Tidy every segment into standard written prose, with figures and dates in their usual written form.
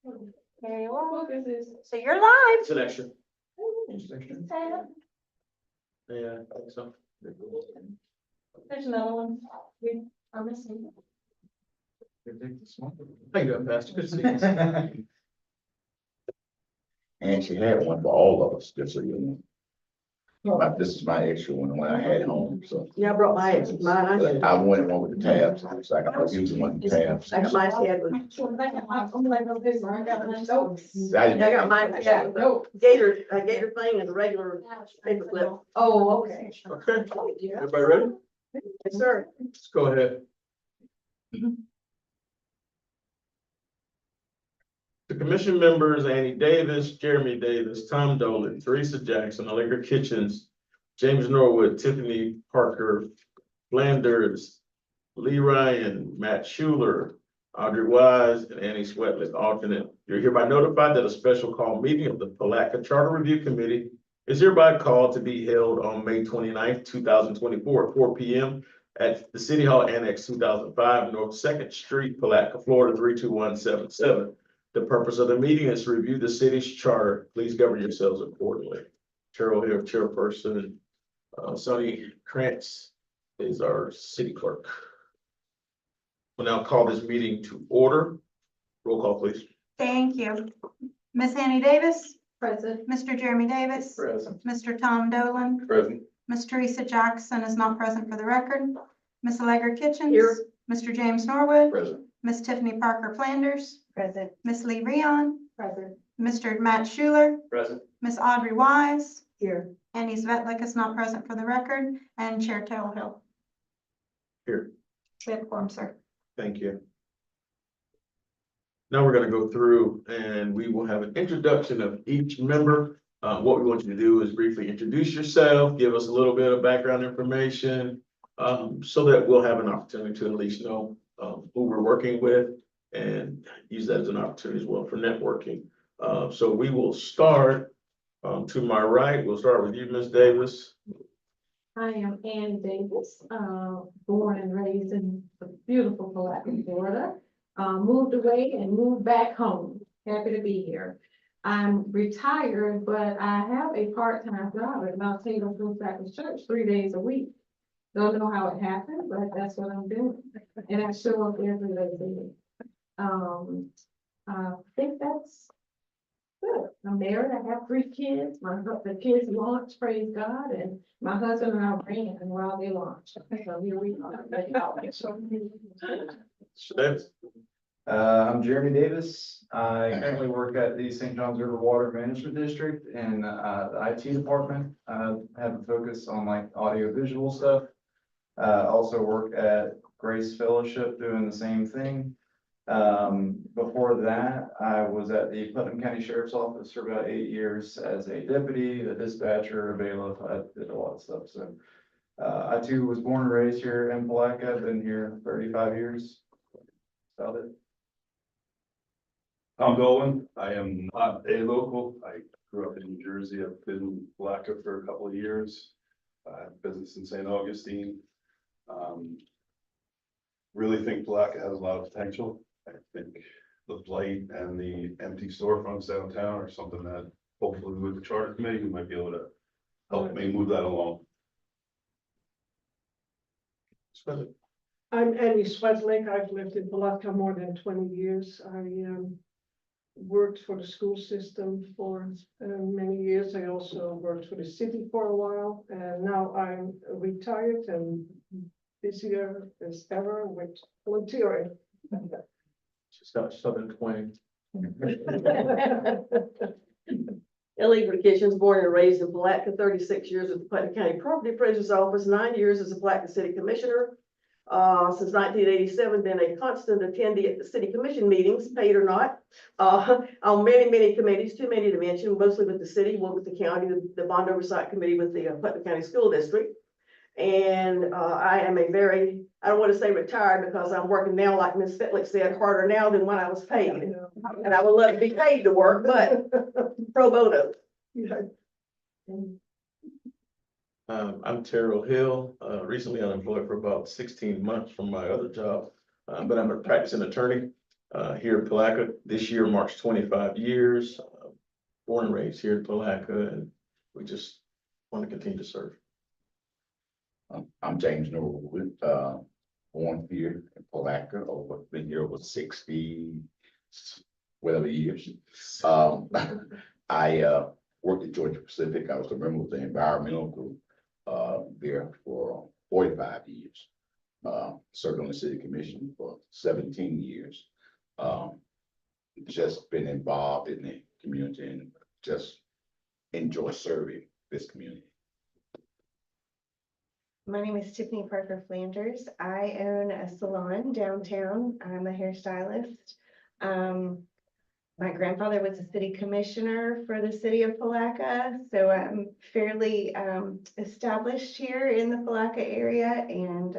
Okay, well, so you're live. It's an extra. Yeah, I think so. There's another one. We are missing. How you doing, Pastor? Good to see you. And she had one for all of us, just so you know. This is my extra one when I had it home, so. Yeah, I brought mine. I wanted one with the tabs, so I got to use the one with the tabs. I got mine, had with, I got mine, yeah, gator thing and a regular paper clip. Oh, okay. Okay, everybody ready? Yes, sir. Let's go ahead. The commission members, Annie Davis, Jeremy Davis, Tom Dolan, Teresa Jackson, Allegra Kitchens, James Norwood, Tiffany Parker, Flanders, Lee Ryan, Matt Schuler, Audrey Wise, and Annie Sweatlick, alternate. You're hereby notified that a special call meeting of the Palatka Charter Review Committee is hereby called to be held on May 29th, 2024, at 4 p.m. at the City Hall Annex 2005 North Second Street, Palatka, Florida 32177. The purpose of the meeting is to review the city's charter. Please govern yourselves accordingly. Cheryl here, chairperson. Sonny Krantz is our city clerk. We'll now call this meeting to order. Roll call, please. Thank you. Miss Annie Davis, Present. Mr. Jeremy Davis, Present. Mr. Tom Dolan, Present. Miss Teresa Jackson is not present for the record. Miss Allegra Kitchens. Here. Mr. James Norwood, Present. Miss Tiffany Parker Flanders, Present. Miss Lee Rion, Present. Mr. Matt Schuler, Present. Miss Audrey Wise, Here. Annie Svetlik is not present for the record, and Chair Taylor Hill. Here. We have a quorum, sir. Thank you. Now we're gonna go through and we will have an introduction of each member. What we want you to do is briefly introduce yourself, give us a little bit of background information, so that we'll have an opportunity to at least know, who we're working with and use that as an opportunity as well for networking. So we will start, to my right, we'll start with you, Ms. Davis. I am Annie Davis, born and raised in the beautiful Palatka, Florida. Moved away and moved back home. Happy to be here. I'm retired, but I have a part-time job at Mount Taylor Full Baptist Church 3 days a week. Don't know how it happened, but that's what I'm doing. And I show up every day. I think that's good. I'm married. I have 3 kids. The kids launch, praise God, and my husband and I ran while they launched. So here we are. Mr. Davis. I'm Jeremy Davis. I currently work at the St. Johns River Water Management District in the IT department. I have a focus on like audio visual stuff. Also work at Grace Fellowship doing the same thing. Before that, I was at the Putnam County Sheriff's Office for about 8 years as a deputy, a dispatcher, a bailiff. I did a lot of stuff. So I too was born and raised here in Palatka. I've been here 35 years. About it. Tom Dolan, I am not a local. I grew up in New Jersey. I've been in Palatka for a couple of years. I have business in St. Augustine. Really think Palatka has a lot of potential. I think the blight and the empty storefronts downtown are something that hopefully with the charter committee, we might be able to help me move that along. I'm Annie Sweatlick. I've lived in Palatka more than 20 years. I worked for the school system for many years. I also worked for the city for a while, and now I'm retired and busier as ever with volunteering. She's got Southern twang. Allegra Kitchens, born and raised in Palatka, 36 years with the Putnam County Property Appraiser's Office, 9 years as a Palatka City Commissioner. Since 1987, been a constant attendee at the city commission meetings, paid or not, on many committees, too many to mention, mostly with the city, one with the county, the bond oversight committee with the Putnam County School District. And I am I don't want to say retired because I'm working now, like Ms. Fitlick said, harder now than when I was paid. And I would love to be paid to work, but pro bono. I'm Terrell Hill, recently unemployed for about 16 months from my other job, but I'm a practicing attorney. here in Palaca. This year marks 25 years, born and raised here in Palaca, and we just want to continue to serve. I'm James Norwood, born here in Palaca, been here over 60, whatever years. I worked at Georgia Pacific. I was a member of the environmental group there for 45 years. Served on the city commission for 17 years. Just been involved in the community and just enjoy serving this community. My name is Tiffany Parker Flanders. I own a salon downtown. I'm a hairstylist. My grandfather was a city commissioner for the city of Palaca, so I'm fairly established here in the Palaca area, and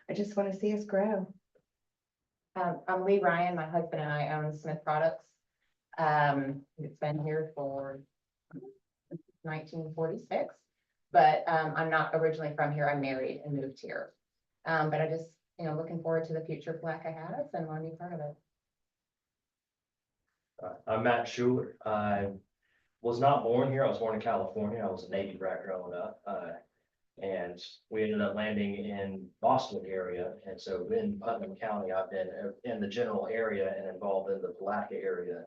I just want to see us grow. I'm Lee Ryan. My husband and I own Smith Products. It's been here for 1946, but I'm not originally from here. I'm married and moved here. But I just, looking forward to the future Palaca has and want to be part of it. I'm Matt Schuler. I was not born here. I was born in California. I was a Navy brat growing up. And we ended up landing in Boston area. And so in Putnam County, I've been in the general area and involved in the Palaca area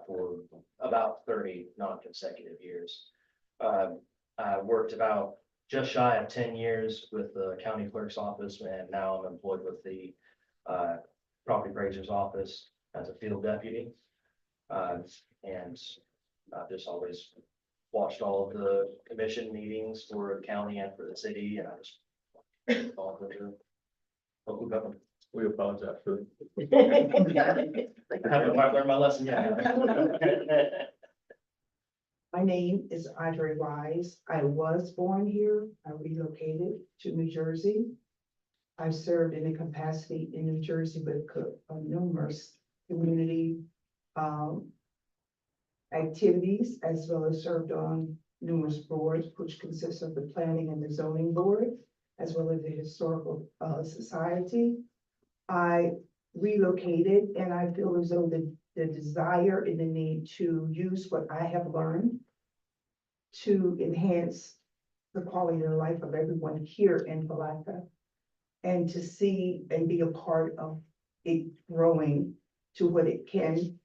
for about 30 non-consecutive years. I worked about just shy of 10 years with the county clerk's office, and now I'm employed with the property appraiser's office as a field deputy. And I've just always watched all of the commission meetings for the county and for the city, and I just involved with the local government. We apologize for that. I haven't quite learned my lesson yet. My name is Audrey Wise. I was born here. I relocated to New Jersey. I've served in a capacity in New Jersey with numerous community activities, as well as served on numerous boards, which consists of the planning and the zoning board, as well as the historical society. I relocated, and I feel as though the desire and the need to use what I have learned to enhance the quality of life of everyone here in Palaca, and to see and be a part of it growing to what it can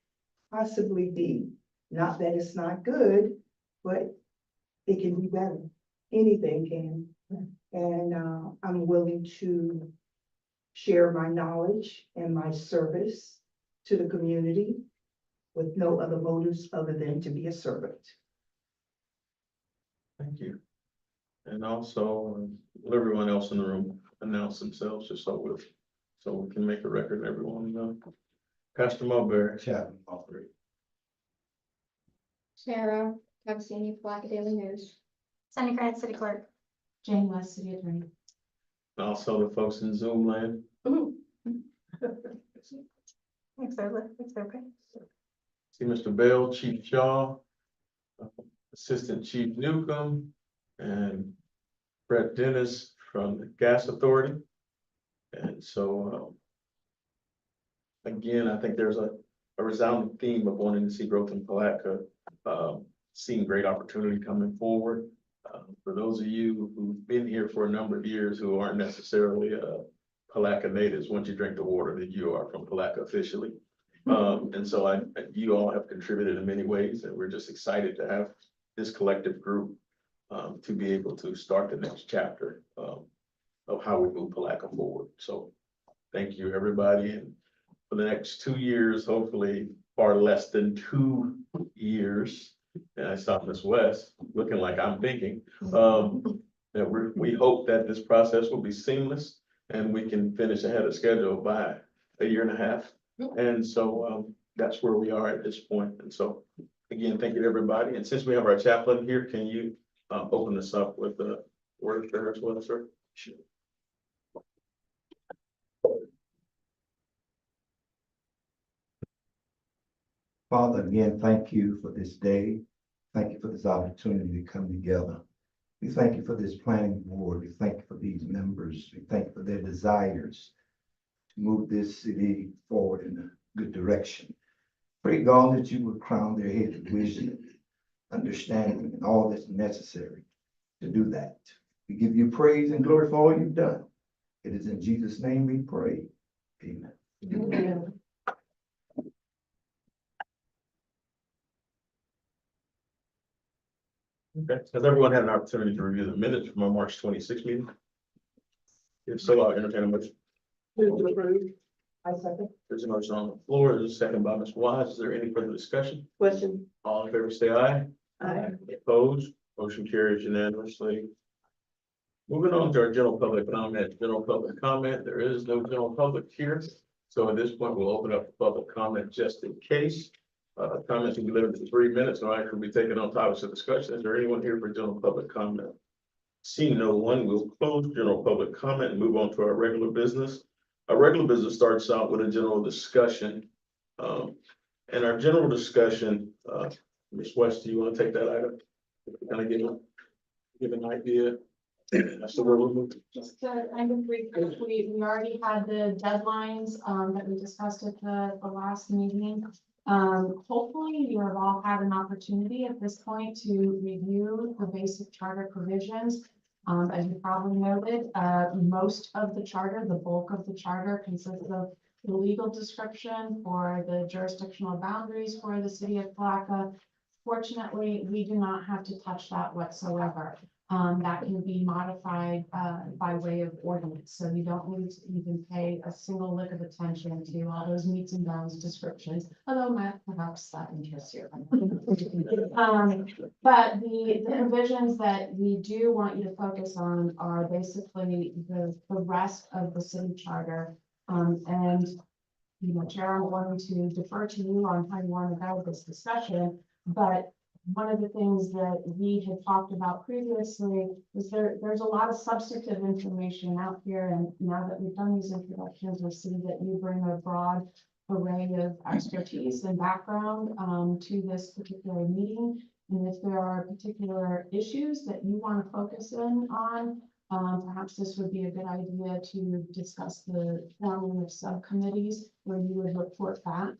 possibly be. Not that it's not good, but it can be better. Anything can. And I'm willing to share my knowledge and my service to the community with no other motives other than to be a servant. Thank you. And also, everyone else in the room announce themselves just so we can make a record and everyone know. Pastor Mulberry. Chapman, all three. Sarah, Cavazzini, Palaca Daily News. Sandy Grant, City Clerk. Jane West, City Attorney. And also the folks in Zoom land. Thanks, Erla. Thanks, okay. See Mr. Bell, Chief Shaw, Assistant Chief Newcomb, and Brett Dennis from the Gas Authority. And so, again, I think there's a resounding theme of wanting to see growth in Palaca, seeing great opportunity coming forward. For those of you who've been here for a number of years who aren't necessarily Palaca natives, once you drink the water, then you are from Palaca officially. And so you all have contributed in many ways, and we're just excited to have this collective group to be able to start the next chapter of how we move Palaca forward. So thank you, everybody. And for the next 2 years, hopefully far less than 2 years, and I saw Ms. West looking like I'm thinking, that we hope that this process will be seamless and we can finish ahead of schedule by 1.5 years. And so that's where we are at this point. And so again, thank you to everybody. And since we have our chaplain here, can you open this up with a word of prayer as well, sir? Sure. Father, again, thank you for this day. Thank you for this opportunity to come together. We thank you for this planning board. We thank you for these members. We thank you for their desires to move this city forward in the good direction. Pray God that you will crown their head with wisdom, understanding, and all that's necessary to do that. We give you praise and glory for all you've done. It is in Jesus' name we pray. Amen. Okay, has everyone had an opportunity to review the minutes from our March 26th meeting? If so, I'll entertain a motion. Move to approve. I second. There's a motion on the floor. There's a second by Ms. Wise. Is there any further discussion? Question. All in favor, say aye. Aye. Opposed, motion carries unanimously. Moving on to our general public comment. General public comment, there is no general public here. So at this point, we'll open up the public comment just in case. Comments will be limited to 3 minutes. No action will be taken on topics of discussion. Is there anyone here for general public comment? Seeing no one, we'll close general public comment and move on to our regular business. Our regular business starts out with a general discussion. And our general discussion, Ms. West, do you want to take that item? Kind of give an idea. That's the word we're moving. Just to kind of briefly, we already had the deadlines, that we discussed at the last meeting. Hopefully you have all had an opportunity at this point to review the basic charter provisions. As you probably noted, most of the charter, the bulk of the charter consists of the legal description for the jurisdictional boundaries for the city of Palaca. Fortunately, we do not have to touch that whatsoever. That can be modified by way of ordinance, so you don't need to even pay a single lick of attention to all those meets and bounds descriptions, although Matt, perhaps that interests you. But the provisions that we do want you to focus on are basically the rest of the city charter. And, you know, Chair, I'm going to defer to you on how you want to go with this discussion, but one of the things that we had talked about previously is there's a lot of substantive information out here. And now that we've done these introductions, we see that you bring a broad array of expertise and background to this particular meeting. And if there are particular issues that you want to focus in on, perhaps this would be a good idea to discuss the forming of subcommittees where you would report back.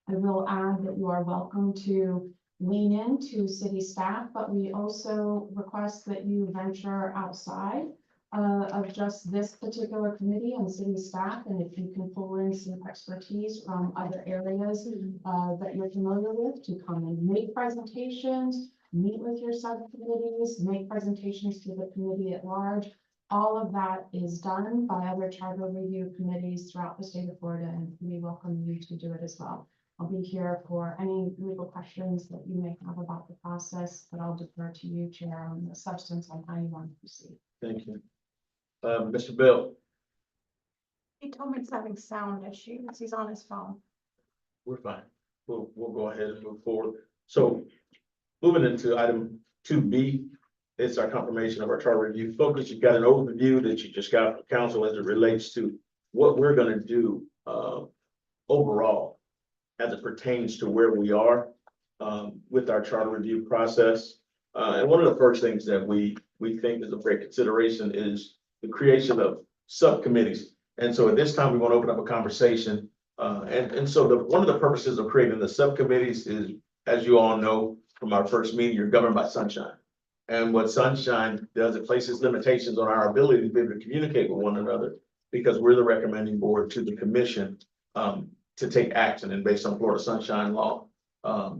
I will add that you are welcome to lean into city staff, but we also request that you venture outside of just this particular committee and city staff. And if you can pull in some expertise from other areas that you're familiar with to come and make presentations, meet with your subcommittees, make presentations to the committee at large. All of that is done by other charter review committees throughout the state of Florida, and we welcome you to do it as well. I'll be here for any legal questions that you may have about the process, but I'll defer to you, Chair, on the substance on how you want to proceed. Thank you. Mr. Bell, He told me he's having sound issues. He's on his phone. we're fine. We'll go ahead and move forward. So moving into item 2B, it's our confirmation of our charter review focus. You've got an overview that you just got from council as it relates to what we're going to do overall as it pertains to where we are with our charter review process. And one of the first things that we think is of great consideration is the creation of subcommittees. And so at this time, we want to open up a conversation. And so one of the purposes of creating the subcommittees is, as you all know from our first meeting, you're governed by sunshine. And what sunshine does, it places limitations on our ability to be able to communicate with one another because we're the recommending board to the commission to take action. And based on Florida Sunshine Law,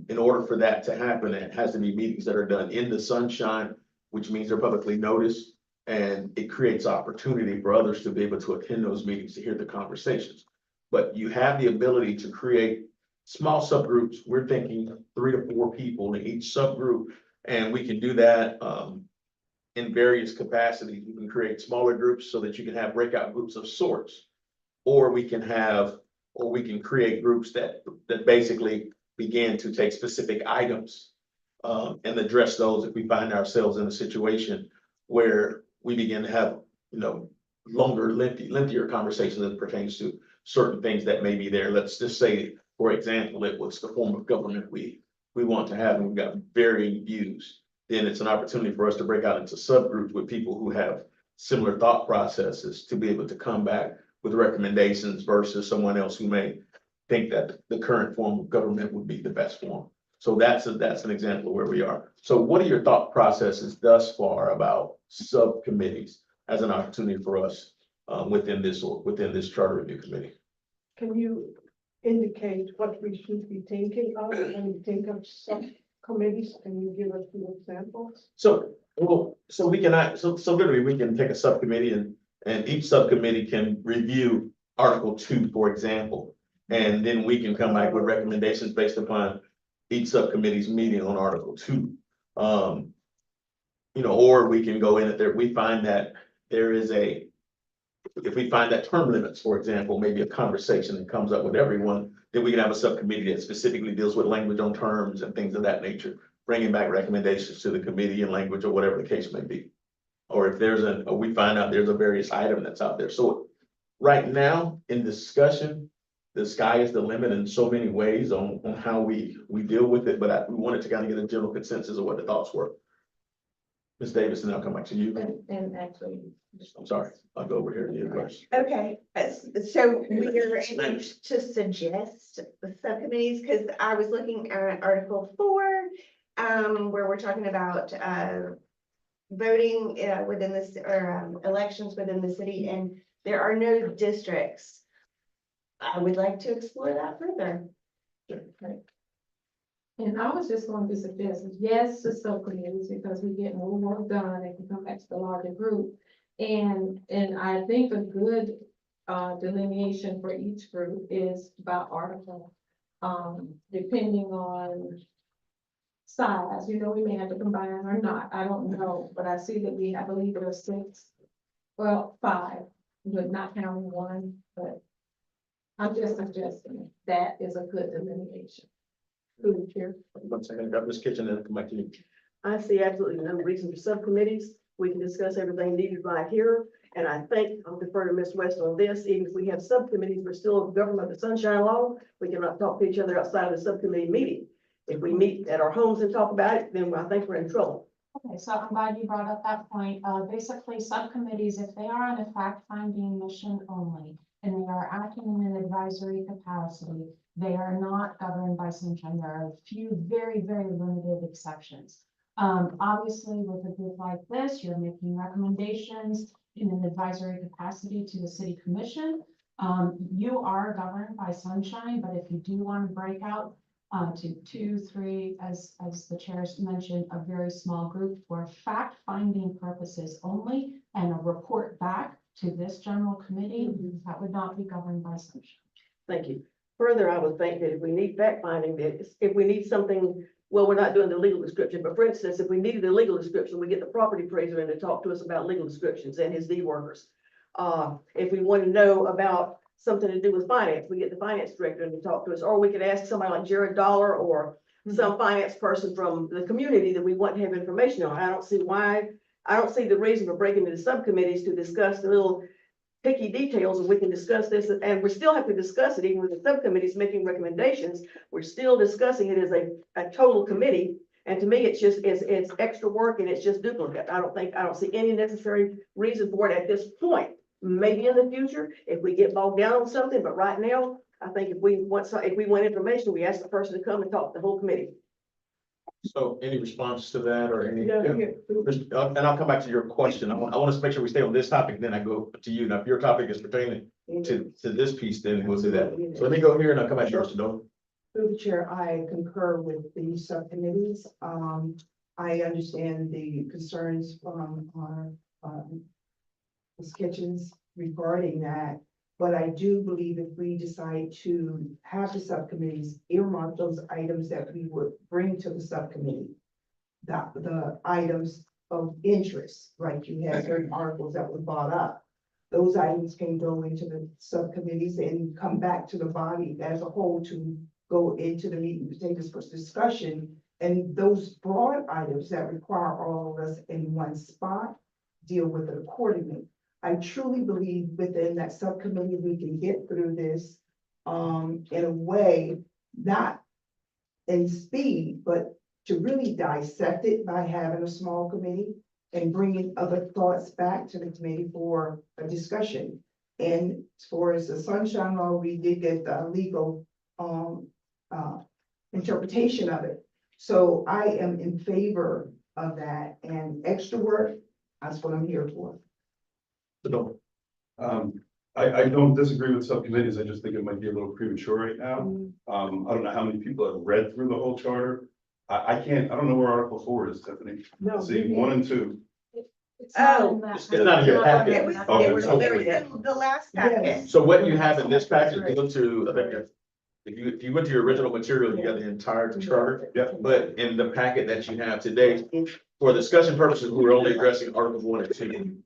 in order for that to happen, it has to be meetings that are done in the sunshine, which means they're publicly noticed. And it creates opportunity for others to be able to attend those meetings to hear the conversations. But you have the ability to create small subgroups. We're thinking 3 to 4 people in each subgroup. And we can do that in various capacities. You can create smaller groups so that you can have breakout groups of sorts. Or we can create groups that basically begin to take specific items and address those if we find ourselves in a situation where we begin to have, longer, lengthier conversations as it pertains to certain things that may be there. Let's just say, for example, it was the form of government we want to have, and we've got varying views. Then it's an opportunity for us to break out into subgroups with people who have similar thought processes to be able to come back with recommendations versus someone else who may think that the current form of government would be the best form. So that's an example of where we are. So what are your thought processes thus far about subcommittees as an opportunity for us within this charter review committee? Can you indicate what we should be thinking of when we think of subcommittees? Can you give us some examples? So literally we can take a subcommittee and each subcommittee can review Article 2, for example. And then we can come back with recommendations based upon each subcommittee's meeting on Article 2. Or we can go in if we find that if we find that term limits, for example, maybe a conversation that comes up with everyone, then we can have a subcommittee that specifically deals with language on terms and things of that nature, bringing back recommendations to the committee in language or whatever the case may be. Or if we find out there's a various item that's out there. So right now in discussion, the sky is the limit in so many ways on how we deal with it, but we wanted to kind of get a general consensus of what the thoughts were. Ms. Davis, and I'll come back to you. And actually. I'm sorry, I'll go over here to you first. Okay, so we are able to suggest the subcommittees, because I was looking at Article 4, where we're talking about voting within this, or elections within the city, and there are no districts. I would like to explore that further. And I was just going to suggest, yes, to subcommittees, because we get more work done and can come back to the larger group. And I think a good delineation for each group is by article, depending on size. We may have to combine or not, I don't know, but I see that I believe there are 6, well, 5, but not counting 1, but I'm just suggesting that is a good delineation. Through the chair. One second, grab this kitchen and come back to you. I see absolutely no reason for subcommittees. We can discuss everything needed right here. And I think I'll defer to Ms. West on this. Even if we have subcommittees, we're still government of the sunshine law. We cannot talk to each other outside of the subcommittee meeting. If we meet at our homes and talk about it, then I think we're in trouble. Okay, so I'm glad you brought up that point. Basically, subcommittees, if they are on a fact-finding mission only, and they are acting in an advisory capacity, they are not governed by sunshine. There are a few very, very limited exceptions. Obviously, with a group like this, you're making recommendations in an advisory capacity to the city commission. You are governed by sunshine, but if you do want to break out to 2, 3, as the chairs mentioned, a very small group for fact-finding purposes only, and a report back to this general committee, that would not be governed by sunshine. Thank you. Further, I would think that if we need fact finding, if we need something, well, we're not doing the legal description, but for instance, if we needed a legal description, we get the property appraiser in to talk to us about legal descriptions and his deed workers. If we want to know about something to do with finance, we get the finance director in to talk to us, or we could ask somebody like Jared Dollar or some finance person from the community that we want to have information on. I don't see the reason for breaking into subcommittees to discuss the little picky details, and we can discuss this, and we still have to discuss it, even with the subcommittees making recommendations. We're still discussing it as a total committee, and to me, it's extra work and it's just duplicate. I don't see any necessary reason for it at this point. Maybe in the future, if we get bogged down on something, but right now, I think if we want information, we ask the person to come and talk to the whole committee. So any response to that or any? Yeah. And I'll come back to your question. I want us to make sure we stay on this topic, then I go to you. Now, if your topic is pertaining to this piece, then we'll do that. So let me go here and I'll come back to yours, Sedona. Through the chair, I concur with the subcommittees. I understand the concerns from our Ms. Kitchens regarding that. But I do believe if we decide to have the subcommittees earmark those items that we would bring to the subcommittee, the items of interest, like you had certain articles that were brought up. Those items can go into the subcommittees and come back to the body as a whole to go into the meeting to take this for discussion. And those broad items that require all of us in one spot, deal with it accordingly. I truly believe within that subcommittee, we can get through this in a way, not in speed, but to really dissect it by having a small committee and bringing other thoughts back to the committee for a discussion. And as far as the sunshine law, we did get the legal, interpretation of it. So I am in favor of that, and extra work, that's what I'm here for. So, I don't disagree with subcommittees, I just think it might be a little premature right now. I don't know how many people have read through the whole charter. I don't know where Article 4 is, Tiffany. No, See, 1 and 2. It's not Oh. in that. It's not in your packet. It was, Okay, it was, so- it was in the last packet. So what you have in this package, go to, I think, if you went to your original material, you got the entire charter. Yeah. But in the packet that you have today, for discussion purposes, we're only addressing Articles 1 and 2.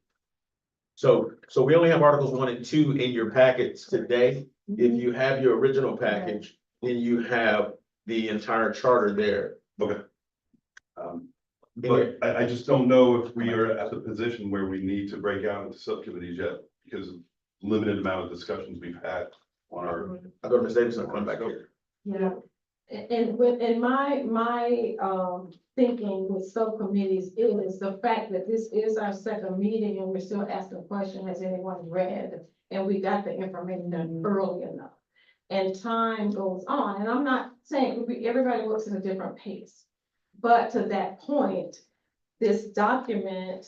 So we only have Articles 1 and 2 in your packets today. If you have your original package, then you have the entire charter there. Okay. But I just don't know if we are at the position where we need to break out into subcommittees yet, because of limited amount of discussions we've had on our. I go to Ms. Davis, I'll come back here. Yeah, and my thinking with subcommittees is the fact that this is our second meeting and we're still asking the question, has anyone read? And we got the information early enough. And time goes on, and I'm not saying, everybody works at a different pace. But to that point, this document,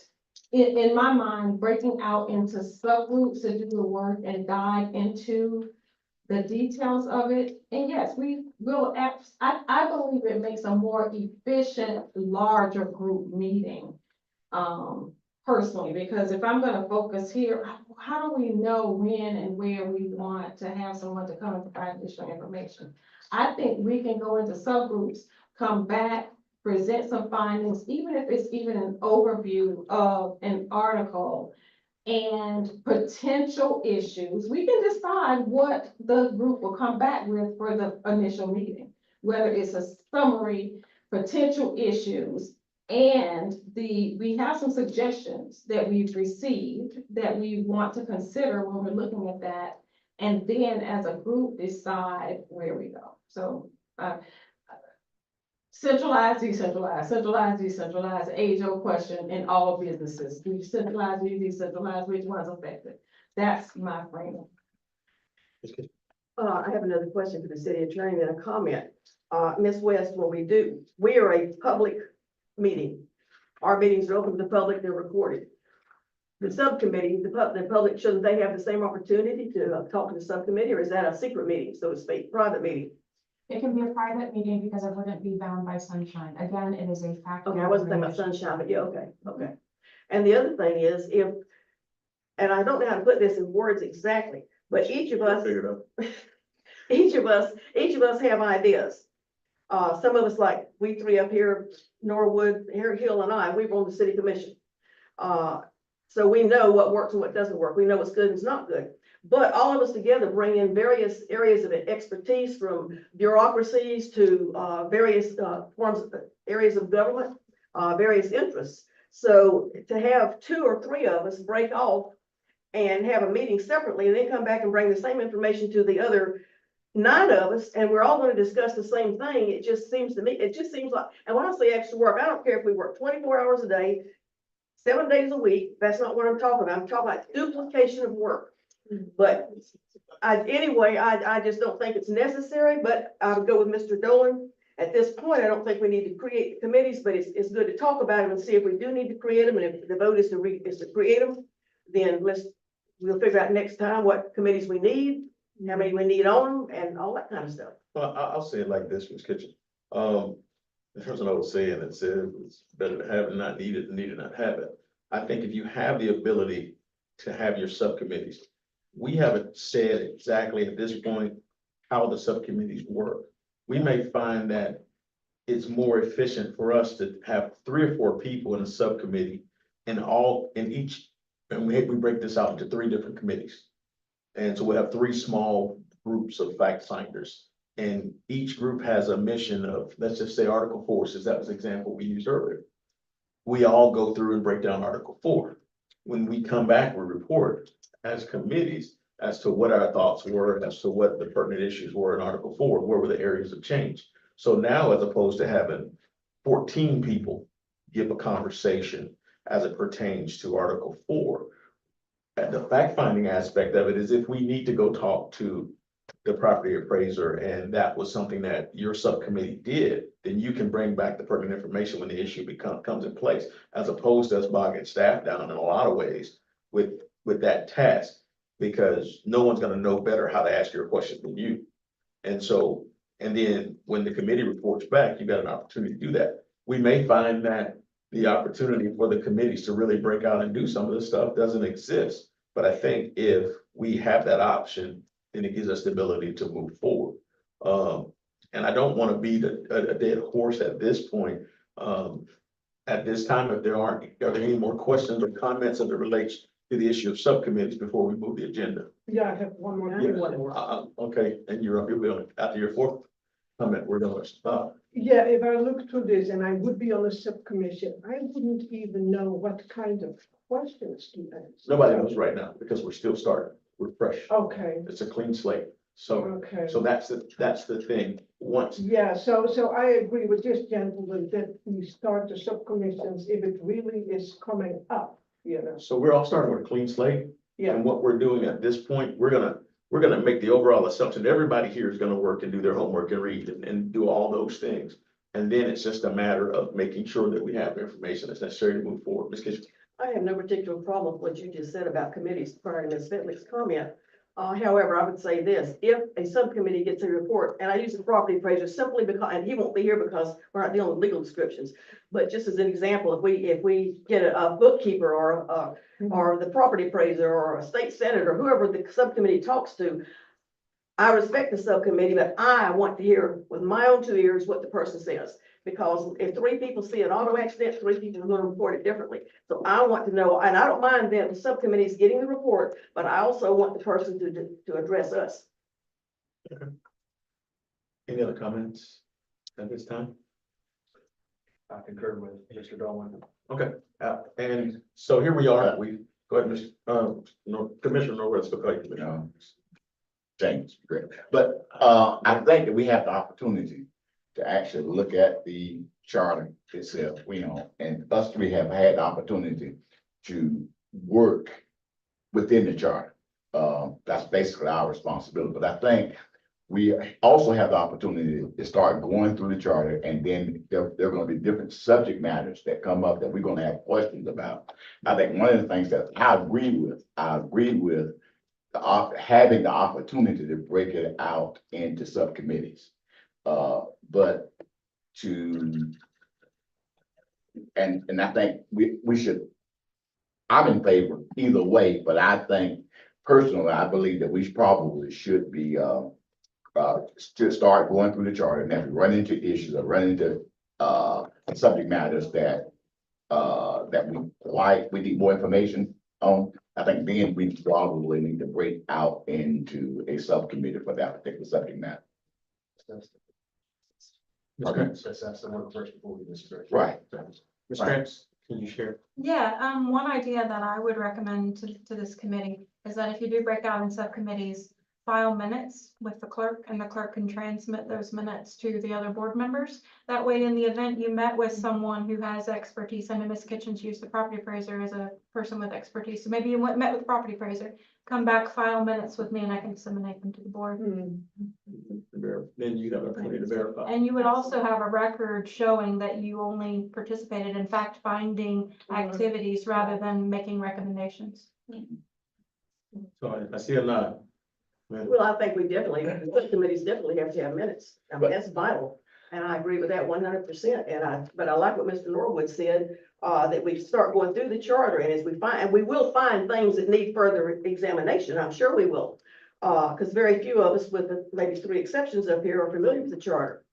in my mind, breaking out into subgroups to do the work and dive into the details of it. And yes, we will, I believe it makes a more efficient, larger group meeting. Personally, because if I'm gonna focus here, how do we know when and where we want to have someone to come and provide additional information? I think we can go into subgroups, come back, present some findings, even if it's even an overview of an article and potential issues. We can decide what the group will come back with for the initial meeting, whether it's a summary, potential issues, and we have some suggestions that we've received that we want to consider when we're looking at that. And then as a group, decide where we go. So, centralize, decentralize, centralize, decentralize, age-old question in all businesses. We centralize, we decentralize, which one's affected? That's my framework. I have another question for the city attorney and a comment. Ms. West, we are a public meeting. Our meetings are open to the public, they're recorded. The subcommittee, the public, shouldn't they have the same opportunity to talk to the subcommittee, or is that a secret meeting, so to speak, private meeting? It can be a private meeting because it wouldn't be bound by sunshine. Again, it is a fact. Okay, I wasn't thinking about sunshine, but yeah, okay. And the other thing is and I don't know how to put this in words exactly, but each of us have ideas. Some of us, like we three up here, Norwood, Hill and I, we were on the city commission. So we know what works and what doesn't work. We know what's good and what's not good. But all of us together bring in various areas of expertise, from bureaucracies to various areas of government, various interests. So to have 2 or 3 of us break off and have a meeting separately and then come back and bring the same information to the other 9 of us, and we're all going to discuss the same thing, it just seems like, and when I say extra work, I don't care if we work 24 hours a day, 7 days a week. That's not what I'm talking about. I'm talking about duplication of work. But I just don't think it's necessary, but I would go with Mr. Dolan. At this point, I don't think we need to create committees, but it's good to talk about them and see if we do need to create them. And if the vote is to create them, then we'll figure out next time what committees we need, how many we need on them, and all that kind of stuff. Well, I'll say it like this, Ms. Kitchen. There's an old saying that says it's better to have it not needed than needed not have it. I think if you have the ability to have your subcommittees, we haven't said exactly at this point how the subcommittees work. We may find that it's more efficient for us to have 3 or 4 people in a subcommittee and we break this out into 3 different committees. And so we have 3 small groups of fact finders. And each group has a mission of, let's just say Article 4, since that was the example we used earlier. We all go through and break down Article 4. When we come back, we report as committees as to what our thoughts were, as to what the pertinent issues were in Article 4, where were the areas of change. So now, as opposed to having 14 people give a conversation as it pertains to Article 4, the fact-finding aspect of it is if we need to go talk to the property appraiser, and that was something that your subcommittee did, then you can bring back the pertinent information when the issue comes in place, as opposed to us bogging staff down in a lot of ways with that task, because no one's gonna know better how to ask your question than you. And so, and then when the committee reports back, you got an opportunity to do that. We may find that the opportunity for the committees to really break out and do some of this stuff doesn't exist. But I think if we have that option, then it gives us the ability to move forward. And I don't want to beat a dead horse at this point. At this time, if are there any more questions or comments as it relates to the issue of subcommittees before we move the agenda? Yeah, I have one more. Yeah. Okay, and you're up, you'll be on, after your fourth comment, we're gonna stop. Yeah, if I look through this and I would be on the subcommission, I wouldn't even know what kind of questions to ask. Nobody knows right now because we're still starting, we're fresh. Okay, It's a clean slate. So, okay. so that's the thing. Once, Yeah, so I agree with this gentleman that we start the subcommissions if it really is coming up, you know. so we're all starting with a clean slate. Yeah, And what we're doing at this point, we're gonna make the overall assumption, everybody here is gonna work and do their homework and read and do all those things. And then it's just a matter of making sure that we have the information that's necessary to move forward. Ms. Kitchen? I have no particular problem with what you just said about committees prior to Ms. Fitlick's comment. However, I would say this, if a subcommittee gets a report, and I use the property appraiser simply because, and he won't be here because we're not dealing with legal descriptions. But just as an example, if we get a bookkeeper or the property appraiser or a state senator, whoever the subcommittee talks to, I respect the subcommittee, but I want to hear with my own 2 ears what the person says. Because if 3 people see an auto accident, 3 people are going to report it differently. So I want to know, and I don't mind then the subcommittees getting the report, but I also want the person to address us. Any other comments at this time? I concur with Mr. Darwin. Okay, and so here we are, go ahead, Commissioner Norwood, let's go, Commissioner. James, great. But I think that we have the opportunity to actually look at the charter itself, and us three have had the opportunity to work within the charter. That's basically our responsibility, but I think we also have the opportunity to start going through the are and then there are going to be different subject matters that come up that we're going to have questions about. I think one of the things that I agree with having the opportunity to break it out into subcommittees. But and I think we should, I'm in favor either way, but I think personally, I believe that we probably should be, to start going through the charter, and if we run into issues or run into, subject matters that we need more information on, I think then we probably need to break out into a subcommittee for that particular subject matter. Okay. That's the one first before we disagree. Right. Ms. Krantz, can you share? Yeah, one idea that I would recommend to this committee is that if you do break out in subcommittees, file minutes with the clerk, and the clerk can transmit those minutes to the other board members. That way, in the event you met with someone who has expertise, I know Ms. Kitchens used the property appraiser as a person with expertise, so maybe you met with the property appraiser, come back, file minutes with me, and I can disseminate them to the board. Then you have a opportunity to verify. And you would also have a record showing that you only participated in fact-finding activities rather than making recommendations. So I see a nod. Well, I think the committees definitely have to have minutes. I mean, that's vital. And I agree with that 100%. But I like what Mr. Norwood said, that we start going through the charter, and as we find, and we will find things that need further examination. I'm sure we will. Because very few of us, with maybe 3 exceptions up here, are familiar with the charter.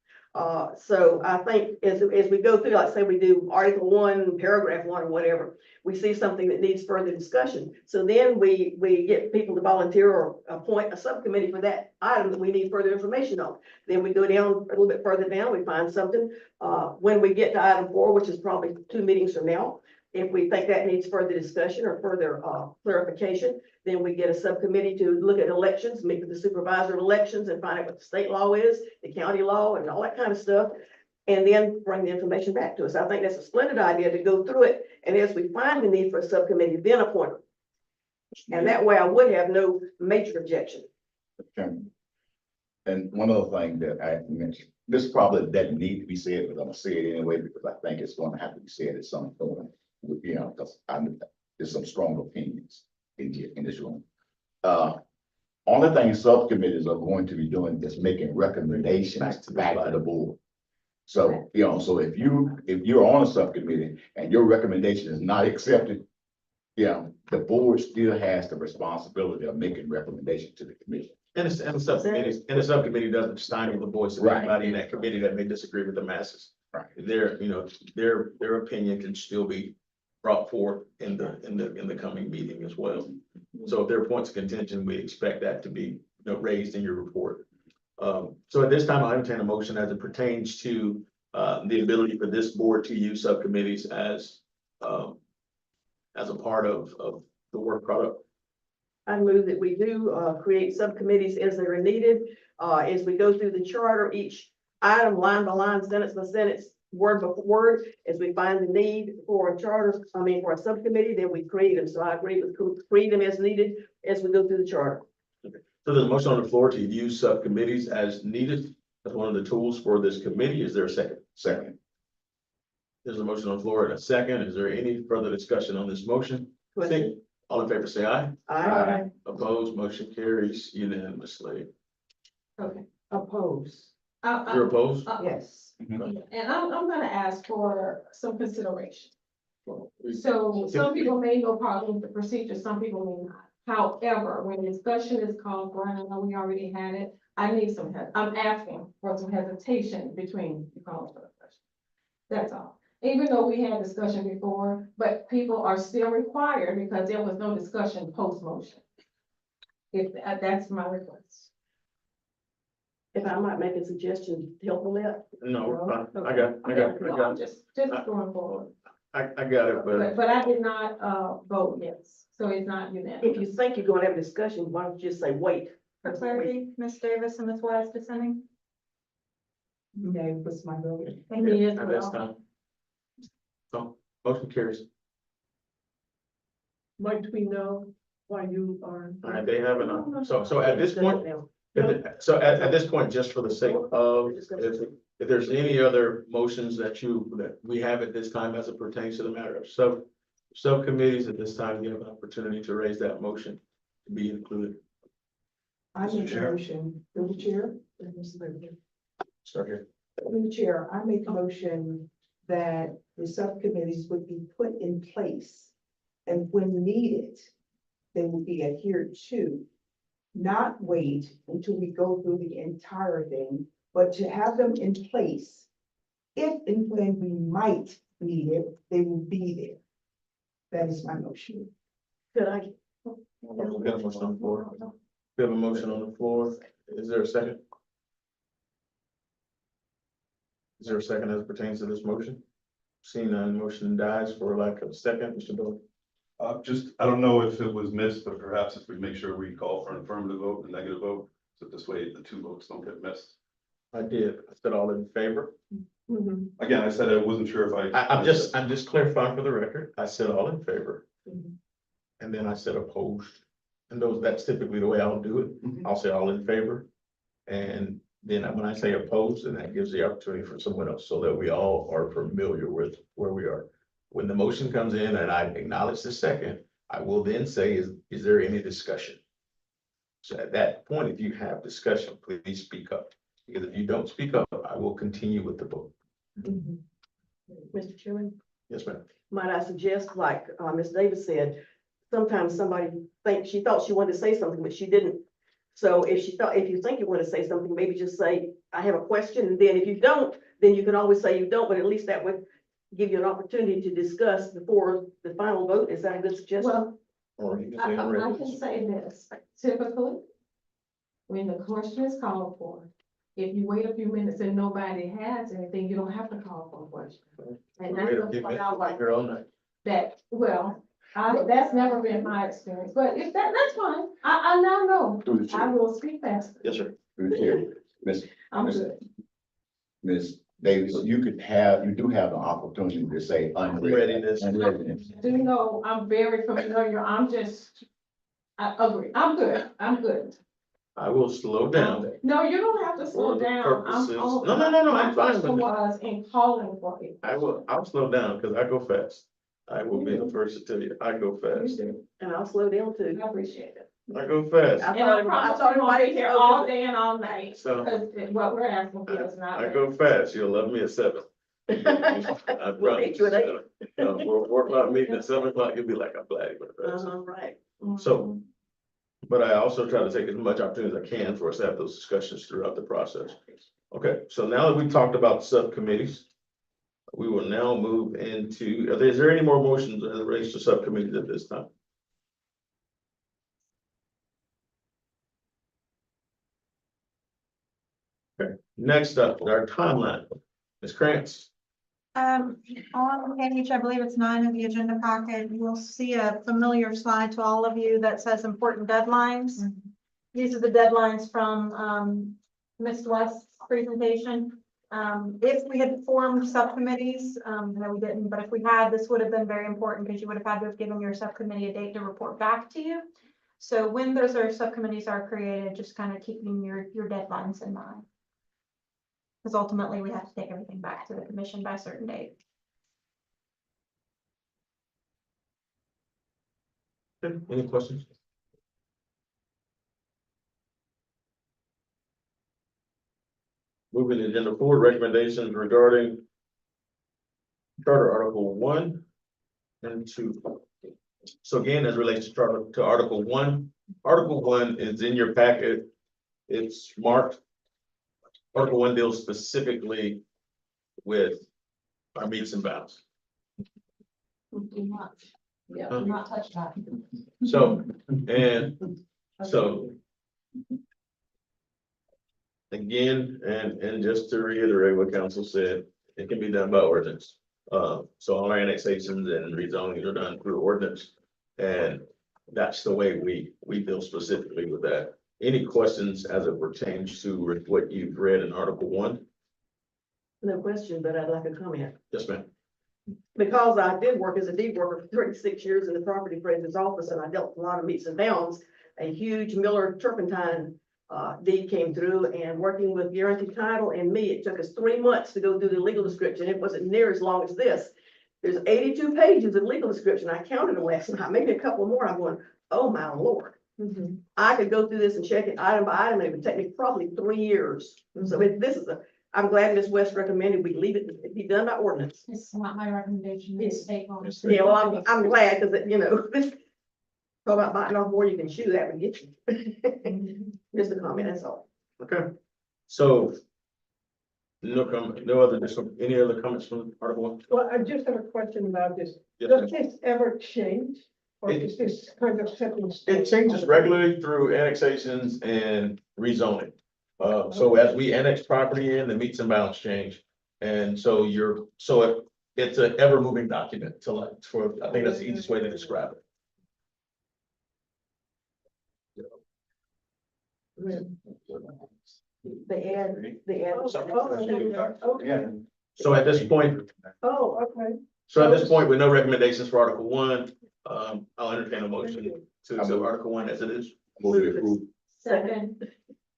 So I think as we go through, like say we do Article 1, Paragraph 1, or whatever, we see something that needs further discussion. So then we get people to volunteer or appoint a subcommittee for that item that we need further information on. Then we go down a little bit further down, we find something. When we get to item 4, which is probably 2 meetings from now, if we think that needs further discussion or further clarification, then we get a subcommittee to look at elections, meet with the supervisor of elections and find out what the state law is, the county law, and all that kind of stuff, and then bring the information back to us. I think that's a splendid idea to go through it, and as we find the need for a subcommittee, then appoint them. And that way I would have no major objection. Chairman. And one other thing that I mentioned, this probably doesn't need to be said, but I'm gonna say it anyway, because I think it's gonna have to be said at some point. You know, because there's some strong opinions in here, in this room. Only thing subcommittees are going to be doing is making recommendations back to the board. So, you know, so if you're on a subcommittee and your recommendation is not accepted, you know, the board still has the responsibility of making recommendations to the commission. And the subcommittee doesn't stifle the voice of Right. anybody in that committee that may disagree with the masses. Right. Their opinion can still be brought forth in the coming meeting as well. So if there are points of contention, we expect that to be, raised in your report. So at this time, I entertain a motion as it pertains to, the ability for this board to use subcommittees as a part of the work product. I move that we do create subcommittees as they are needed. As we go through the charter, each item, line by line, sentence by sentence, word by word, as we find the need for a charter, for a subcommittee, then we create them. So I agree with create them as needed as we go through the charter. So there's a motion on the floor to use subcommittees as needed as one of the tools for this committee. Is there a second? Second. There's a motion on the floor and a second. Is there any further discussion on this motion? Question? All in favor, say aye. Aye. Opposed, motion carries unanimously. Okay. Oppose, You're opposed? yes. And I'm gonna ask for some consideration. So some people may no problem with the procedure, some people may not. However, when discussion is called for, and I know we already had it, I need some, I'm asking for some hesitation between the calls for the question. That's all. Even though we had discussion before, but people are still required because there was no discussion post motion. If, that's my request. If I might make a suggestion to help with that. No, we're fine. I got it. Just going forward. I got it, but But I did not, vote yes, so it's not unanimous. If you think you're going to have a discussion, why don't you just say, wait? For clarity, Ms. Davis and Ms. West dissenting. Nay was my vote. And me as at this well. time. So, motion carries. Might we know why you are? All right, they have it. So at this point, at this point, just for the sake of, if there's any other motions that we have at this time as it pertains to the matter of subcommittees, at this time, you have an opportunity to raise that motion to be included. I make a Chair. motion, through the chair, Start here. through the chair, I make a motion that the subcommittees would be put in place. And when needed, they will be adhered to. Not wait until we go through the entire thing, but to have them in place. If and when we might need it, they will be there. That is my motion. Could I? We have a motion on the floor. We have a motion on the floor. Is there a second? Is there a second as it pertains to this motion? Seeing none, motion dies for lack of a second, Mr. Bill. I don't know if it was missed, but perhaps if we make sure we call for an affirmative vote and negative vote, so this way the two votes don't get missed. I did. I said all in favor. Again, I said I wasn't sure if I'm just clarifying for the record. I said all in favor. And then I said opposed. And that's typically the way I'll do it. I'll say all in favor. And then when I say opposed, then that gives the opportunity for someone else so that we all are familiar with where we are. When the motion comes in and I acknowledge the second, I will then say, is there any discussion? So at that point, if you have discussion, please speak up. Because if you don't speak up, I will continue with the vote. Mr. Chairman, Yes, ma'am. might I suggest, like, Ms. Davis said, sometimes somebody she thought she wanted to say something, but she didn't. So if you think you want to say something, maybe just say, I have a question, and then if you don't, then you can always say you don't, but at least that would give you an opportunity to discuss before the final vote. Is that a good suggestion? Well, Or you can I say can already. say this, typically, when the question is called for, if you wait a few minutes and nobody has anything, you don't have to call for a question. And that's Wait a few what minutes, I like, here all night. that's never been my experience, but if that's fine, I now know, Through the I chair, will speak faster. Yes, sir. through the chair. Miss I'm Miss- good. Ms. Davis, you do have the opportunity to say unready. Readiness. Unreadiness. Do know, I'm very familiar, I'm just I agree. I'm good. I'm good. I will slow down. No, you don't have to For slow the down. purposes- I'm on. No, I'm My fine question with it. was in calling for it. I'll slow down because I go fast. I will be the first to tell you, I go fast. And I'll slow down too. I appreciate it. I go fast. I And I thought promise we won't be everybody here spoke all to- day and all night, So because what we're asking for is not. I go fast. You'll love me at 7. I We'll meet you at promise. We're working on meeting at 7 o'clock. You'll be like, I'm glad you went fast. Right. So, but I also try to take as much opportunity as I can for us to have those discussions throughout the process. Okay, so now that we've talked about subcommittees, we will now move into, is there any more motions as it relates to subcommittees at this time? Okay, next up, our timeline. Ms. Krantz, On page, I believe it's 9 of the agenda packet, you will see a familiar slide to all of you that says important deadlines. These are the deadlines from Ms. West's presentation. If we had formed subcommittees, no, we didn't, but if we had, this would have been very important because you would have had to have given your subcommittee a date to report back to you. So when those subcommittees are created, just kind of keeping your deadlines in mind. Because ultimately, we have to take everything back to the commission by a certain date. any questions? Moving the agenda forward, recommendations regarding Charter Article 1 and 2. So again, as relates to Charter to Article 1, Article 1 is in your packet. It's marked. Article 1 deals specifically with our meets and bounds. Do not, yeah, Huh? do not touch that. So, so. Again, and just to reiterate what council said, it can be done by ordinance. So all our annexations and rezonings are done through ordinance. And that's the way we deal specifically with that. Any questions as it pertains to what you've read in Article 1? No question, but I'd like a comment. Yes, ma'am. Because I did work as a deed worker for 36 years in the property appraiser's office, and I dealt with a lot of meets and bounds. A huge Miller Turpentine deed came through, and working with Guaranty Title and me, it took us 3 months to go through the legal description. It wasn't near as long as this. There's 82 pages of legal description. I counted them last night, maybe a couple more. I'm going, oh my Lord. I could go through this and check it item by item, and it would take me probably 3 years. So this is I'm glad Ms. West recommended we leave it, be done by ordinance. It's not my recommendation, it's state law. Yeah, well, I'm glad, because, this, talk about biting off more you can chew, that would get you. Just a comment, that's all. Okay. So no other, any other comments from Article 1? Well, I just have a question about this. Yes, ma'am. Does this ever change? Or It- is this kind of set in stone? It changes regularly through annexations and rezoning. So as we annex property in, the meets and bounds change. And so it's an ever moving document I think that's the easiest way to describe it. The ad. Okay. So at this point, Oh, okay. with no recommendations for Article 1, I'll entertain a motion to accept Article 1 as it is. Move to approve Second.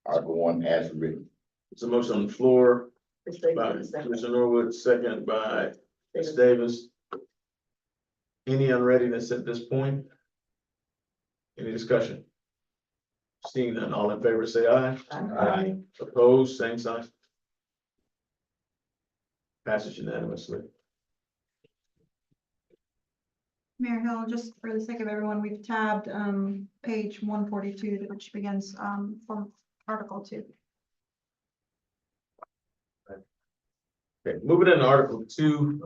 Article 1 as written. It's a motion on the floor It's taken by in a second. Commissioner Norwood, second by Ms. Davis. Any unreadiness at this point? Any discussion? Seeing none, all in favor, say aye. Aye. Opposed, same sign. Passes unanimously. Mayor Hill, just for the sake of everyone, we've tabbed page 142, which begins from Article 2. Okay, moving into Article 2,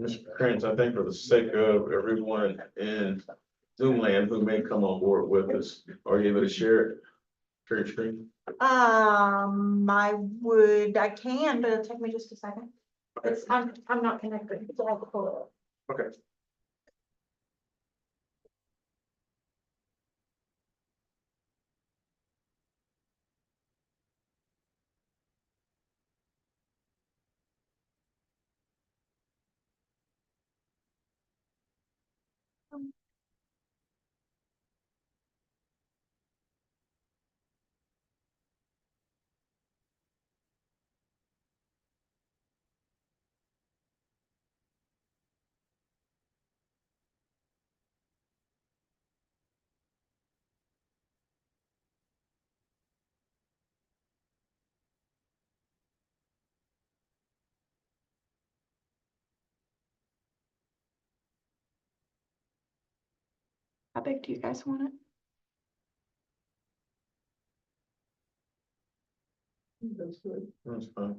Mr. Krantz, I think for the sake of everyone in Zoom land who may come on board with us, are you able to share it? Share your screen? I can, but it'll take me just a second. I'm not connected, so I'll pull it up. Okay. How big do you guys want it? That's good. That's fine.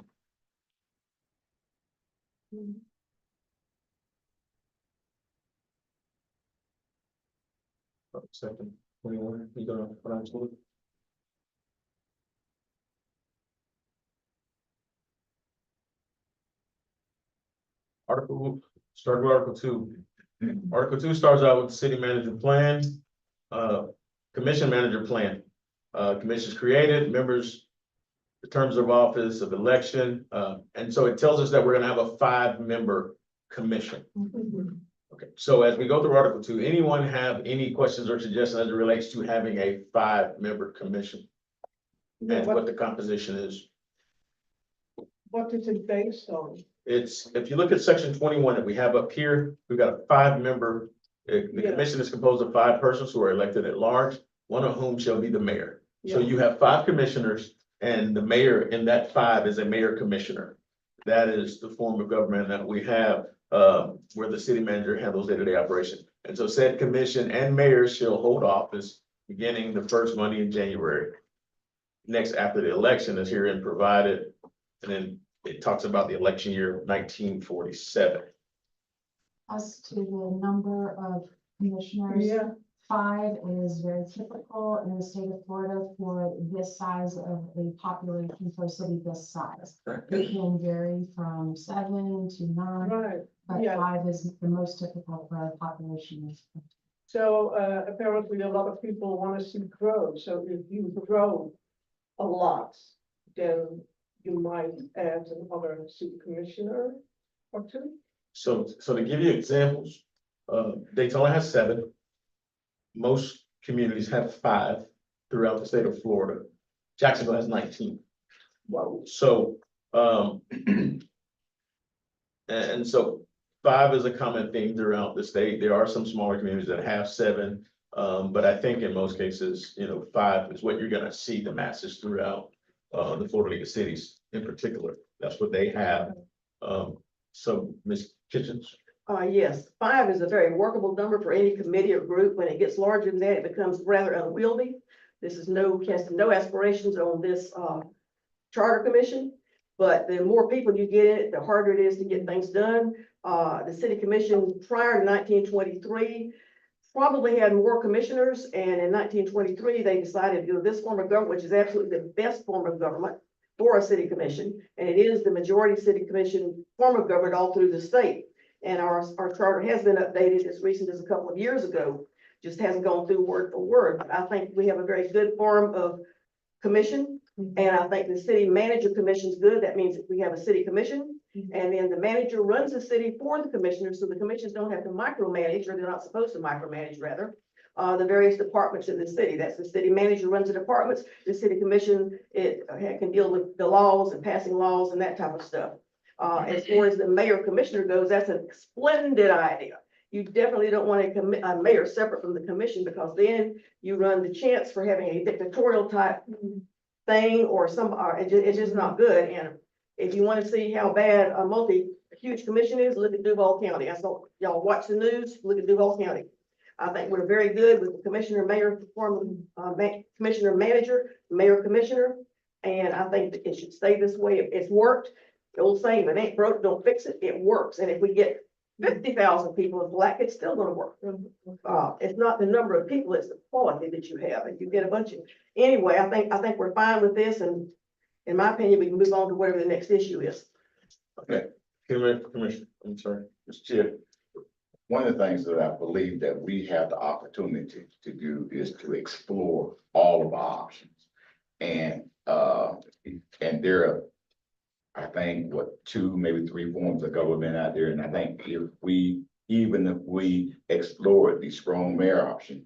Second, 21, you gonna pronounce it? Start with Article 2. Article 2 starts out with the city manager plan, commission manager plan. Commission's created, members, the terms of office of election, and so it tells us that we're gonna have a 5-member commission. Okay, so as we go through Article 2, anyone have any questions or suggestions as it relates to having a 5-member commission? And what the composition is? What is it based on? It's, if you look at section 21 that we have up here, we've got a 5-member. The Yeah. commission is composed of 5 persons who are elected at large, one of whom shall be the mayor. So Yeah. you have 5 commissioners, and the mayor in that 5 is a mayor commissioner. That is the form of government that we have, where the city manager handles day-to-day operation. And so said commission and mayor shall hold office beginning the first Monday in January. Next, after the election is herein provided, and then it talks about the election year of 1947. As to the number of commissioners, Yeah, 5 is very typical in the state of Florida for this size of a population for a city this size. It can vary from 7 to 9, right. but Yeah. 5 is the most typical for a population. So apparently a lot of people want to see growth. So if you grow a lot, then you might add another city commissioner or 2. So to give you examples, Daytona has 7. Most communities have 5 throughout the state of Florida. Jacksonville has 19. Wow. So, and so 5 is a common theme throughout the state. There are some smaller communities that have 7. But I think in most cases, 5 is what you're gonna see the masses throughout, the Florida League of Cities in particular. That's what they have. So Ms. Kitchens? Yes, 5 is a very workable number for any committee or group. When it gets larger than that, it becomes rather unwieldy. This is has no aspirations on this, charter commission. But the more people you get in it, the harder it is to get things done. The city commission prior to 1923 probably had more commissioners, and in 1923, they decided to do this form of government, which is absolutely the best form of government for a city commission, and it is the majority city commission form of government all through the state. And our charter has been updated as recent as a couple of years ago, just hasn't gone through word for word. But I think we have a very good form of commission, and I think the city manager commission is good. That means that we have a city commission, and then the manager runs the city for the commissioners, so the commissioners don't have to micromanage, or they're not supposed to micromanage, rather, the various departments in the city. That's the city manager runs the departments, the city commission, it can deal with the laws and passing laws and that type of stuff. As far as the mayor commissioner goes, that's a splendid idea. You definitely don't want a mayor separate from the commission, because then you run the chance for having a dictatorial type thing or it's just not good. And if you want to see how bad a huge commission is, look at Duval County. I saw y'all watch the news, look at Duval County. I think we're very good with the commissioner, mayor, commissioner, manager, mayor, commissioner. And I think that it should stay this way. It's worked. The old saying, if it ain't broke, don't fix it. It works. And if we get 50,000 people in Black, it's still gonna work. It's not the number of people, it's the quality that you have. And you get a bunch of, anyway, I think we're fine with this. And in my opinion, we can move on to whatever the next issue is. Okay, Commissioner, I'm sorry. Mr. Chair, one of the things that I believe that we have the opportunity to do is to explore all of our options. And there are, I think, 2, maybe 3 forms of government out there. And I think if we explore the strong mayor option,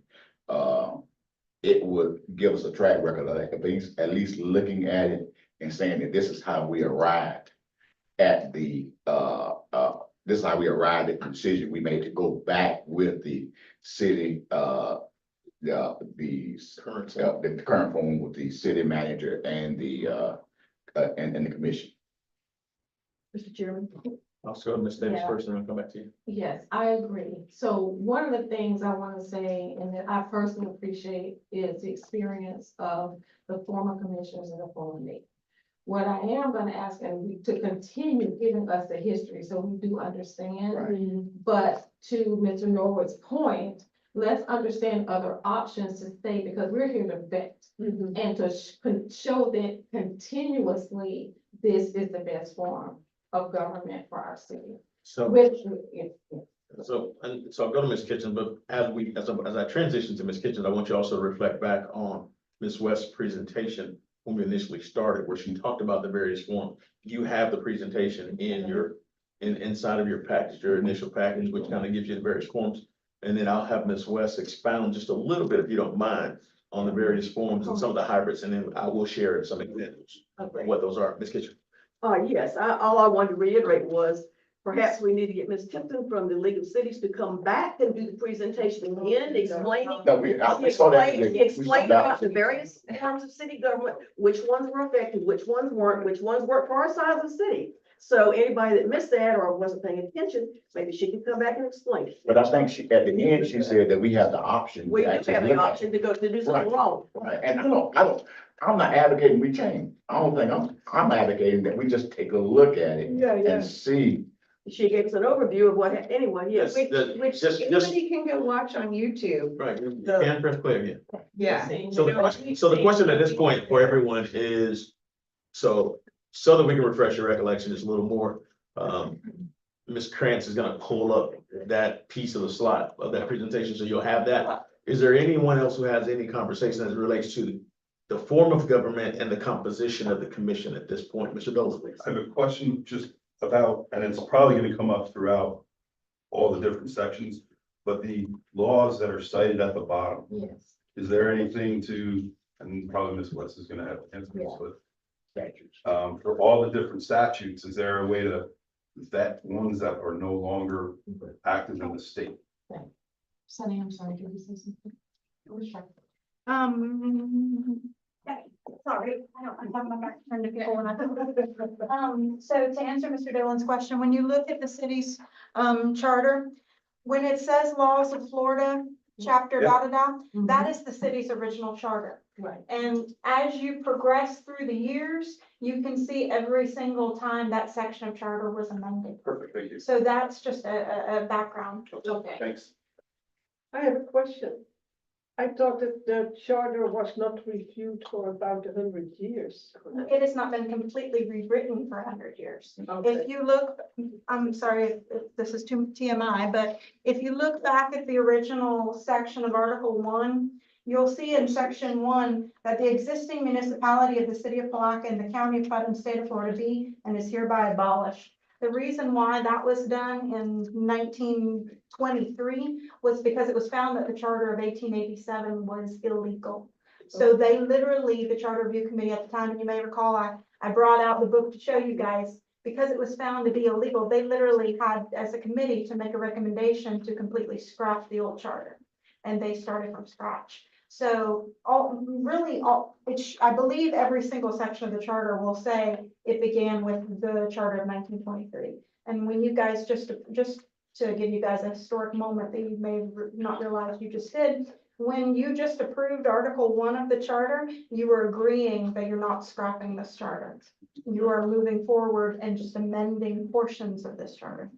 it would give us a track record of at least looking at it and saying that this is how we arrived at the decision we made to go back with the city, the current form with the city manager and the commission. Mr. Chairman. I'll go to Ms. Davis Yeah. first, and then I'll come back to you. Yes, I agree. So one of the things I want to say, and that I personally appreciate, is the experience of the former commissioners and the former mayor. What I am gonna ask, and we to continue giving us the history, so we do understand. But to Mr. Norwood's point, let's understand other options to stay, because we're here to vet. And to show that continuously, this is the best form of government for our city. So, Which, so I'll go to Ms. Kitchen, but as I transition to Ms. Kitchen, I want you also to reflect back on Ms. West's presentation when we initially started, where she talked about the various forms. You have the presentation inside of your package, your initial package, which kind of gives you the various forms. And then I'll have Ms. West expound just a little bit, if you don't mind, on the various forms and some of the hybrids, and then I will share some examples of what those are. Ms. Kitchen. Yes, all I wanted to reiterate was perhaps we need to get Ms. Tipton from the League of Cities to come back and do the presentation again, explaining. No, I saw that. Explain about the various forms of city government, which ones were effective, which ones weren't, which ones worked for our side of the city. So anybody that missed that or wasn't paying attention, maybe she could come back and explain it. But I think at the end, she said that we have the option. We to do actually have the look at option to go to do something Right. wrong. Right, and I'm not advocating we change. I don't think I'm advocating that we just take a look at it Yeah, yeah. and see. She gave us an overview of what, anyway, yes. Which Just- anybody can go watch on YouTube. Right, you can press play again. Yeah. So the question at this point for everyone is, so that we can refresh your recollection just a little more, Ms. Krantz is gonna pull up that piece of the slide of that presentation, so you'll have that. Is there anyone else who has any conversation as it relates to the form of government and the composition of the commission at this point? Mr. Dolan, please. I have a question just about, and it's probably gonna come up throughout all the different sections, but the laws that are cited at the bottom, yes. is there anything to, and probably Ms. West is gonna have answers, but for all the different statutes, is there a way to vet ones that are no longer active in the state? Sunny, I'm sorry, did you say something? Sorry, I have my back turned to people when I. So to answer Mr. Dillon's question, when you look at the city's, charter, when it says laws of Florida, chapter that is the city's original charter. Right. And as you progress through the years, you can see every single time that section of charter was amended. Perfect, thank you. So that's just a background. Okay. Thanks. I have a question. I thought that the charter was not reviewed for about 100 years. It has not been completely rewritten for 100 years. Okay. If you look, I'm sorry if this is too TMI, but if you look back at the original section of Article 1, you'll see in Section 1 that the existing municipality of the city of Palaca and the county of Putnam, state of Florida be and is hereby abolished. The reason why that was done in 1923 was because it was found that the charter of 1887 was illegal. So they literally, the Charter Review Committee at the time, and you may recall, I brought out the book to show you guys, because it was found to be illegal, they literally had, as a committee, to make a recommendation to completely scrap the old charter. And they started from scratch. So I believe every single section of the charter will say it began with the charter of 1923. And when you guys, just to give you guys a historic moment that you may not realize you just did, when you just approved Article 1 of the charter, you were agreeing that you're not scrapping this charter. You are moving forward and just amending portions of this charter.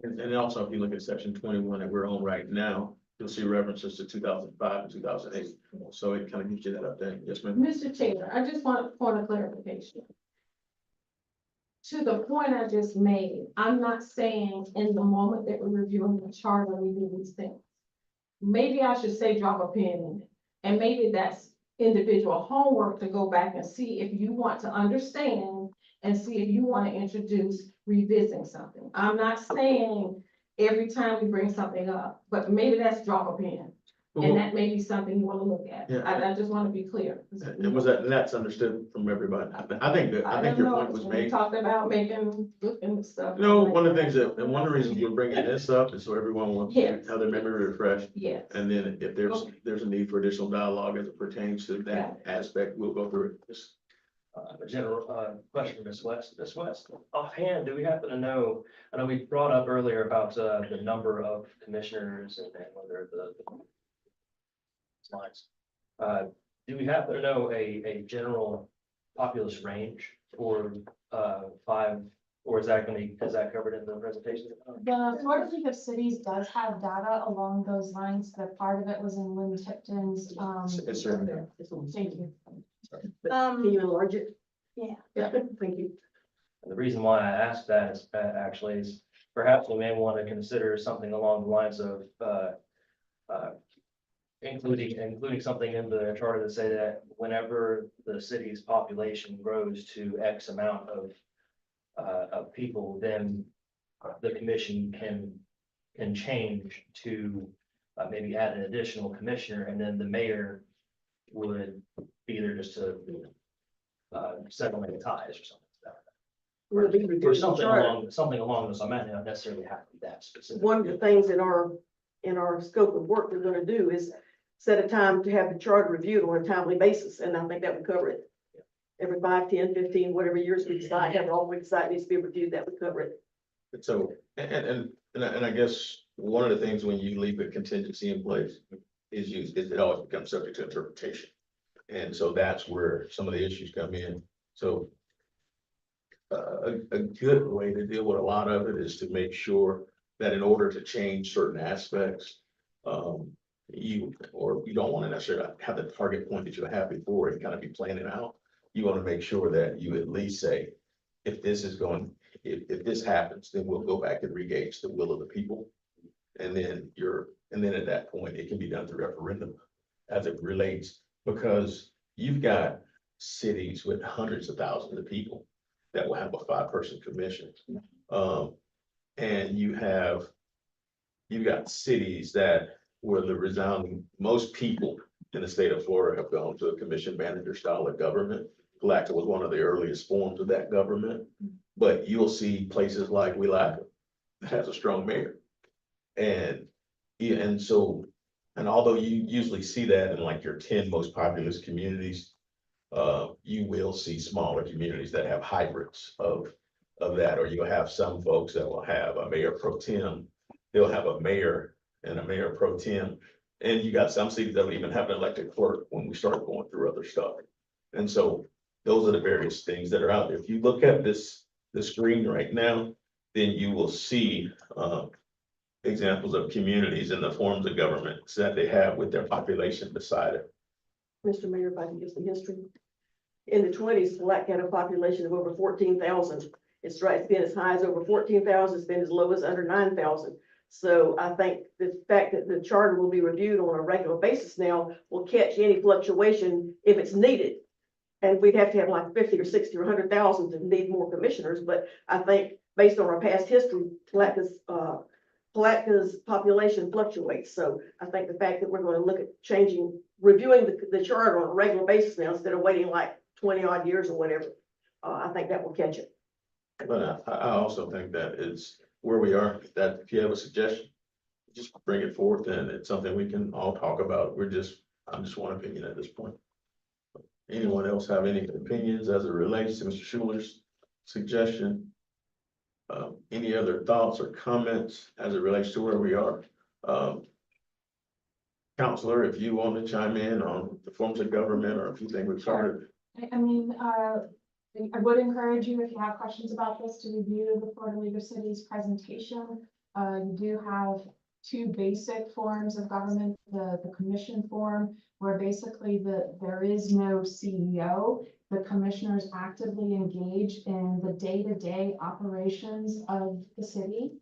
And also, if you look at section 21 that we're on right now, you'll see references to 2005 and 2008. So it kind of gives you that update. Yes, ma'am. Mr. Taylor, I just want a point of clarification. To the point I just made, I'm not saying in the moment that we're reviewing the charter, we do these things. Maybe I should say drop a pin in it, and maybe that's individual homework to go back and see if you want to understand and see if you want to introduce revisiting something. I'm not saying every time we bring something up, but maybe that's drop a pin. And that may be something you want to look at. Yeah. I just want to be clear. That's understood from everybody. I think your point was We made. talked about looking stuff. No, one of the things and one of the reasons we're bringing this up is so everyone will Yes. have their memory refreshed. Yes. And then if there's a need for additional dialogue as it pertains to that aspect, we'll go through it. A general, question for Ms. West. Ms. West, offhand, do we happen to know, I know we brought up earlier about, the number of commissioners and whether the lines. Do we happen to know a general populous range for, five, or is that covered in the presentation? The Florida League of Cities does have data along those lines. That part of it was in Lynn Tipton's, It's certainly. thank you. Can you enlarge it? Yeah. Yeah, thank you. And the reason why I asked that is, actually is perhaps we may want to consider something along the lines of, including something in the charter to say that whenever the city's population grows to X amount of people, then the commission can change to maybe add an additional commissioner, and then the mayor would be there just to settle any ties or something. We'll be Or reviewing the something charter. something along those, I might not necessarily have to be that specific. One of the things in our scope of work we're gonna do is set a time to have the charter reviewed on a timely basis, and I think that would cover it. Every 5, 10, 15, whatever years we decide, have all we decide needs to be reviewed, that would cover it. So, and I guess one of the things when you leave a contingency in place is it always becomes subject to interpretation. And so that's where some of the issues come in. So a good way to deal with a lot of it is to make sure that in order to change certain aspects, you don't want to necessarily have the target point that you have before and kind of be planning out. You want to make sure that you at least say, if this happens, then we'll go back and re-gauge the will of the people. And then at that point, it can be done through referendum as it relates, because you've got cities with hundreds of thousands of people that will have a 5-person commission. And you've got cities where the resounding, most people in the state of Florida have gone to a commission manager style of government. Palatka was one of the earliest forms of that government, but you'll see places like Willaca that has a strong mayor. And although you usually see that in like your 10 most populous communities, you will see smaller communities that have hybrids of that, or you'll have some folks that will have a mayor pro tem. They'll have a mayor and a mayor pro tem. And you got some cities that will even have an elected clerk when we start going through other stuff. And so those are the various things that are out there. If you look at the screen right now, then you will see examples of communities and the forms of governments that they have with their population beside it. Mr. Mayor, if I can give the history. In the 20s, Palatka had a population of over 14,000. It's been as high as over 14,000. It's been as low as under 9,000. So I think the fact that the charter will be reviewed on a regular basis now will catch any fluctuation if it's needed. And we'd have to have like 50 or 60 or 100,000 to need more commissioners. But I think based on our past history, Palatka's population fluctuates. So I think the fact that we're going to look at reviewing the charter on a regular basis now, instead of waiting like 20 odd years or whatever, I think that will catch it. But I also think that it's where we are, that if you have a suggestion, just bring it forth, and it's something we can all talk about. I'm just one opinion at this point. Anyone else have any opinions as it relates to Mr. Schuler's suggestion? Any other thoughts or comments as it relates to where we are? Counselor, if you want to chime in on the forms of government, or if you think we've covered. I mean, I would encourage you, if you have questions about this, to review the Florida League of Cities presentation. You do have 2 basic forms of government, the commission form, where basically there is no CEO. The commissioners actively engage in the day-to-day operations of the city.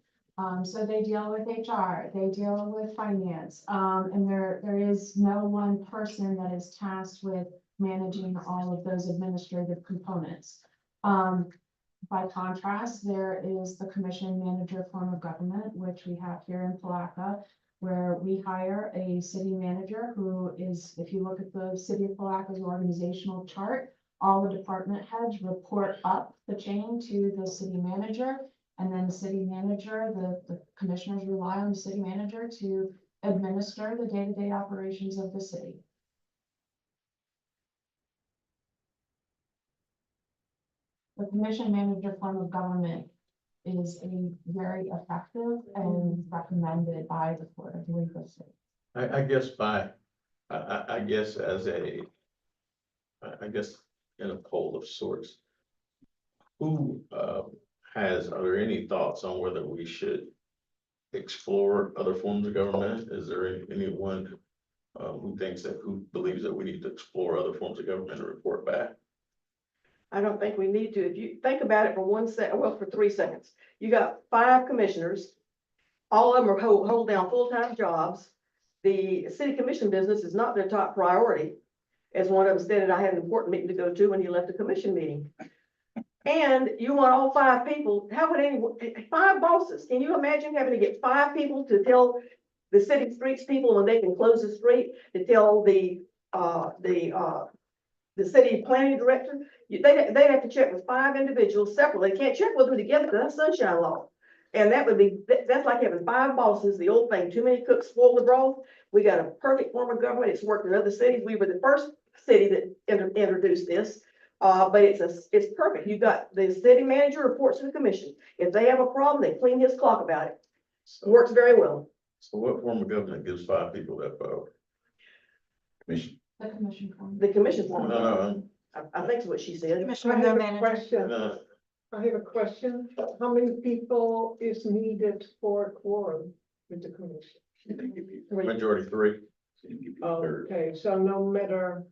So they deal with HR, they deal with finance, and there is no one person that is tasked with managing all of those administrative components. By contrast, there is the commission manager form of government, which we have here in Palatka, where we hire a city manager who is, if you look at the city of Palatka's organizational chart, all the department heads report up the chain to the city manager, and then the city manager, the commissioners rely on the city manager to administer the day-to-day operations of the city. the commission manager form of government is a very effective and recommended by the Court of Legal State. I guess I guess as a, I guess in a poll of sorts. Who, are there any thoughts on whether we should explore other forms of government? Is there anyone who believes that we need to explore other forms of government and report back? I don't think we need to. If you think about it for 1 second, well, for 3 seconds, you got 5 commissioners. All of them are hold down full-time jobs. The city commission business is not their top priority. As one of them stated, I had an important meeting to go to when you left the commission meeting. And you want all 5 people, how would anyone, 5 bosses, can you imagine having to get 5 people to tell the city streets people when they can close the street, to tell the city planning director? They'd have to check with 5 individuals separately. They can't check with them together because that's sunshine law. And that's like having 5 bosses, the old thing, too many cooks spoil the broth. We got a perfect form of government. It's worked in other cities. We were the first city that introduced this. But it's perfect. You got the city manager reports to the commission. If they have a problem, they clean his clock about it. Works very well. So what form of government gives 5 people that power? Commission. The commission form. The commission form. No. I think that's what she said. Commissioner, I no have a manager. question. No. I have a question. How many people is needed for a quorum with the commission? Majority 3. Okay, so no matter,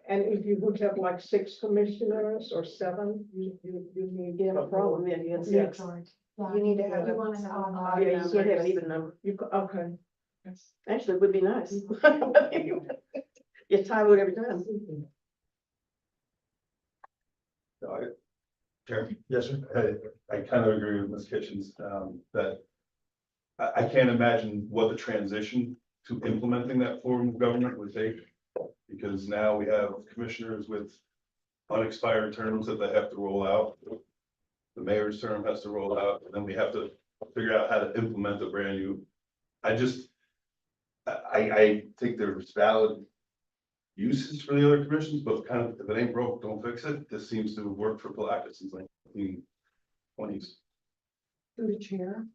and if you would have like 6 commissioners or 7, you need. You have a problem, then you have Yeah. 6. Yeah. You need to have We a- want to have a Yeah, Yeah, you can't have an even number. Okay. Actually, it would be nice. You time it every time. Chair, Yes, sir. I kind of agree with Ms. Kitchens, that I can't imagine what the transition to implementing that form of government would take. Because now we have commissioners with unexpired terms that they have to roll out. The mayor's term has to roll out, and then we have to figure out how to implement a brand new. I think there's valid uses for the other commissions, but kind of, if it ain't broke, don't fix it. This seems to have worked for Palaca since like the 1920s. Through the chair,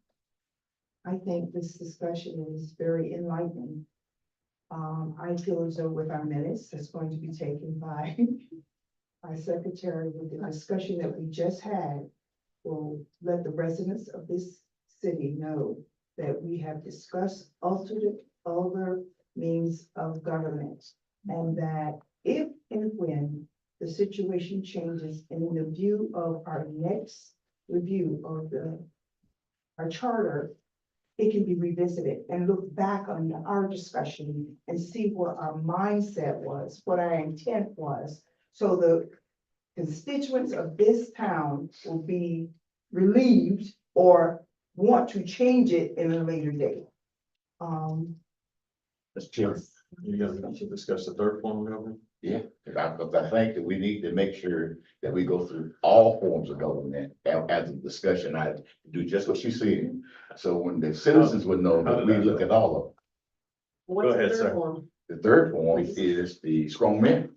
I think this discussion is very enlightening. I feel as though with our minutes, that's going to be taken by our secretary with the discussion that we just had, will let the residents of this city know that we have discussed alternate other means of government. And that if and when the situation changes and in the view of our next review of our charter, it can be revisited and look back on our discussion and see what our mindset was, what our intent was. So the constituents of this town will be relieved or want to change it in a later date. Mr. Chairman. You're gonna discuss the 3rd form of government? Yeah, because I think that we need to make sure that we go through all forms of government as a discussion. I do just what you said. So when the citizens would know that we look at all of them. What's the ahead, third sir. one? The 3rd form is the strongman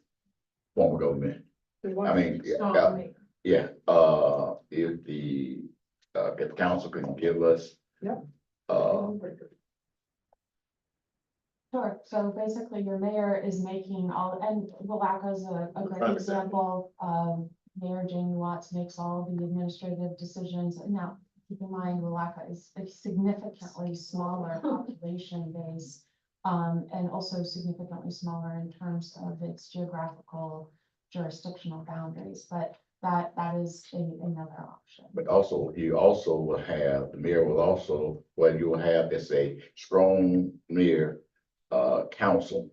form of government. I mean, yeah, if the council can give us. Yep. Sure, so basically your mayor is making all, and Willaca is a Prime great example. Mayor Jamie Watts makes all the administrative decisions. Now, keep in mind, Willaca is a significantly smaller population base. And also significantly smaller in terms of its geographical jurisdictional boundaries, but that is another option. But also, you also will have, the mayor will also, what you will have is a strong mayor, council,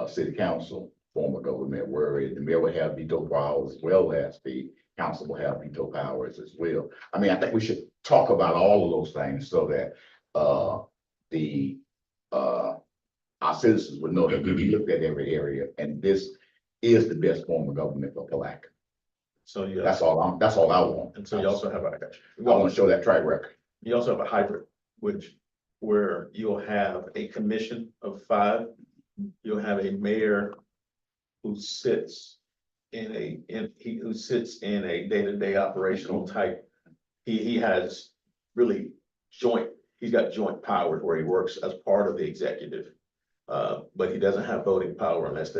city council form of government, where the mayor will have veto powers as well as the council will have veto powers as well. I mean, I think we should talk about all of those things so that, our citizens would know that we looked at every area, and this is the best form of government for Palaca. So yeah. That's all I want. And so you also have I want to show that track record. you also have a hybrid, where you'll have a commission of 5. You'll have a mayor who sits who sits in a day-to-day operational type. He has really he's got joint powers where he works as part of the executive. But he doesn't have voting power unless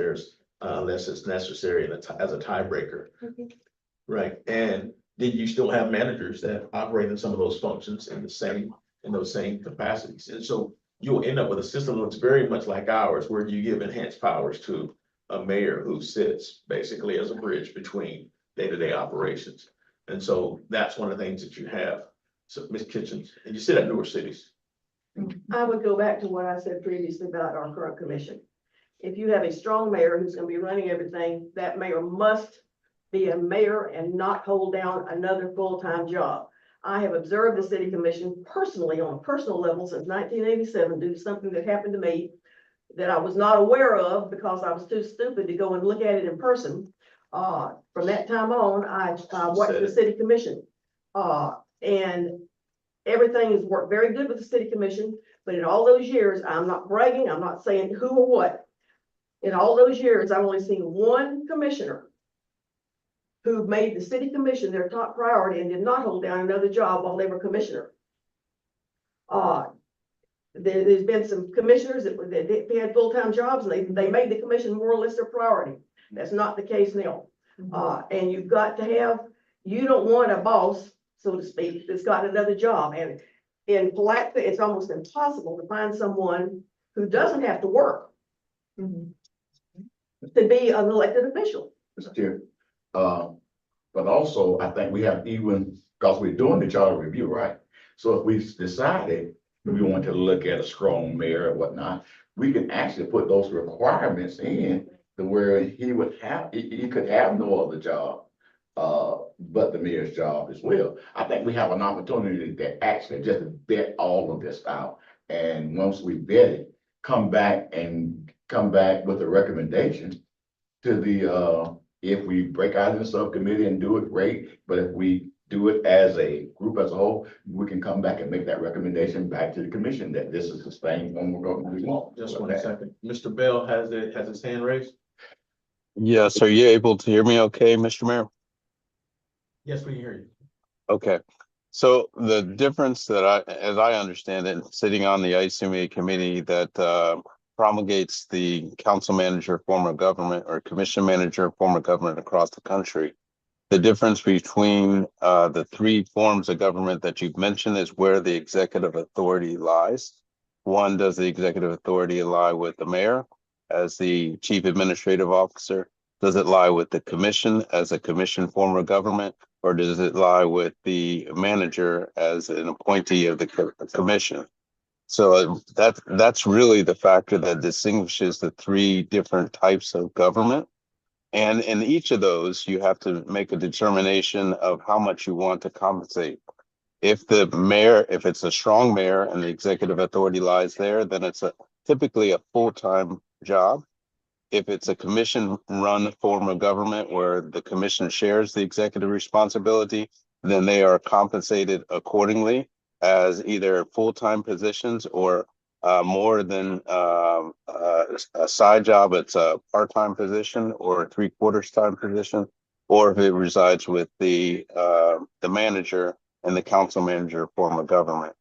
it's necessary as a tiebreaker. Right, and then you still have managers that operate in some of those functions in those same capacities. And so you'll end up with a system that's very much like ours, where you give enhanced powers to a mayor who sits basically as a bridge between day-to-day operations. And so that's one of the things that you have. So Ms. Kitchens, and you sit at newer cities. I would go back to what I said previously about our current commission. If you have a strong mayor who's gonna be running everything, that mayor must be a mayor and not hold down another full-time job. I have observed the city commission personally on a personal level since 1987 due to something that happened to me that I was not aware of because I was too stupid to go and look at it in person. From that time on, I watched the city commission. And everything has worked very good with the city commission, but in all those years, I'm not bragging, I'm not saying who or what. In all those years, I've only seen one commissioner who made the city commission their top priority and did not hold down another job while they were commissioner. There's been some commissioners that they had full-time jobs and they made the commission more or less their priority. That's not the case now. And you've got to have, you don't want a boss, so to speak, that's got another job. And in Palatka, it's almost impossible to find someone who doesn't have to work to be an elected official. Mr. Chair. But also, I think we have even, because we're doing the charter review, right? So if we decided we want to look at a strong mayor and whatnot, we can actually put those requirements in to where he could have no other job, but the mayor's job as well. I think we have an opportunity to actually just vet all of this out. And once we vet it, come back with a recommendation to the, if we break out in the subcommittee and do it, great. But if we do it as a group as a whole, we can come back and make that recommendation back to the commission that this is the thing when we're going to do. Just 1 second. Mr. Bell has his hand raised. Yes, are you able to hear me okay, Mr. Mayor? Yes, we can hear you. Okay, so the difference that as I understand it, sitting on the ICMA committee that promulgates the council manager form of government or commission manager form of government across the country, the difference between the three forms of government that you've mentioned is where the executive authority lies. One, does the executive authority lie with the mayor as the chief administrative officer? Does it lie with the commission as a commission form of government? Or does it lie with the manager as an appointee of the commission? So that's really the factor that distinguishes the three different types of government. And in each of those, you have to make a determination of how much you want to compensate. If it's a strong mayor and the executive authority lies there, then it's typically a full-time job. If it's a commission-run form of government where the commission shares the executive responsibility, then they are compensated accordingly as either full-time positions or more than a side job. It's a part-time position or a three-quarters time position, or if it resides with the manager and the council manager form of government.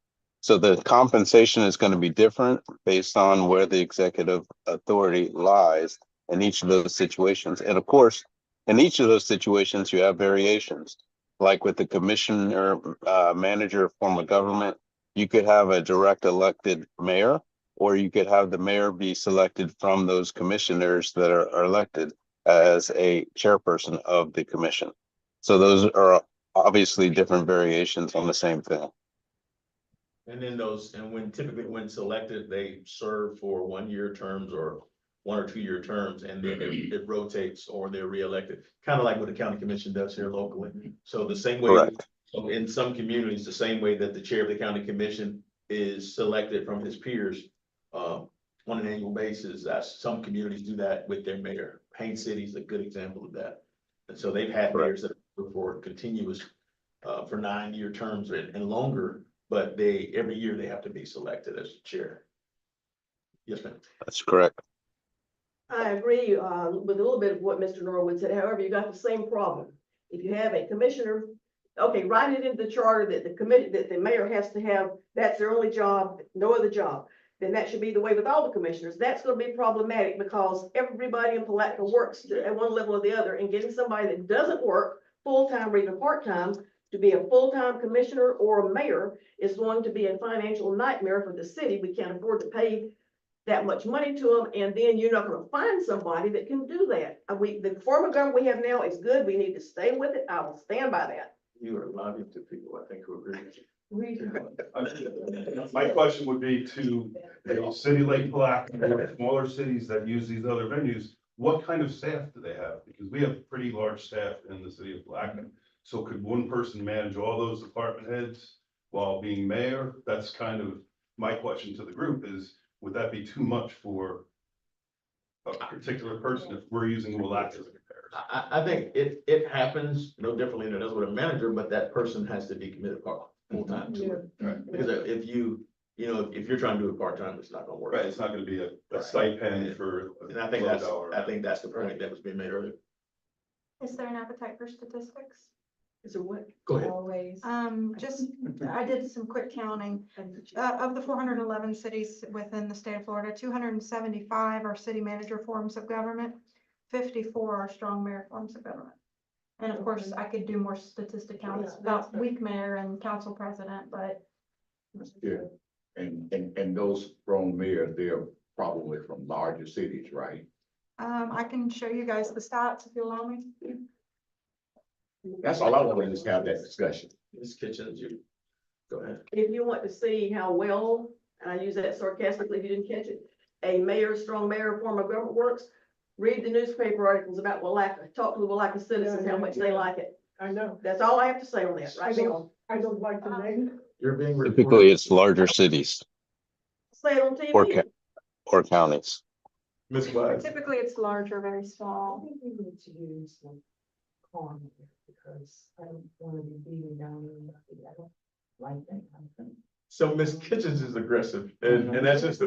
So the compensation is going to be different based on where the executive authority lies in each of those situations. And of course, in each of those situations, you have variations. Like with the commissioner manager form of government, you could have a direct elected mayor, or you could have the mayor be selected from those commissioners that are elected as a chairperson of the commission. So those are obviously different variations on the same thing. And then typically when selected, they serve for 1-year terms or 1 or 2 year terms, and then it rotates or they're reelected, kind of like what the county commission does here locally. So the same way, Correct. so in some communities, the same way that the chair of the county commission is selected from his peers on an annual basis, some communities do that with their mayor. Haines City is a good example of that. And so they've had mayors that are for continuous for 9-year terms and longer, but every year they have to be selected as chair. Yes, ma'am. That's correct. I agree, with a little bit of what Mr. Norwood said. However, you got the same problem. If you have a commissioner, okay, write it into the charter that the committee, that the mayor has to have, that's their only job, no other job. Then that should be the way with all the commissioners. That's gonna be problematic because everybody in Palatka works at one level or the other, and getting somebody that doesn't work full-time or even part-time to be a full-time commissioner or a mayor is going to be a financial nightmare for the city. We can't afford to pay that much money to them, and then you're not gonna find somebody that can do that. The form of government we have now is good. We need to stay with it. I will stand by that. You are lobbying to people, I think, who agree with you. My question would be to a city like Palatka, or smaller cities that use these other venues, what kind of staff do they have? Because we have pretty large staff in the city of Palatka. So could one person manage all those department heads while being mayor? That's kind of my question to the group is, would that be too much for a particular person if we're using Palatka as a comparison? I think it happens no differently than it does with a manager, but that person has to be committed full-time to it. Right. Because if if you're trying to do it part-time, it's not gonna work. Right, it's not gonna be a stipend for. And I think that's the point that was being made earlier. Is there an appetite for statistics? Is there what? Go ahead. Always. I did some quick counting. Of the 411 cities within the state of Florida, 275 are city manager forms of government, 54 are strong mayor forms of government. And of course, I could do more statistic counts about weak mayor and council president, but Yeah, and those strong mayors, they're probably from larger cities, right? I can show you guys the stats if you allow me. That's all I want to do is have that discussion. Ms. Kitchens, you, go ahead. If you want to see how well, and I use that sarcastically if you didn't catch it, a mayor, strong mayor form of government works, read the newspaper articles about Palatka, talk to the Palatka citizens, how much they like it. I know. That's all I have to say on that right now. I don't like the name. You're being Typically, recorded. it's larger cities Say it on or TV. or counties. Ms. Wise. Typically, it's larger, very small. think we need to use some calm here because I don't want to be beating down on nothing. I don't like that kind of thing. So Ms. Kitchens is aggressive, and that's just,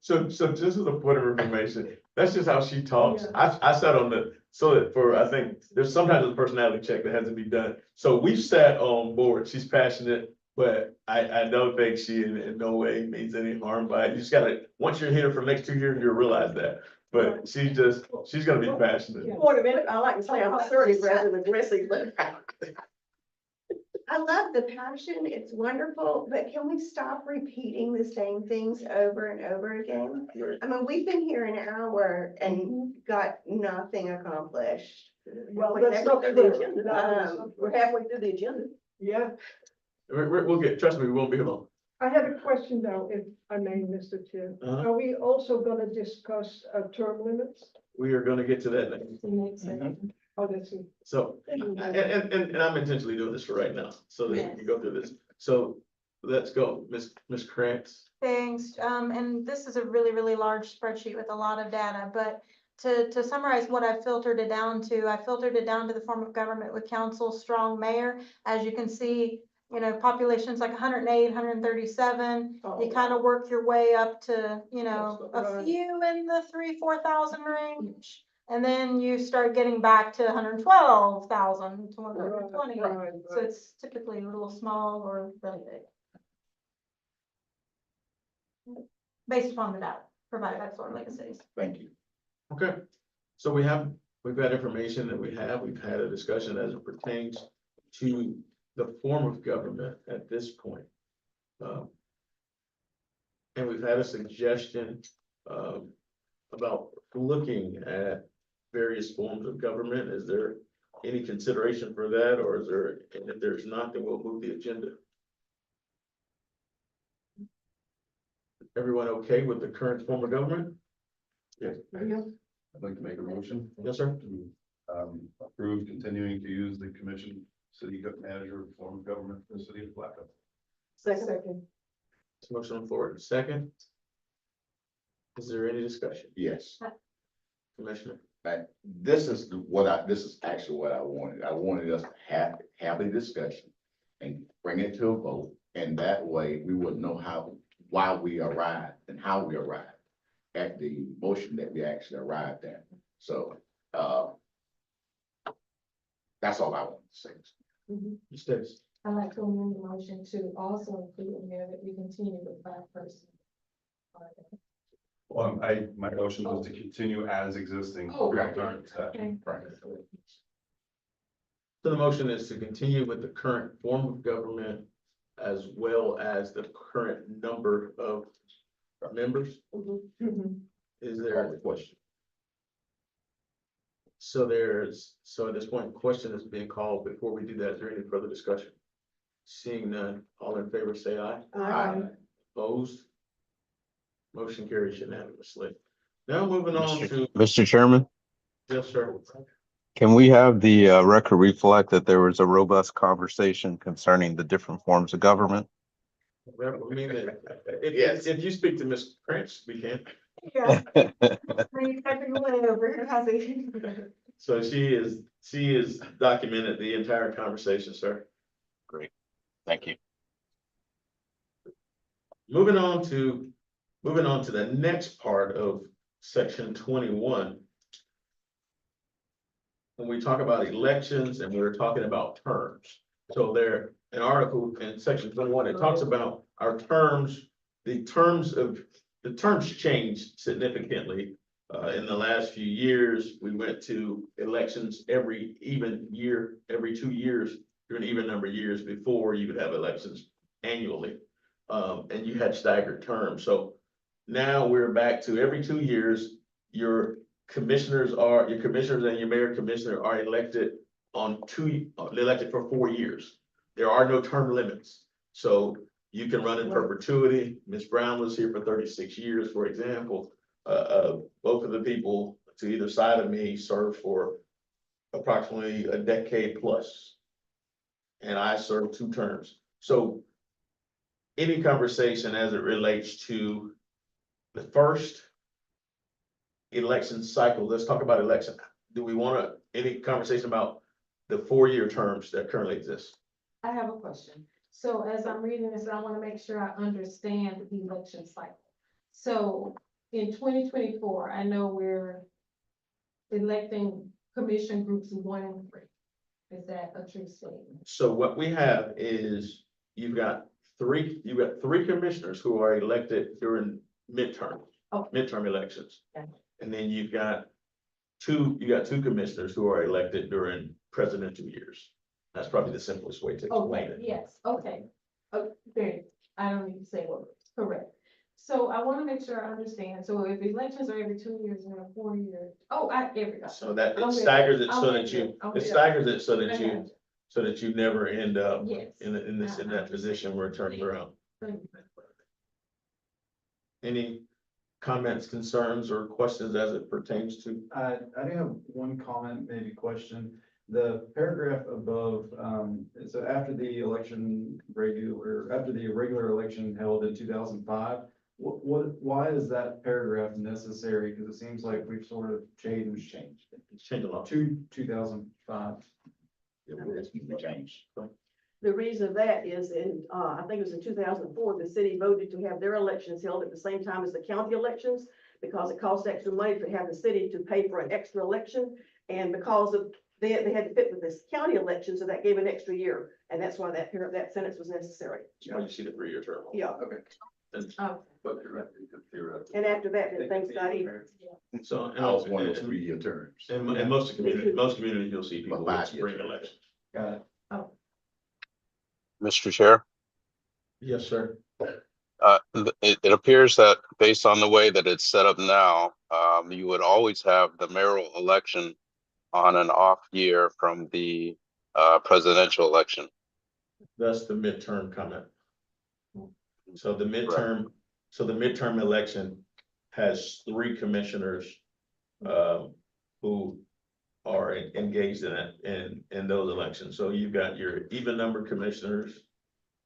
so just as a point of information, that's just how she talks. I sat on I think, there's sometimes a personality check that has to be done. So we've sat on board, she's passionate, but I don't think she in no way means any harm by it. You just gotta, once you're here for the next 2 years, you'll realize that. But she's gonna be passionate. Wait a minute, I like to say I'm assertive rather than aggressive, but I love the passion. It's wonderful, but can we stop repeating the same things over and over again? I mean, we've been here an hour and got nothing accomplished. well, let's not do the agenda. We're halfway through the agenda. Yeah, We'll get, trust me, we won't be long. I have a question though, if I may, Mr. Chair. Uh-huh. Are we also gonna discuss term limits? We are gonna get to that next. Oh, that's it. So, and I'm intentionally doing this for right now, so that we can go through this. So let's go, Ms. Krantz. Thanks, and this is a really, really large spreadsheet with a lot of data, but to summarize what I filtered it down to, I filtered it down to the form of government with council, strong mayor. As you can see, population's like 108, 137. You kind of work your way up to, a few in the 3,000-4,000 range. And then you start getting back to 112,000 to 120. So it's typically a little small or really big. Based upon the data provided by Florida Lake Cities. Thank you. Okay, so we've had information that we've had a discussion as it pertains to the form of government at this point. And we've had a suggestion about looking at various forms of government. Is there any consideration for that, or is there, and if there's not, then we'll move the agenda. Everyone okay with the current form of government? Yes. I'd like to make a motion. Yes, sir. To approve continuing to use the commission city manager form of government for the city of Palatka. Second. Motion on the floor. Second. Is there any discussion? Yes. Commissioner? This is actually what I wanted. I wanted us to have a discussion and bring it to a vote. And that way we would know why we arrived and how we arrived. at the motion that we actually arrived at. So, that's all I want to say. Ms. Davis. I'd like to amend the motion to also include in there that we continue with 5 person. Well, my motion was to continue as existing. Oh, for right. current staff. Okay. Right. So the motion is to continue with the current form of government as well as the current number of members. Is Call there, the question. so at this point, question is being called. Before we do that, is there any further discussion? Seeing none, all in favor, say aye. Aye. Opposed? Motion carries unanimously. Now moving on to, Mr. Chairman, yes, sir. can we have the record reflect that there was a robust conversation concerning the different forms of government? I mean, Yes. if you speak to Ms. Prince, we can. Yeah. Bring everyone over here, how's it? So she is documented the entire conversation, sir. Great, thank you. Moving on to the next part of section 21. When we talk about elections and we're talking about terms. So there, an article in section 21, it talks about our terms, the terms changed significantly. In the last few years, we went to elections every 2 years, during even number of years. Before, you would have elections annually. And you had staggered terms. So now we're back to every 2 years, your commissioners and your mayor commissioner are elected elected for 4 years. There are no term limits. So you can run in perpetuity. Ms. Brown was here for 36 years, for example. Both of the people to either side of me served for approximately a decade plus. And I served 2 terms. So any conversation as it relates to the first election cycle, let's talk about election. Do we want any conversation about the 4-year terms that currently exist? I have a question. So as I'm reading this, I want to make sure I understand the election cycle. So in 2024, I know we're electing commission groups 1 and 3. Is that a true statement? So what we have is you've got three commissioners who are elected during midterm elections. Okay. And then you've got two commissioners who are elected during presidential years. That's probably the simplest way to explain Okay, it. yes, okay. Very, I don't need to say what, correct. So I want to make sure I understand. So if elections are every 2 years and 4 years, So that it I'm with staggers you. it I'm so with that you. you, I'm it with you. staggers it so I that got you never end up yes. in that position where terms are out. Thank you. Any comments, concerns, or questions as it pertains to? I do have one comment, maybe question. The paragraph above, so after the regular election held in 2005, why is that paragraph necessary? Because it seems like we've sort of changed It's changed a lot. to 2005. It's changed. The reason that is I think it was in 2004, the city voted to have their elections held at the same time as the county elections because it cost extra money to have the city to pay for an extra election. And because of, they had to fit with this county election, so that gave an extra year. And that's why that sentence was necessary. You want to see the 3-year term. Yeah. Okay. And after that, then things got even. So, I was one of those 3-year terms. in most communities, you'll see people with 5-year spring term. elections. Got it. Mr. Chair, Yes, sir. it appears that based on the way that it's set up now, you would always have the mayoral election on an off year from the presidential election. That's the midterm comment. So the midterm election has 3 commissioners who are engaged in it, in those elections. So you've got your even number commissioners,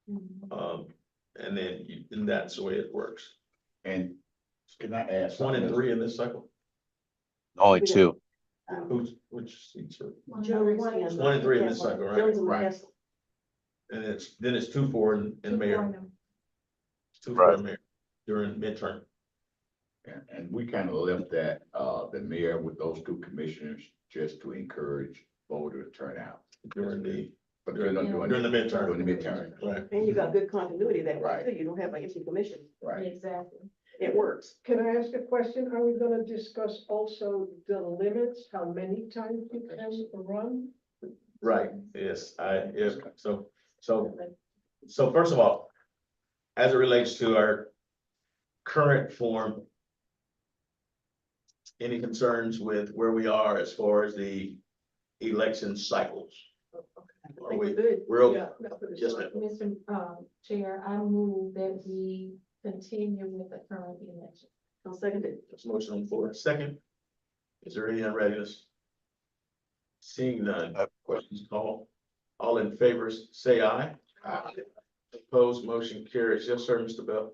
and then and that's the way it works. And can I ask? 1 and 3 in this cycle. Only 2. Which seats are, Jones 1 and 3 in this cycle, right? Jones and Right. McCaskill. And it's 2 for in mayor. 2 for Right. mayor during midterm. And we kind of left that, the mayor with those two commissioners just to encourage voter turnout. During the- But during the midterm. During the midterm, Right. And you got good continuity that way Right. too. You don't have an empty commission. right. Exactly. It works. Can I ask a question? Are we gonna discuss also the limits, how many times you can run? Right, yes, so first of all, as it relates to our current form, any concerns with where we are as far as the election cycles? I Are think we, we're good. we're okay? Yeah, no, but it's Yes, not- ma'am. Mr. Chair, I move that we continue with the current election. I'll second it. There's a motion on the floor. Second. Is there any unreadiness? Seeing none, questions called. All in favor, say aye. Opposed, motion carries. Yes, sir, Mr. Bell.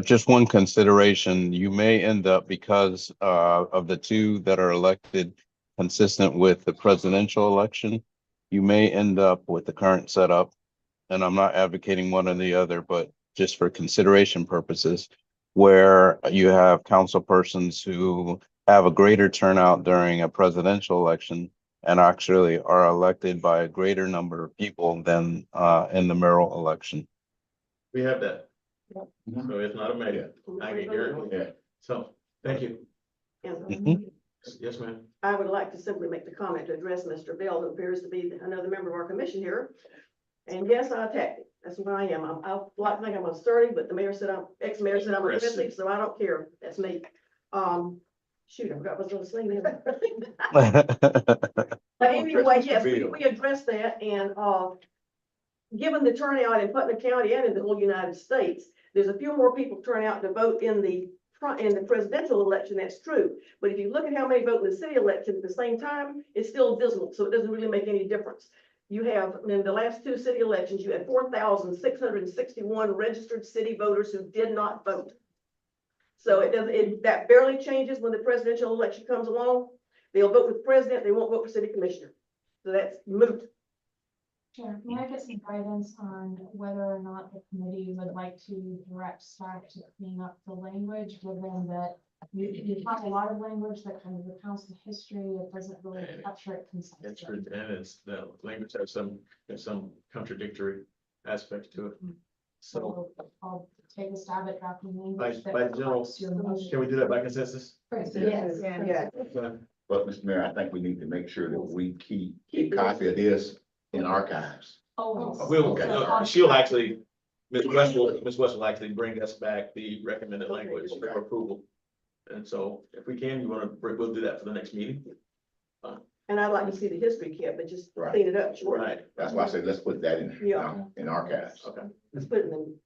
Just one consideration, you may end up, because of the two that are elected consistent with the presidential election, you may end up with the current setup. And I'm not advocating one or the other, but just for consideration purposes, where you have council persons who have a greater turnout during a presidential election and actually are elected by a greater number of people than in the mayoral election. We have that. Mhm. So it's not a mayor. I can guarantee. Yeah. So, thank you. And Mhm. Yes, ma'am. I would like to simply make the comment to address Mr. Bell, who appears to be another member of our commission here. And yes, I attacked him. That's what I am. I like to think I'm a sturdy, but the mayor said ex-mayor said I'm aggressive, so I don't care. That's me. Shoot, I forgot what I was going to say. But anyway, yes, we addressed that and, given the turnout in Putnam County and in the whole United States, there's a few more people turn out to vote in the presidential election, that's true. But if you look at how many vote in the city election at the same time, it's still dismal, so it doesn't really make any difference. You have, in the last two city elections, you had 4,661 registered city voters who did not vote. So that barely changes when the presidential election comes along. They'll vote for the president, they won't vote for city commissioner. So that's moot. Chair, may I get some guidance on whether or not the committee would like to direct staff to clean up the language, given that you have a lot of language that kind of recounts the history, it doesn't really capture it It's concisely. true, and it's, the language has some contradictory aspects to it. So, So I'll take a stab at drafting by language. that general, reflects your motion. can we do that by consensus? Yes. Yeah. But Mr. Mayor, I think we need to make sure that we keep a copy of this in archives. Always. She'll actually, Ms. West will actually bring us back the recommended language for approval. And so if we can, we'll do that for the next meeting. And I'd like to see the history kept, but just Right. clean it up, sure. Right. That's why I said, let's put that Yeah. in archives. Okay. Let's put it in the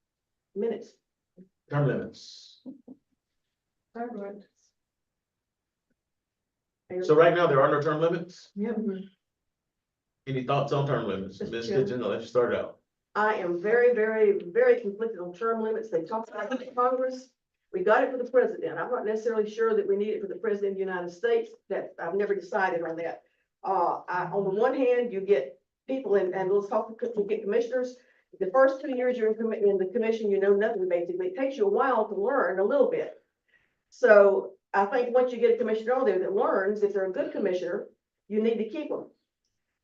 minutes. Term limits. All right. So right now, there are no term limits. Yep. Any thoughts on term limits? Mr. Ms. Chair. Kitchen, let's start out. I am very, very, very conflicted on term limits. They talked about it in Congress. We got it for the president. I'm not necessarily sure that we need it for the president of the United States. That I've never decided on that. On the one hand, you get people and let's talk, you get commissioners. The first 2 years you're in the commission, you know nothing basically. It takes you a while to learn a little bit. So I think once you get a commissioner on there that learns, if they're a good commissioner, you need to keep them.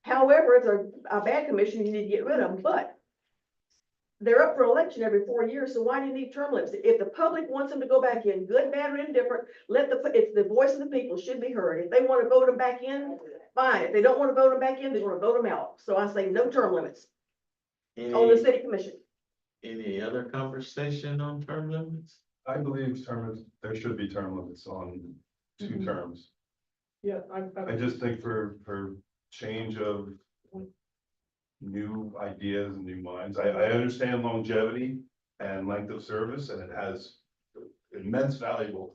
However, if they're a bad commissioner, you need to get rid of them, but they're up for election every 4 years, so why do you need term limits? If the public wants them to go back in, good, bad, or indifferent, it's the voice of the people should be heard. If they want to vote them back in, fine. If they don't want to vote them back in, they're going to vote them out. So I say no term limits on the Any, city commission. any other conversation on term limits? I believe there should be term limits on two terms. Yeah, I just think for change of new ideas and new minds, I understand longevity and length of service, and it has immense valuable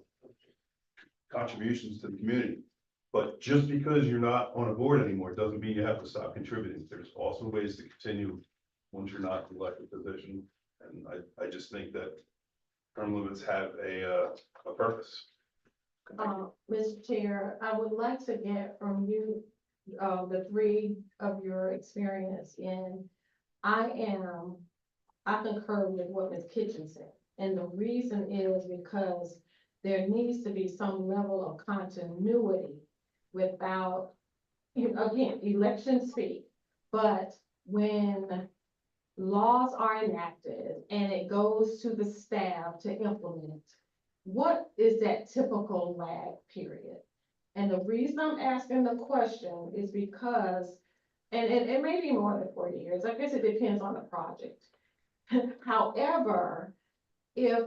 contributions to the community. But just because you're not on a board anymore, doesn't mean you have to stop contributing. There's also ways to continue once you're not in elected position. And I just think that term limits have a purpose. Mr. Chair, I would like to get from you, the three of your experience in, I concur with what Ms. Kitchen said. And the reason is because there needs to be some level of continuity without, again, elections speak. But when laws are enacted and it goes to the staff to implement, what is that typical lag period? And the reason I'm asking the question is because, and it may be more than 4 years, I guess it depends on the project. However, if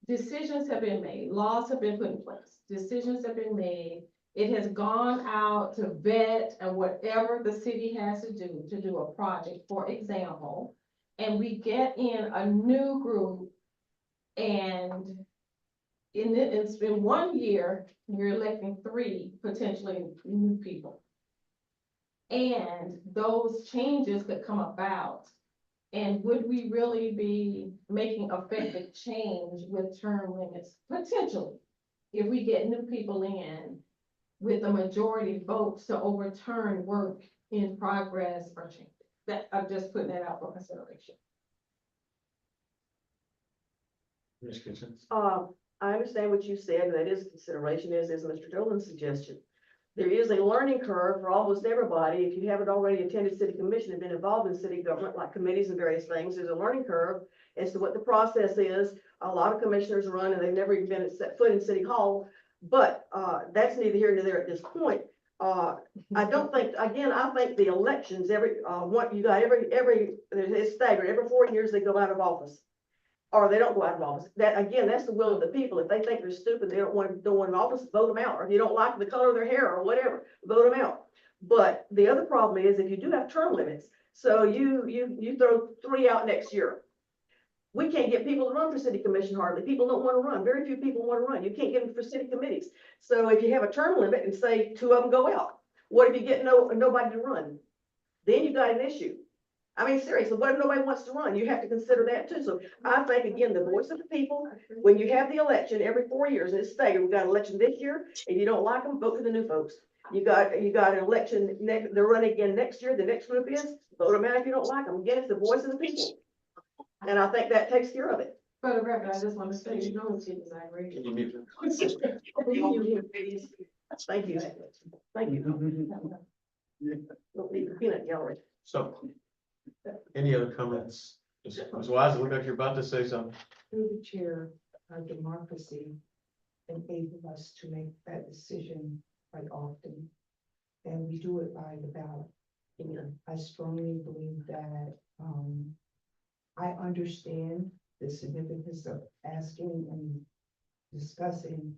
decisions have been made, laws have been put in place, decisions have been made, it has gone out to vet and whatever the city has to do a project, for example, and we get in a new group and it's been 1 year, you're electing 3 potentially new people. And those changes could come about. And would we really be making effective change with term limits potentially? If we get new people in with the majority votes to overturn work in progress or change. That, I'm just putting that out for consideration. Ms. Kitchens? I understand what you said, and that is a consideration, as is Mr. Dolan's suggestion. There is a learning curve for almost everybody. If you haven't already attended city commission and been involved in city government, like committees and various things, there's a learning curve as to what the process is. A lot of commissioners run and they've never even been set foot in city hall, but that's neither here nor there at this point. I don't think, again, I think the elections, it's staggered, every 4 years they go out of office. Or they don't go out of office. That, again, that's the will of the people. If they think they're stupid, they don't want in office, vote them out. Or if you don't like the color of their hair or whatever, vote them out. But the other problem is if you do have term limits, so you throw 3 out next year. We can't get people to run for city commission hardly. People don't want to run. Very few people want to run. You can't get them for city committees. So if you have a term limit and say 2 of them go out, what if you get nobody to run? Then you got an issue. I mean, seriously, what if nobody wants to run? You have to consider that too. So I think, again, the voice of the people, when you have the election every 4 years, and it's staggered, we got an election this year, if you don't like them, vote for the new folks. You got an election, they're running again next year, the next group is, vote them out if you don't like them. Again, it's the voice of the people. And I think that takes care of it. For the record, I just want to say, you know, cities, I agree. Can you mute? Thank you. Thank you. Don't need the peanut gallery. So, any other comments? Ms. Wise, look like you're about to say something. Through the chair, our democracy enables us to make that decision quite often. And we do it by the ballot. I strongly believe that, I understand the significance of asking and discussing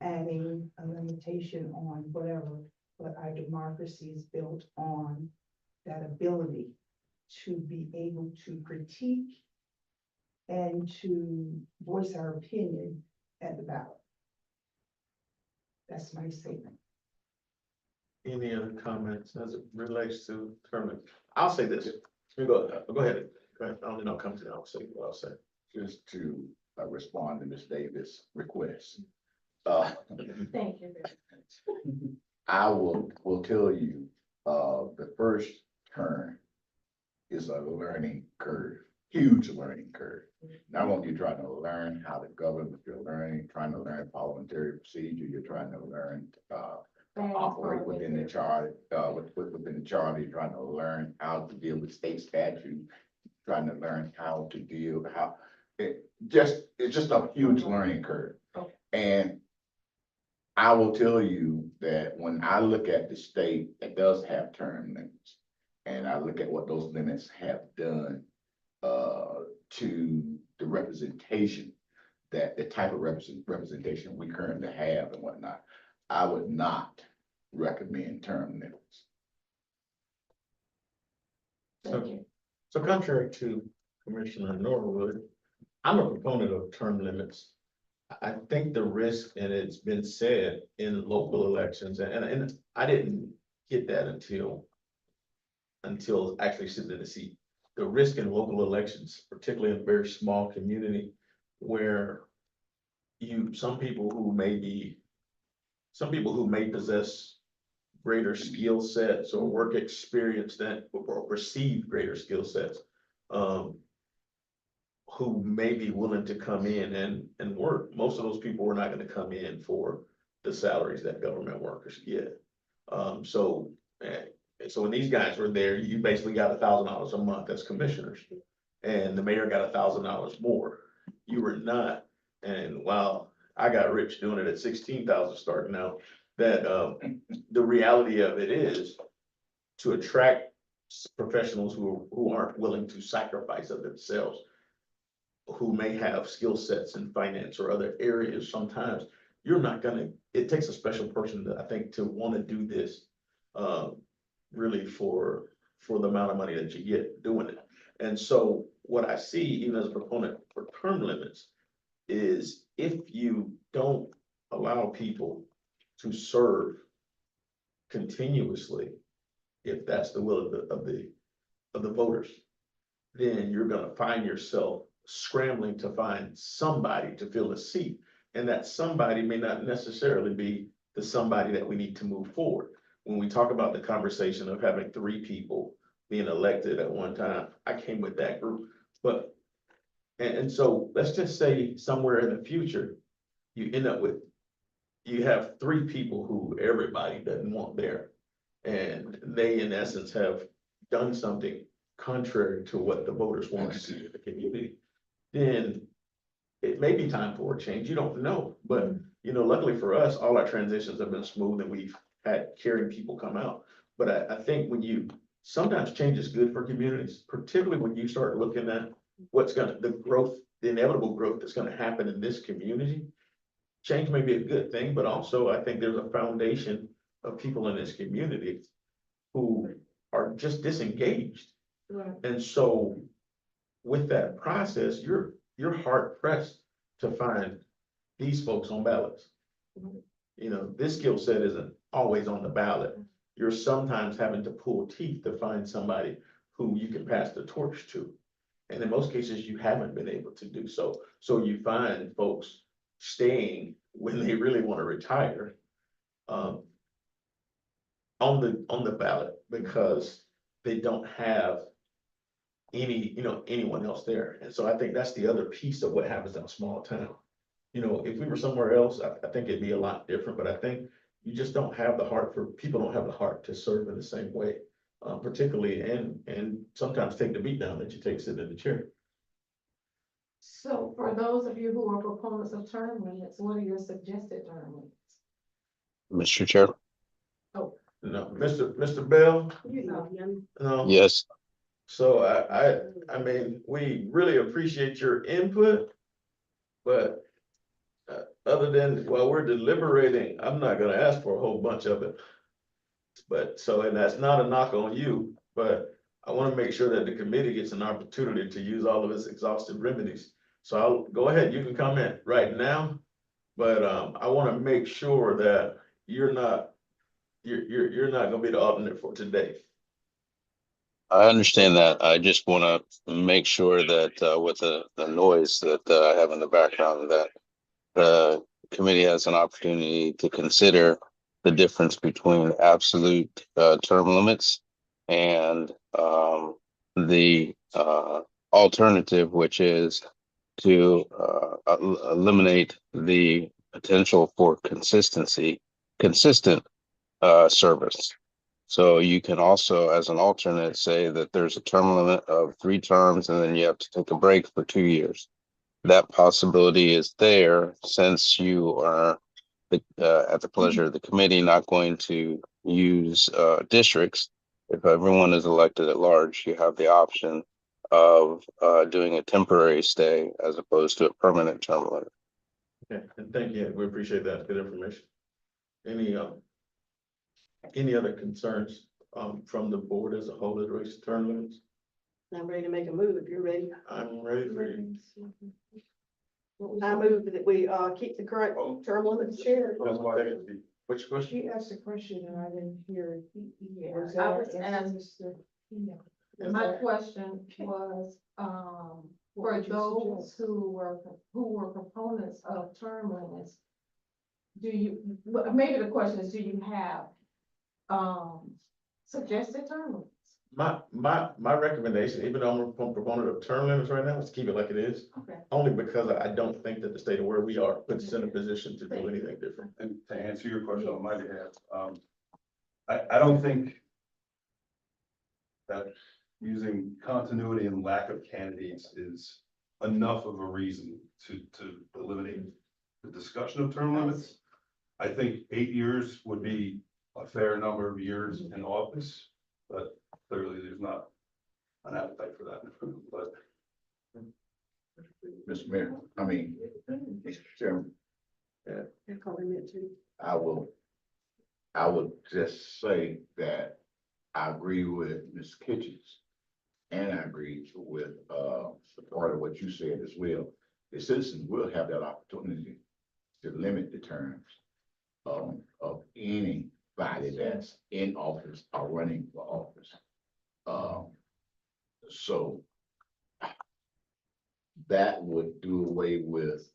adding a limitation on whatever, but our democracy is built on that ability to be able to critique and to voice our opinion at the ballot. That's my statement. Any other comments as it relates to term? I'll say this. Go ahead. Go ahead. I'll come to that. I'll say what I'll say. Just to respond to Ms. Davis' request. Thank you. I will tell you, the first term is a learning curve, huge learning curve. Not only are you trying to learn how to govern, but you're trying to learn parliamentary procedure, you're trying to learn, operate within the charter, within the charter, you're trying to learn how to deal with state statute, trying to learn how to deal, it's just a huge learning curve. Okay. And I will tell you that when I look at the state that does have term limits, and I look at what those limits have done to the representation, that the type of representation we currently have and whatnot, I would not recommend term limits. Thank you. So contrary to Commissioner Norwood, I'm a proponent of term limits. I think the risk, and it's been said in local elections, and I didn't get that until actually sitting in the seat. The risk in local elections, particularly in a very small community where some people who may possess greater skill sets or work experience or perceive greater skill sets, who may be willing to come in and work. Most of those people were not gonna come in for the salaries that government workers get. So when these guys were there, you basically got $1,000 a month as commissioners. And the mayor got $1,000 more. You were not. And while I got rich doing it at 16,000 starting out, that, the reality of it is to attract professionals who aren't willing to sacrifice of themselves, who may have skill sets in finance or other areas. Sometimes you're not gonna, it takes a special person to, I think, to want to do this, really for the amount of money that you get doing it. And so what I see, even as a proponent for term limits, is if you don't allow people to serve continuously, if that's the will of the voters, then you're gonna find yourself scrambling to find somebody to fill a seat. And that somebody may not necessarily be the somebody that we need to move forward. When we talk about the conversation of having 3 people being elected at one time, I came with that group. But, and so let's just say somewhere in the future, you end up with, you have 3 people who everybody doesn't want there. And they, in essence, have done something contrary to what the voters want to see in the community. Then it may be time for a change. You don't know. But, you know, luckily for us, all our transitions have been smooth and we've had caring people come out. But I think when you, sometimes change is good for communities, particularly when you start looking at what's gonna, the growth, the inevitable growth that's gonna happen in this community. Change may be a good thing, but also I think there's a foundation of people in this community who are just disengaged. Right. And so with that process, you're hard pressed to find these folks on ballots. You know, this skill set isn't always on the ballot. You're sometimes having to pull teeth to find somebody who you can pass the torch to. And in most cases, you haven't been able to do so. So you find folks staying when they really want to retire, on the ballot because they don't have anyone else there. And so I think that's the other piece of what happens in a small town. You know, if we were somewhere else, I think it'd be a lot different, but I think you just don't have the heart people don't have the heart to serve in the same way, particularly and sometimes take the beat down that you take sitting in the chair. So for those of you who are proponents of term limits, what are your suggested term limits? Mr. Chair? No, Mr. Bell, You know, no. Yes. So I mean, we really appreciate your input, but other than while we're deliberating, I'm not gonna ask for a whole bunch of it. But so, and that's not a knock on you, but I want to make sure that the committee gets an opportunity to use all of its exhaustive remedies. So I'll go ahead, you can comment right now, but I want to make sure that you're not gonna be the alternate for today. I understand that. I just want to make sure that with the noise that I have in the background, that the committee has an opportunity to consider the difference between absolute term limits and the alternative, which is to eliminate the potential for consistent service. So you can also, as an alternate, say that there's a term limit of 3 terms and then you have to take a break for 2 years. That possibility is there since you are at the pleasure of the committee, not going to use districts. If everyone is elected at large, you have the option of doing a temporary stay as opposed to a permanent term limit. Okay, and thank you. We appreciate that. Good information. Any other concerns from the board as a whole as it relates to term limits? I'm ready to make a move if you're ready. I'm ready for you. I move that we keep the current term limits. Chair. Which question? She asked a question and I didn't hear it. Was I that was answer, Mr. My question was, for those who were proponents of term limits, maybe the question is, do you have, suggested term limits? My recommendation, even though I'm a proponent of term limits right now, is keep it like it is. Okay. Only because I don't think that the state of where we are puts us in a position to do anything different. And to answer your question on my behalf, I don't think that using continuity and lack of candidates is enough of a reason to eliminate the discussion of term limits. I think 8 years would be a fair number of years in office, but clearly there's not an appetite for that, but. Mr. Mayor, Mr. Chairman, I call him in too. I would just say that I agree with Ms. Kitchens. And I agree with, the part of what you said as well. The citizens will have that opportunity to limit the terms of anybody that's in office or running for office. So that would do away with,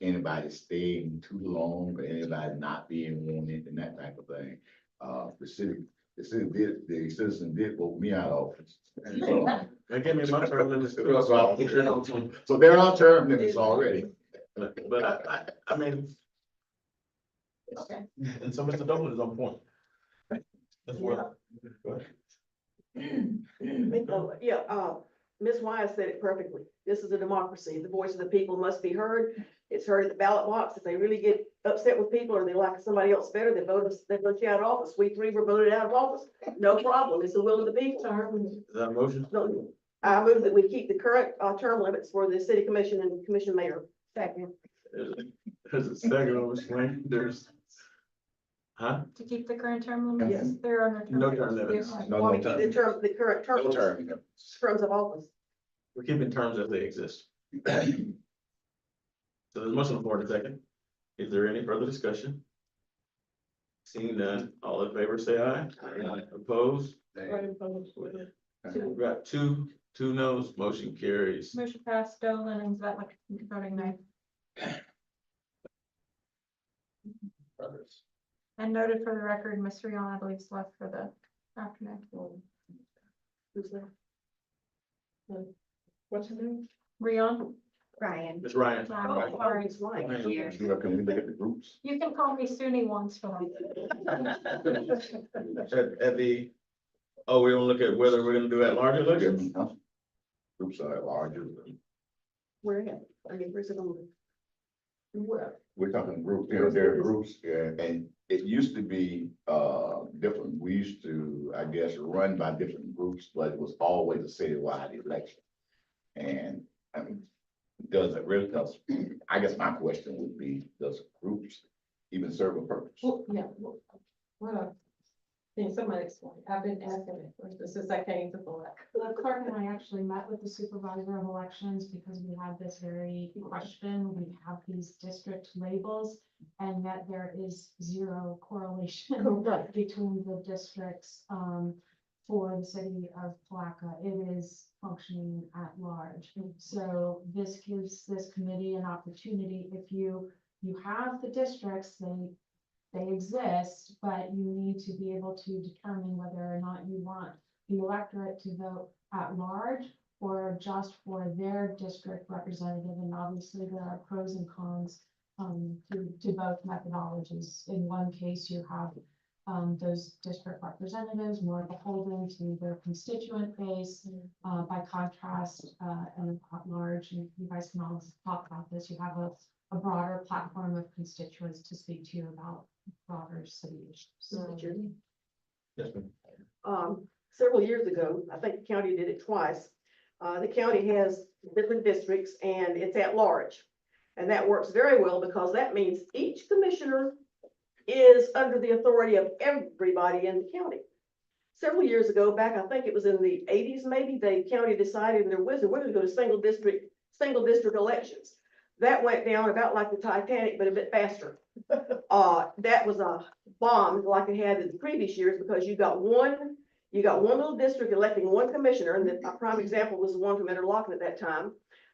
anybody staying too long or anybody not being wanted and that type of thing. The citizen did vote me out of office. So They gave me my term limits too. so there are term limits already. But I mean. Okay. And so Mr. Dolan is on point. As well. Go ahead. Ms. Wise said it perfectly. This is a democracy. The voice of the people must be heard. It's heard at the ballot box. If they really get upset with people or they like somebody else better, they vote you out of office. We three were voted out of office. No problem. It's the will of the people. Is that a motion? No, I move that we keep the current term limits for the city commission and commission mayor. Second. There's a second on the swing. Huh? To keep the current term limits? Yes. There are No term limits. Want to keep the current term. No term. Terms of office. We're keeping terms as they exist. So there's a motion on the floor in a second. Is there any further discussion? Seeing none, all in favor, say aye. Aye. Opposed? We've got two no's, motion carries. Motion passed, Dolan and Zvetlik voting no. And noted for the record, Ms. Rion, I believe, is left for the afternoon. Who's there? What's her name? Rion? Ryan. Ms. Ryan. Oh, sorry. It's like. Ryan. Can we look at the groups? You can call me Suni once for At the, oh, we don't look at whether we're gonna do at large elections? Groups are larger. Where at? Where's it on? Where? We're talking groups, there are groups, and it used to be, different. We used to, I guess, run by different groups, but it was always a citywide election. And, does it really, I guess my question would be, does groups even serve a purpose? Well, yeah, well, can somebody explain? I've been asking it since I came to Black. The clerk and I actually met with the supervisor of elections because we had this very question. We have these district labels and yet there is zero correlation between the districts for the city of Palaca. It is functioning at large. So this gives this committee an opportunity. If you have the districts, they exist, but you need to be able to determine whether or not you want the electorate to vote at large or just for their district representative. And obviously there are pros and cons to both methodologies. In one case, you have those district representatives more beholden to their constituent base. By contrast, and at large, and you guys can all talk about this, you have a broader platform of constituents to speak to you about broader city issues. Yes, ma'am. Several years ago, I think the county did it twice. The county has different districts and it's at large. And that works very well because that means each commissioner is under the authority of everybody in the county. Several years ago, back, I think it was in the 80s, maybe, the county decided in their wisdom, we're gonna go to single district elections. That went down about like the Titanic, but a bit faster. That was a bomb like it had in the previous years because you got one little district electing one commissioner, and the prime example was the one from Interlochen at that time.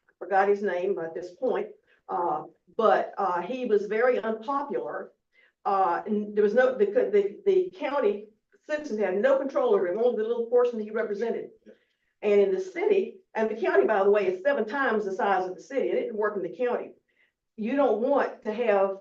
I forgot his name at this point. But he was very unpopular. And there was no, the county citizens had no control over him, only the little portion he represented. And in the city, and the county, by the way, is 7 times the size of the city, it didn't work in the county. You don't want to have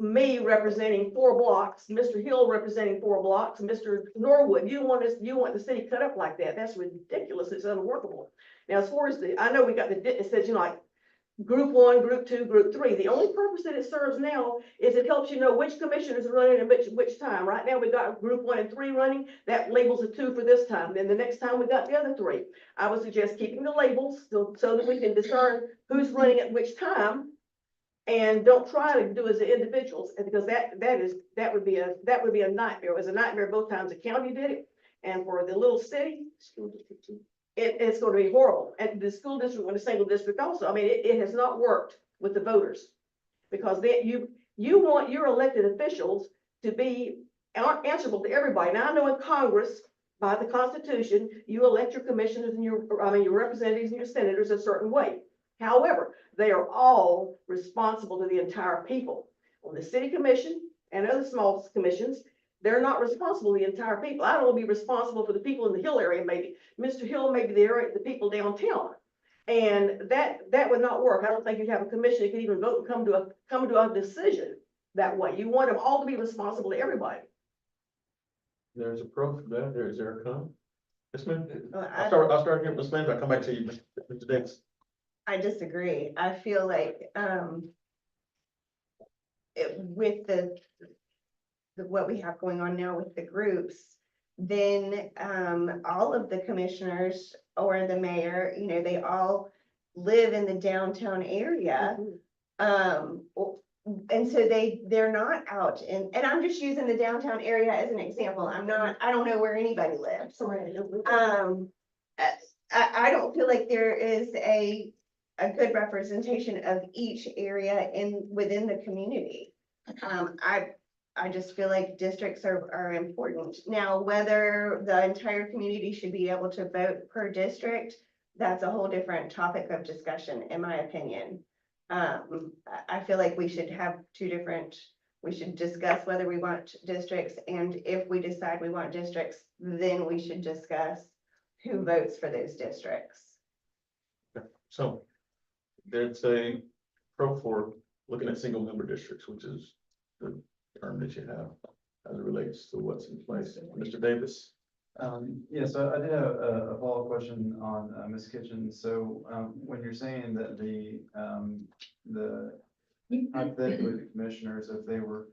me representing 4 blocks, Mr. Hill representing 4 blocks, Mr. Norwood, you want the city cut up like that, that's ridiculous, it's unworkable. Now, as far as I know we got it says, like, group 1, group 2, group 3, the only purpose that it serves now is it helps you know which commissioners are running and which time. Right now, we got group 1 and 3 running, that labels a 2 for this time, then the next time we got the other 3. I would suggest keeping the labels so that we can discern who's running at which time. And don't try to do as individuals, because that would be a nightmare. It was a nightmare both times the county did it, and for the little city, it's going to be horrible. And the school district, when a single district also, I mean, it has not worked with the voters. Because you want your elected officials to be answerable to everybody. Now, I know in Congress, by the Constitution, you elect your commissioners and your representatives and your senators a certain way. However, they are all responsible to the entire people. On the city commission and other small commissions, they're not responsible to the entire people. I don't be responsible for the people in the Hill area, maybe. Mr. Hill, maybe the people downtown. And that would not work. I don't think you'd have a commission that could even vote and come to a decision that way. You want them all to be responsible to everybody. There's a pro for that. Is there a con? Yes, ma'am. Well, I'll start here, Ms. Lambert. I'll come back to you, Mr. Davis. I disagree. I feel like, with what we have going on now with the groups, then, all of the commissioners or the mayor, they all live in the downtown area. And so they're not out and I'm just using the downtown area as an example. I don't know where anybody lives. I don't feel like there is a good representation of each area within the community. I just feel like districts are important. Now, whether the entire community should be able to vote per district, that's a whole different topic of discussion, in my opinion. I feel like we should discuss whether we want districts, and if we decide we want districts, then we should discuss who votes for those districts. So there's a pro for looking at single member districts, which is the term that you have as it relates to what's in place. Mr. Davis. Yes, I did have a follow-up question on Ms. Kitchen. So when you're saying that the hypothetically the commissioners, if they were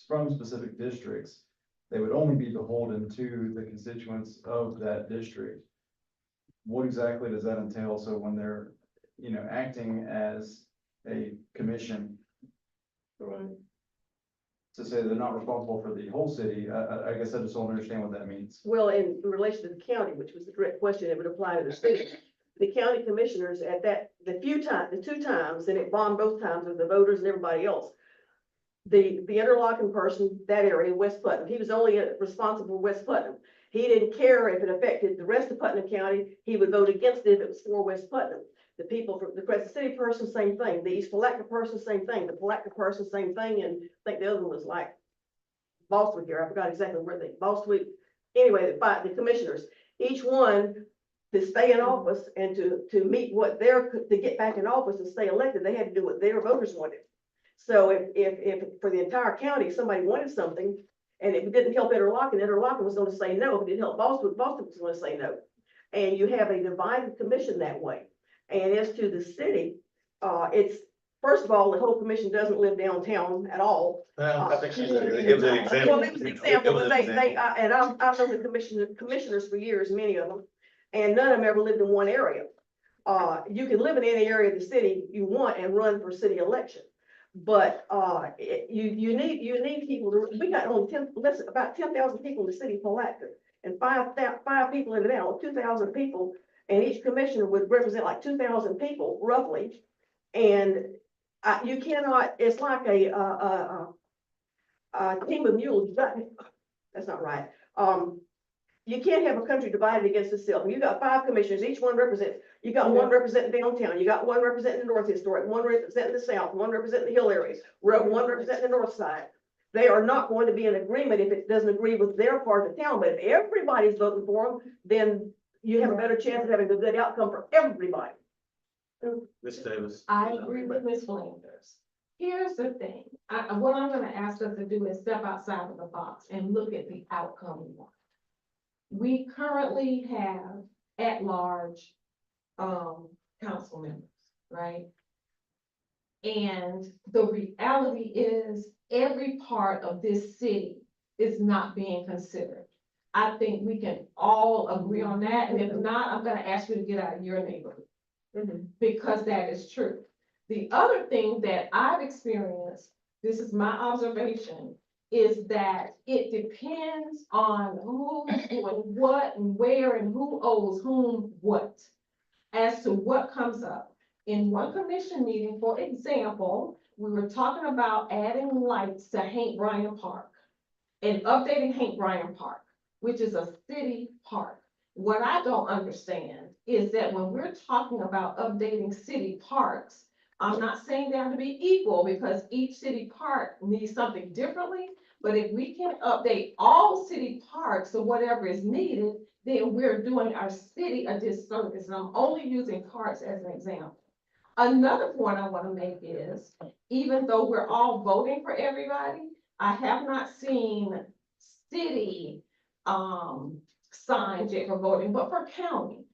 from specific districts, they would only be beholden to the constituents of that district. What exactly does that entail? So when they're, acting as a commission, to say they're not responsible for the whole city, I guess I just don't understand what that means. Well, in relation to the county, which was the direct question, it would apply to the city. The county commissioners at the 2 times, and it bombed both times with the voters and everybody else. The interlocking person, that area, West Putnam, he was only responsible for West Putnam. He didn't care if it affected the rest of Putnam County. He would vote against it if it was for West Putnam. The people from the Crescent City person, same thing. The East Palatka person, same thing. The Palatka person, same thing. And I think the other one was like Bostwick here. I forgot exactly where Bostwick. Anyway, the commissioners, each one to stay in office and to meet what to get back in office and stay elected, they had to do what their voters wanted. So if for the entire county, somebody wanted something and it didn't help Interlochen was going to say no. If it didn't help Bostwick was going to say no. And you have a divided commission that way. And as to the city, it's, first of all, the whole commission doesn't live downtown at all. I think it was an example. Well, it was an example, but I've known the commissioners for years, many of them, and none of them ever lived in one area. You can live in any area of the city you want and run for city election. But you need people we got only about 10,000 people in the city of Palatka and five people in the town, 2,000 people. And each commissioner would represent like 2,000 people roughly. And you cannot, it's like a team of mules. That's not right. You can't have a country divided against itself. You got 5 commissioners, each one represents, you got one representing downtown, you got one representing the North Historic, one representing the South, one representing the Hill areas, one representing the North Side. They are not going to be in agreement if it doesn't agree with their part of the town, but if everybody's voting for them, then you have a better chance of having a good outcome for everybody. Ms. Davis. I agree with Ms. Flanders. Here's the thing, what I'm gonna ask us to do is step outside of the box and look at the outcome we want. We currently have at-large, council members, right? And the reality is, every part of this city is not being considered. I think we can all agree on that, and if not, I'm gonna ask you to get out of your neighborhood. Because that is true. The other thing that I've experienced, this is my observation, is that it depends on who's doing what and where and who owes whom what, as to what comes up. In one commission meeting, for example, we were talking about adding lights to Hank Bryan Park and updating Hank Bryan Park, which is a city park. What I don't understand is that when we're talking about updating city parks, I'm not saying they have to be equal because each city park needs something differently. But if we can update all city parks to whatever is needed, then we're doing our city a disservice. And I'm only using parks as an example. Another point I want to make is, even though we're all voting for everybody, I have not seen city signs yet for voting, but for county.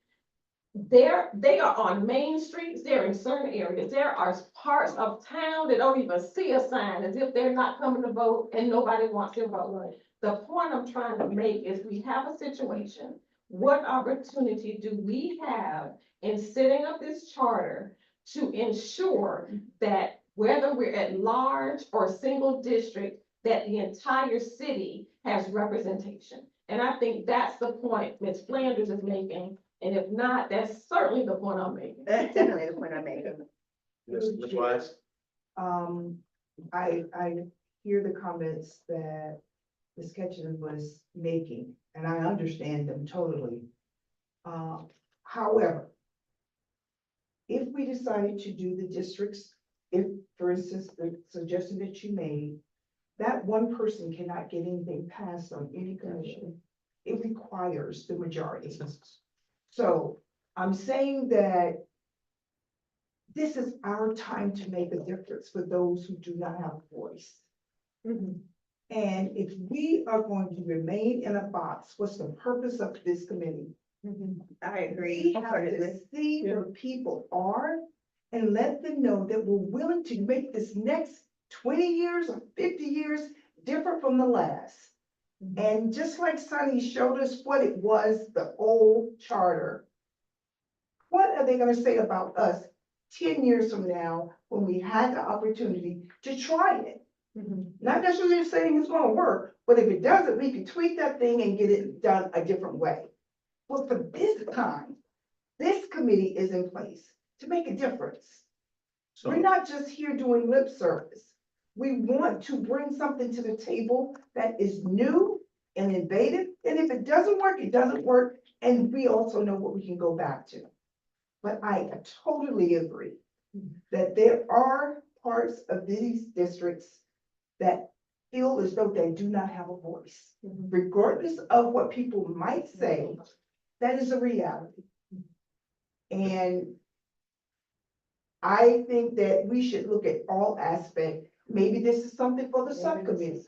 They are on main streets, they're in certain areas. There are parts of town that don't even see a sign, as if they're not coming to vote and nobody wants to vote. The point I'm trying to make is we have a situation. What opportunity do we have in setting up this charter to ensure that whether we're at large or single district, that the entire city has representation? And I think that's the point Ms. Flanders is making. And if not, that's certainly the point I'm making. That's definitely the point I'm making. Ms. Wise. I hear the comments that Ms. Ketchum was making, and I understand them totally. However, if we decided to do the districts, if, for instance, the suggestion that you made, that one person cannot get anything passed on any commission. It requires the majority. So I'm saying that this is our time to make a difference for those who do not have a voice. And if we are going to remain in a box, what's the purpose of this committee? I agree. We have to see where people are and let them know that we're willing to make this next 20 years or 50 years different from the last. And just like Sonny showed us what it was, the old charter, what are they gonna say about us 10 years from now when we had the opportunity to try it? Not necessarily saying it's gonna work, but if it doesn't, we can tweak that thing and get it done a different way. Well, for this time, this committee is in place to make a difference. So, We're not just here doing lip service. We want to bring something to the table that is new and innovative. And if it doesn't work, it doesn't work. And we also know what we can go back to. But I totally agree that there are parts of these districts that feel as though they do not have a voice. Regardless of what people might say, that is a reality. And I think that we should look at all aspects. Maybe this is something for the subcommittee.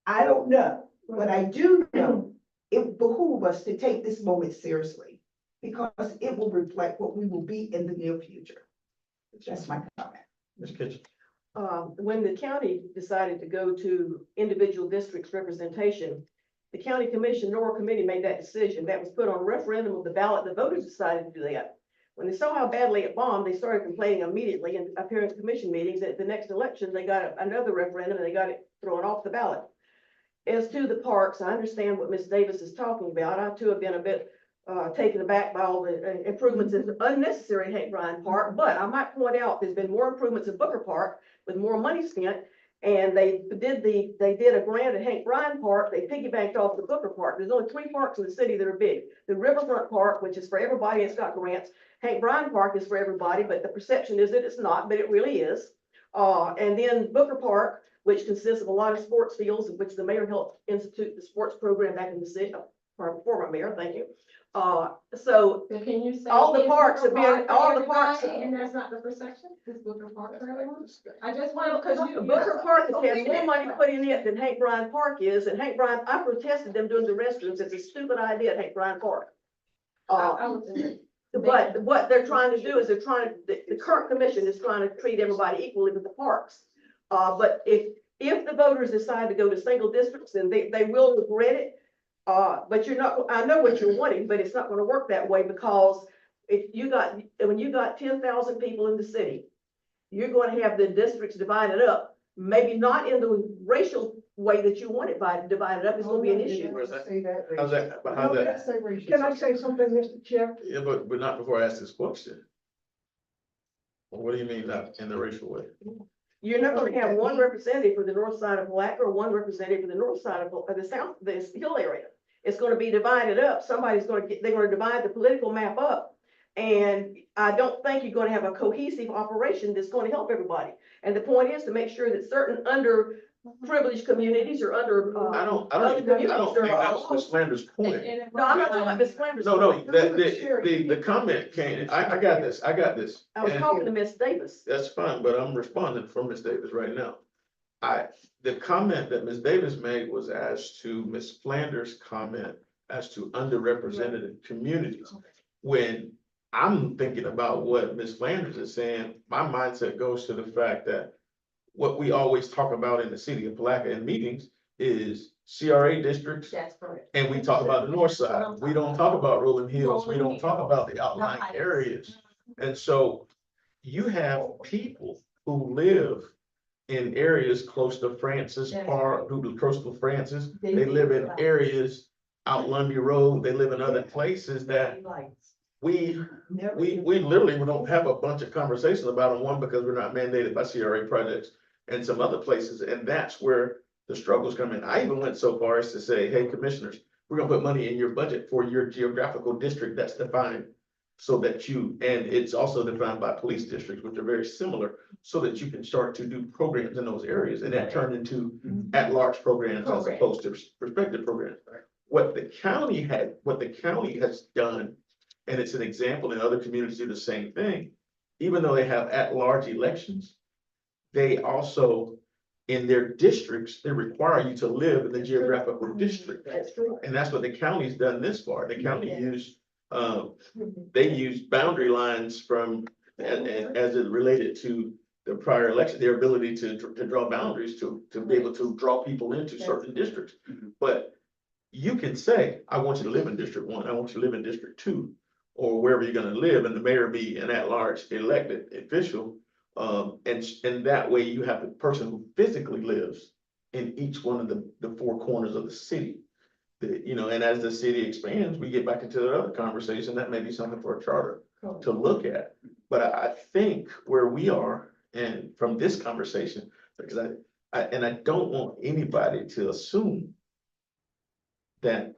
I don't know, but I do know it behooves us to take this moment seriously because it will reflect what we will be in the near future. That's my comment. Ms. Kitchen. When the county decided to go to individual districts representation, the county commission nor committee made that decision. That was put on referendum of the ballot. The voters decided to do that. When they saw how badly it bombed, they started complaining immediately and appearing at commission meetings. At the next election, they got another referendum and they got it thrown off the ballot. As to the parks, I understand what Ms. Davis is talking about. I too have been a bit taken aback by all the improvements in unnecessary Hank Bryan Park, but I might point out there's been more improvements in Booker Park with more money spent. And they did a grant at Hank Bryan Park. They piggybacked off the Booker Park. There's only 3 parks in the city that are big. The Riverfront Park, which is for everybody, it's got grants. Hank Bryan Park is for everybody, but the perception is that it's not, but it really is. And then Booker Park, which consists of a lot of sports fields, in which the mayor helped institute the sports program back in the city, former mayor, thank you. So So can you say? all the is parks Booker have been- Park for all the parks- everybody, And that's not the perception, is Booker Park for everyone? I just want, because you. Booker Park has had more money put in it than Hank Bryan Park is, and Hank Bryan, I protested them doing the restrooms. It's a stupid idea at Hank Bryan Park. I was in it. But what they're trying to do is they're trying to, the current commission is trying to treat everybody equally with the parks. But if the voters decide to go to single districts, then they will regret it. But you're not, I know what you're wanting, but it's not gonna work that way, because when you got 10,000 people in the city, you're going to have the districts divided up, maybe not in the racial way that you want it divided up, it's gonna be an issue. Where's that? Say that. How's that, but how's that? Can I say something, Mr. Chair? Yeah, but not before I ask this question. What do you mean not in the racial way? You're not gonna have one representative for the north side of Palaca or one representative for the north side of the south, this hill area. It's gonna be divided up. They're gonna divide the political map up. And I don't think you're gonna have a cohesive operation that's gonna help everybody. And the point is to make sure that certain underprivileged communities or I don't other think communities that was Ms. Flanders' point. No, I'm not talking about Ms. Flanders. No, the comment came, I got this. I was And talking to Ms. Davis. That's fine, but I'm responding from Ms. Davis right now. The comment that Ms. Davis made was as to Ms. Flanders' comment as to underrepresented communities. When I'm thinking about what Ms. Flanders is saying, my mindset goes to the fact that what we always talk about in the city of Palaca in meetings is CRA districts, That's correct. and we talk about the north side. We don't talk about Rolling Hills. We don't talk about the outlying areas. And so you have people who live in areas close to Francis Park, close to Francis. They live in areas out Lundy Road. They live in other places that we literally don't have a bunch of conversations about them. One, because we're not mandated by CRA projects and some other places. And that's where the struggles come in. I even went so far as to say, hey, commissioners, we're gonna put money in your budget for your geographical district that's defined so that and it's also defined by police districts, which are very similar, so that you can start to do programs in those areas, and that turned into at-large programs as opposed to prospective programs. What the county has done, and it's an example, and other communities do the same thing, even though they have at-large elections, they also, in their districts, they require you to live in the geographical district. That's true. And that's what the county's done this far. The county they used boundary lines from, and as it related to the prior election, their ability to draw boundaries to be able to draw people into certain districts. But you can say, I want you to live in District 1, I want you to live in District 2, or wherever you're gonna live, and the mayor be an at-large elected official. And that way you have the person who physically lives in each one of the four corners of the city. And as the city expands, we get back into the other conversation, that may be something for a charter to look at. But I think where we are, and from this conversation, because I don't want anybody to assume that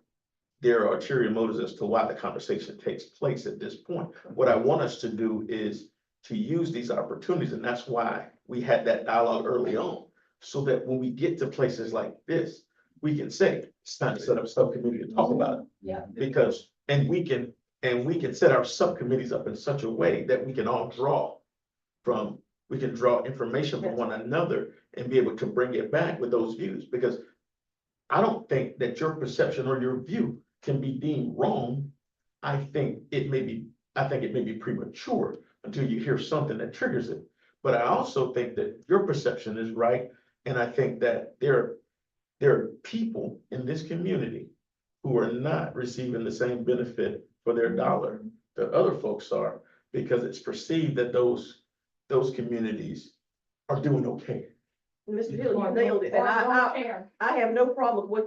there are ulterior motives as to why the conversation takes place at this point. What I want us to do is to use these opportunities, and that's why we had that dialogue early on, so that when we get to places like this, we can say, it's time to set up a subcommittee to talk about it. Yeah. Because, we can set our subcommittees up in such a way that we can all we can draw information from one another and be able to bring it back with those views, because I don't think that your perception or your view can be deemed wrong. I think it may be premature until you hear something that triggers it. But I also think that your perception is right. And I think that there are people in this community who are not receiving the same benefit for their dollar that other folks are, because it's perceived that those communities are doing okay. Mr. Hill, you nailed it, and I have no problem with,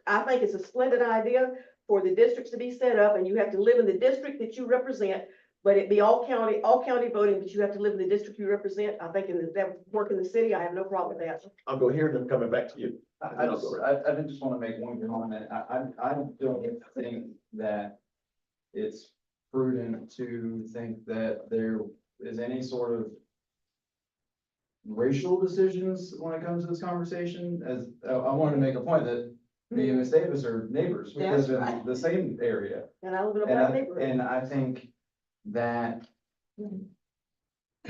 I think it's a splendid idea for the districts to be set up, and you have to live in the district that you represent, but it be all county voting, but you have to live in the district you represent. I think that work in the city, I have no problem with that. I'll go here and then coming back to you. I did just want to make one comment. I don't think that it's prudent to think that there is any sort of racial decisions when it comes to this conversation, as, I wanted to make a point that me and Ms. Davis are neighbors. We That's live in right. the same area. And I live in a And black I, neighborhood. and I think that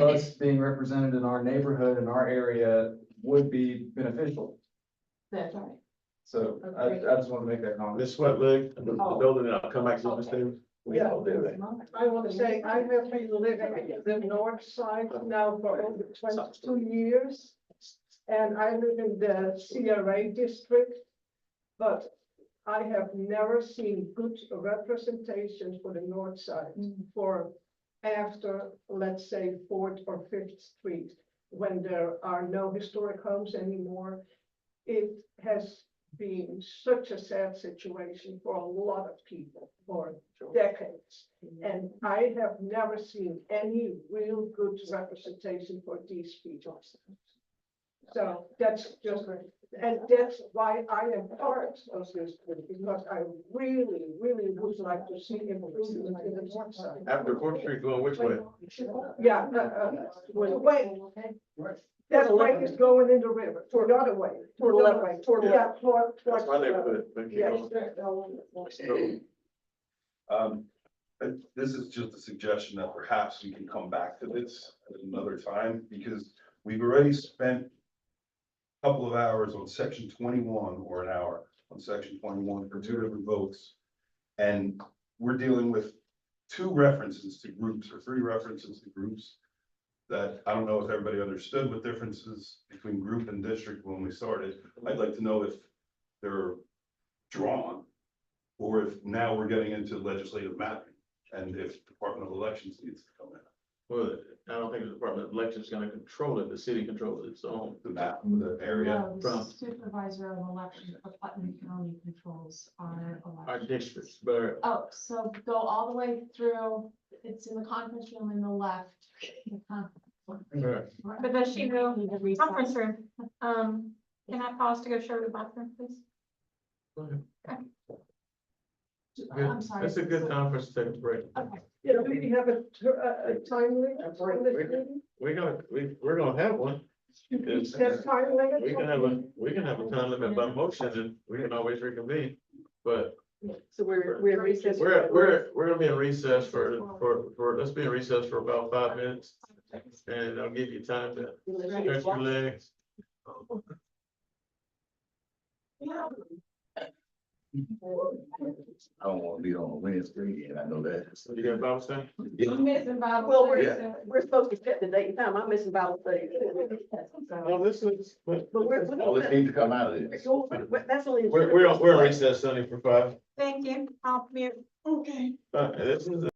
us being represented in our neighborhood, in our area, would be beneficial. That's right. So I just want to make that comment. Ms. Sweatleg, the building, and I'll come back to you, Ms. Davis. We Yeah. all do that. I want to say, I have been living in the north side now for over 22 years. And I live in the CRA district, but I have never seen good representation for the north side for after, let's say, Fourth or Fifth Street, when there are no historic homes anymore. It has been such a sad situation for a lot of people for decades. And I have never seen any real good representation for these people. So that's just, and that's why I am part of this group, because I really, really would like to see improvement in the north side. After Fourth Street going which way? Yeah, the way, that way is going in the river, toward the other way, toward the other way, toward, yeah, toward. That's my neighborhood. But keep Yes. going. This is just a suggestion that perhaps we can come back to this at another time, because we've already spent a couple of hours on section 21, or an hour on section 21 for two different votes. And we're dealing with two references to groups, or three references to groups, that I don't know if everybody understood what differences between group and district when we started. I'd like to know if they're drawn, or if now we're getting into legislative mapping, and if Department of Elections needs to come in. Well, I don't think the Department of Elections is gonna control it. The city controls its own. The map, the area. No, the From- supervisor of elections for Putnam County controls our Our election. districts, but Oh, so go all the way through, it's in the conference room in the left. The conference room. But does she know Need to recess. conference room? Can I pause to go show her the bathroom, please? I'm sorry. that's a good conference to take a break. Okay. You know, do we have a time limit on this meeting? We're gonna have one. Is there time limit? We can have a time limit by motion, and we can always reconvene. But So we're in recess. we're gonna be in recess for, let's be in recess for about 5 minutes. And I'll give you time to stretch your legs. I don't want to be on a Wednesday, and I know that. You got Bible study? I'm missing Bible Well, study. we're supposed to set the date and time. I'm missing Bible study. No, this is, but But we're. All this needs to come out of this. That's only. we're in recess Sunday for 5. Thank you. I'll mute. Okay. This is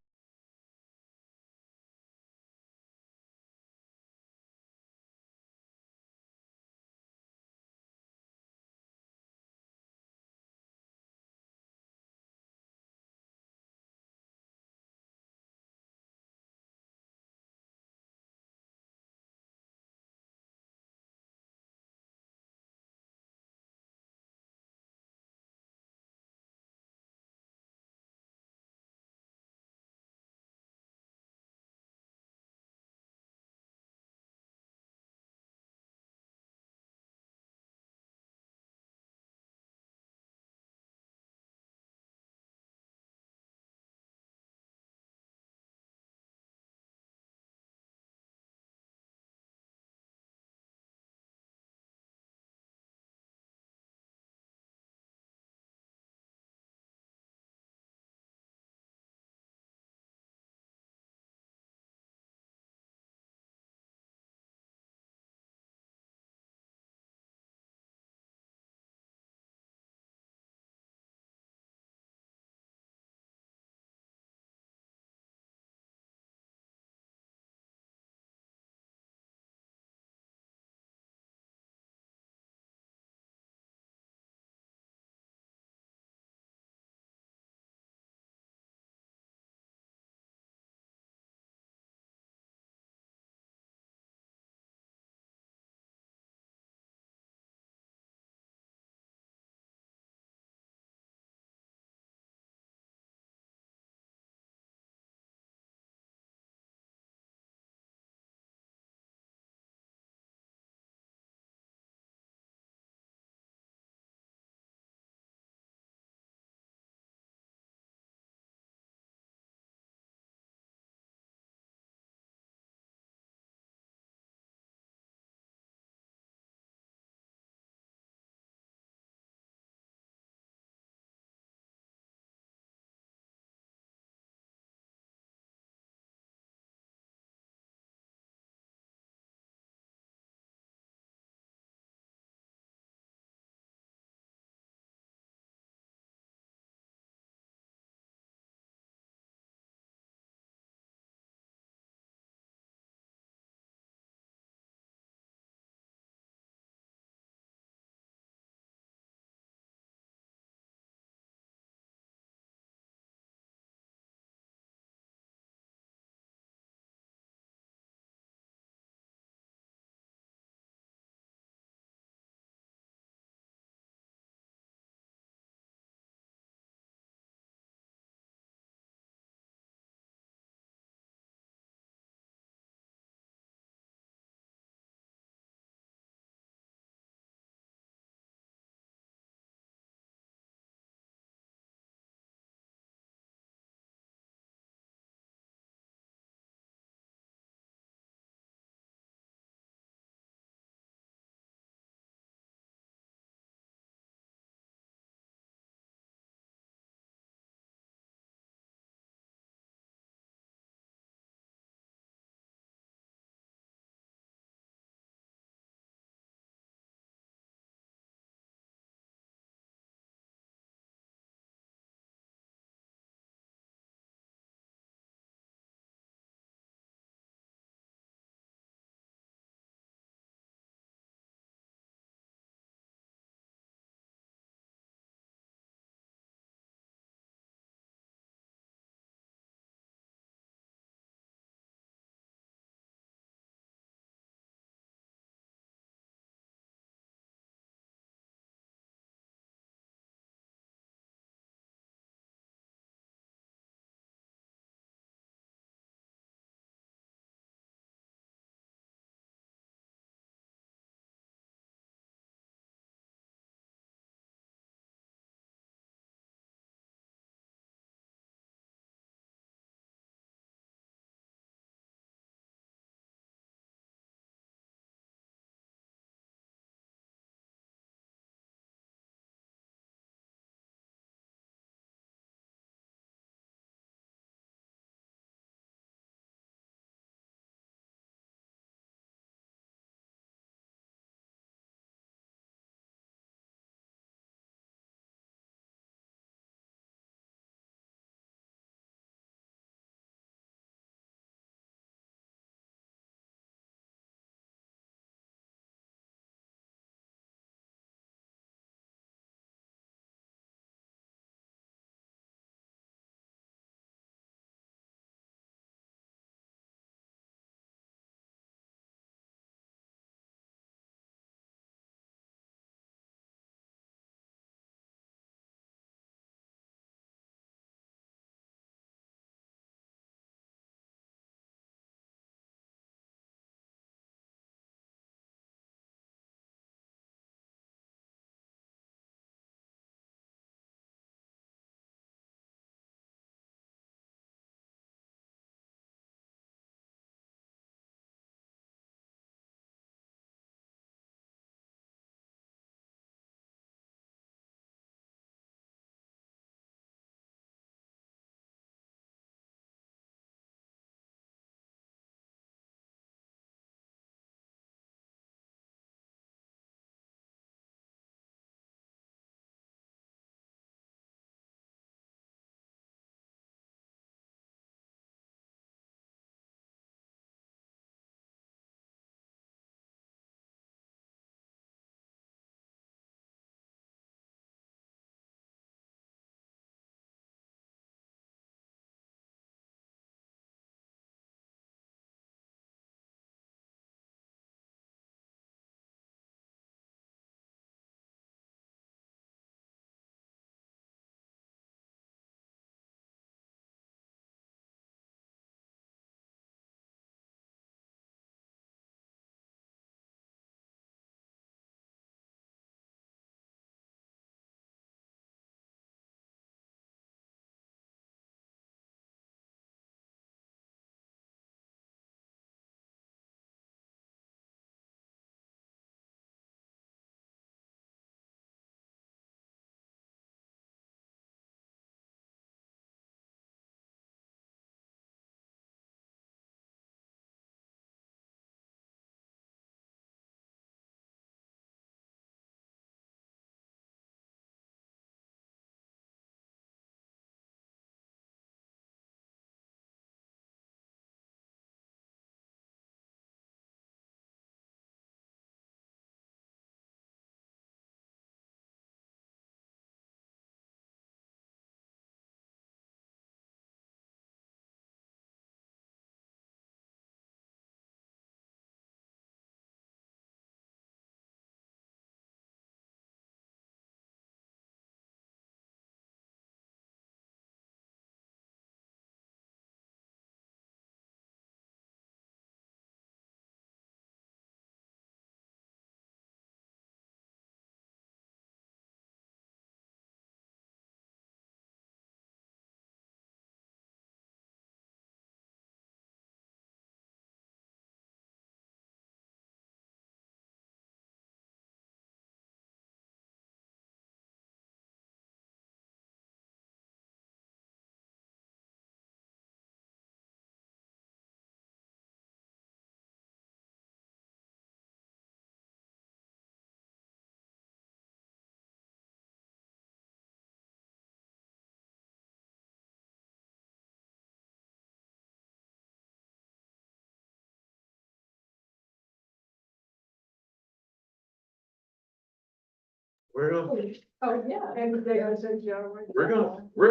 We're gonna, Oh, yeah. And they are sent you already. we're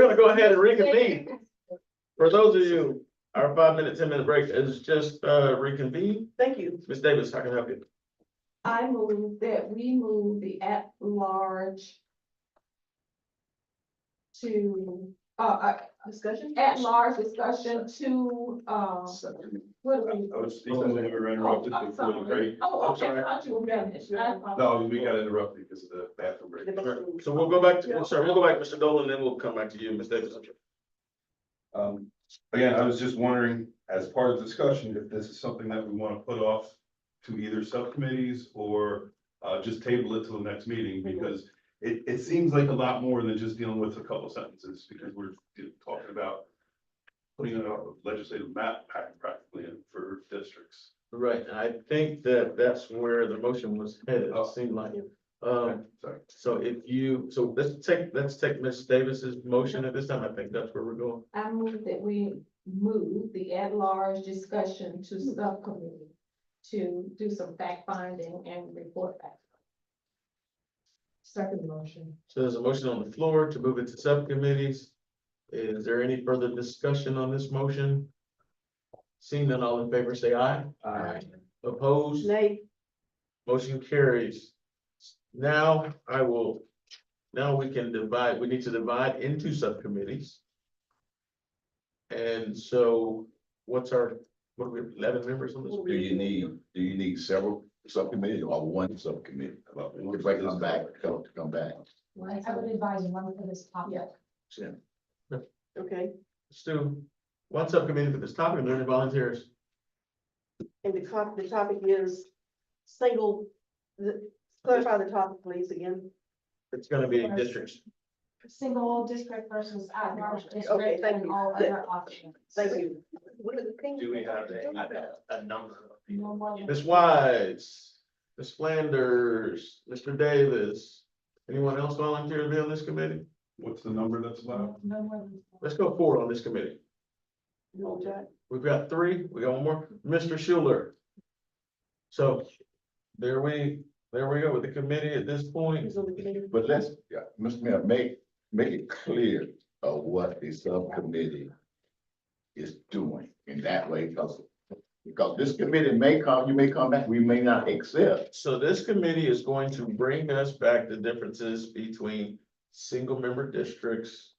gonna go ahead and reconvene. For those of you, our 5-minute, 10-minute break is just, reconvene. Thank you. Ms. Davis, how can I help you? I move that we move the at-large to, Discussion? at-large discussion to, what are we? I was speaking when we were interrupted I'm before the sorry. break. Oh, okay, I thought you were finished. No, we got interrupted because of the bathroom break. So we'll go back to, sorry, we'll go back to Mr. Dolan, then we'll come back to you, Ms. Davis. Again, I was just wondering, as part of the discussion, if this is something that we want to put off to either subcommittees or just table it till the next meeting, because it seems like a lot more than just dealing with a couple sentences, because we're talking about putting a legislative map pack practically in for districts. Right, and I think that that's where the motion was headed, it seemed like. Sorry. So if you, so let's take Ms. Davis's motion at this time. I think that's where we're going. I move that we move the at-large discussion to subcommittee to do some fact finding and report back. Second motion. So there's a motion on the floor to move it to subcommittees. Is there any further discussion on this motion? Seeing none, all in favor, say aye. Aye. Opposed? Nay. Motion carries. Now we can divide, we need to divide into subcommittees. And so what are we, 11 members on this? Do you need several subcommittees or one subcommittee? If I come back, come back. I would advise one for this topic. Yeah. Okay, Let's do one subcommittee for this topic, and then volunteers. and the topic is clarify the topic, please, again. It's gonna be districts. Single district versus at-large Okay, district thank and you. all other options. Thank you. Do we have a number of people? No more than- Ms. Wise, Ms. Flanders, Mr. Davis. Anyone else volunteer to be on this committee? What's the number that's allowed? No more than. Let's go 4 on this committee. No, Jack. We've got 3, we got one more, Mr. Schuler. So there we go with the committee at this point. Who's on the committee? But let's, yeah, Mr. Mayor, make it clear of what the subcommittee is doing in that way, because this committee you may come back, we may not accept. So this committee is going to bring us back the differences between single member districts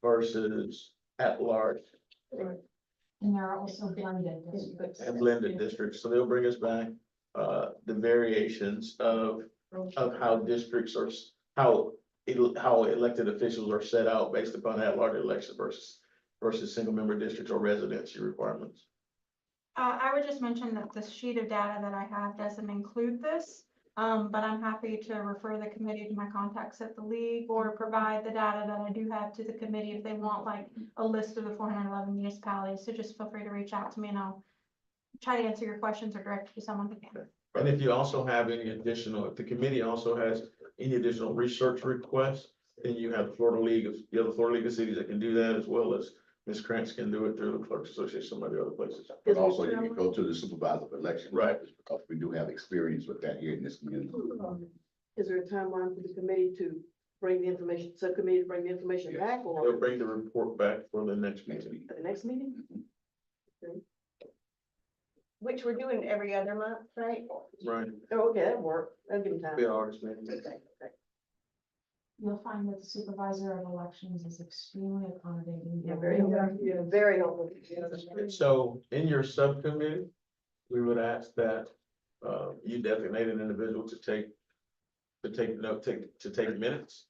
versus at large And there are also blended districts. and blended districts. So they'll bring us back the variations of how districts are, how elected officials are set out based upon at-large elections versus single-member districts or residency requirements. I would just mention that the sheet of data that I have doesn't include this. But I'm happy to refer the committee to my contacts at the league or provide the data that I do have to the committee if they want like a list of the 411 municipalities. So just feel free to reach out to me and I'll try to answer your questions or direct you to someone who can. And if you also have any additional, if the committee also has any additional research requests, then you have the Florida League of Cities that can do that, as well as Ms. Krantz can do it through the Clerks Association, some of the other places. But also you can go to the supervisor of election. Right. Because we do have experience with that here in this community. Is there a timeline for the committee to bring the information, subcommittee to bring the information Yes. back or They'll bring the report back for the next Next meeting. week. at the next meeting? Which we're doing every other month, right? Right. Oh, okay, that'll work. That'll give me time. Be August meeting. You'll find that the supervisor of elections is extremely accommodating. Yeah, very helpful. Yeah, very helpful. So in your subcommittee, we would ask that you designate an individual to take minutes,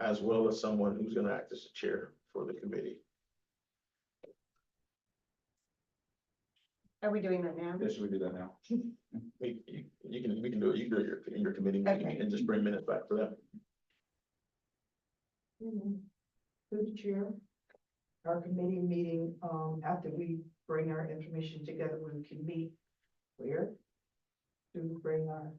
as well as someone who's gonna act as the chair for the committee. Are we doing that now? Yes, we do that now. We can do it, you can do it in your committee meeting Okay. and just bring minutes back for that. Through the chair, our committee meeting, after we bring our information together, we can meet where? To bring our.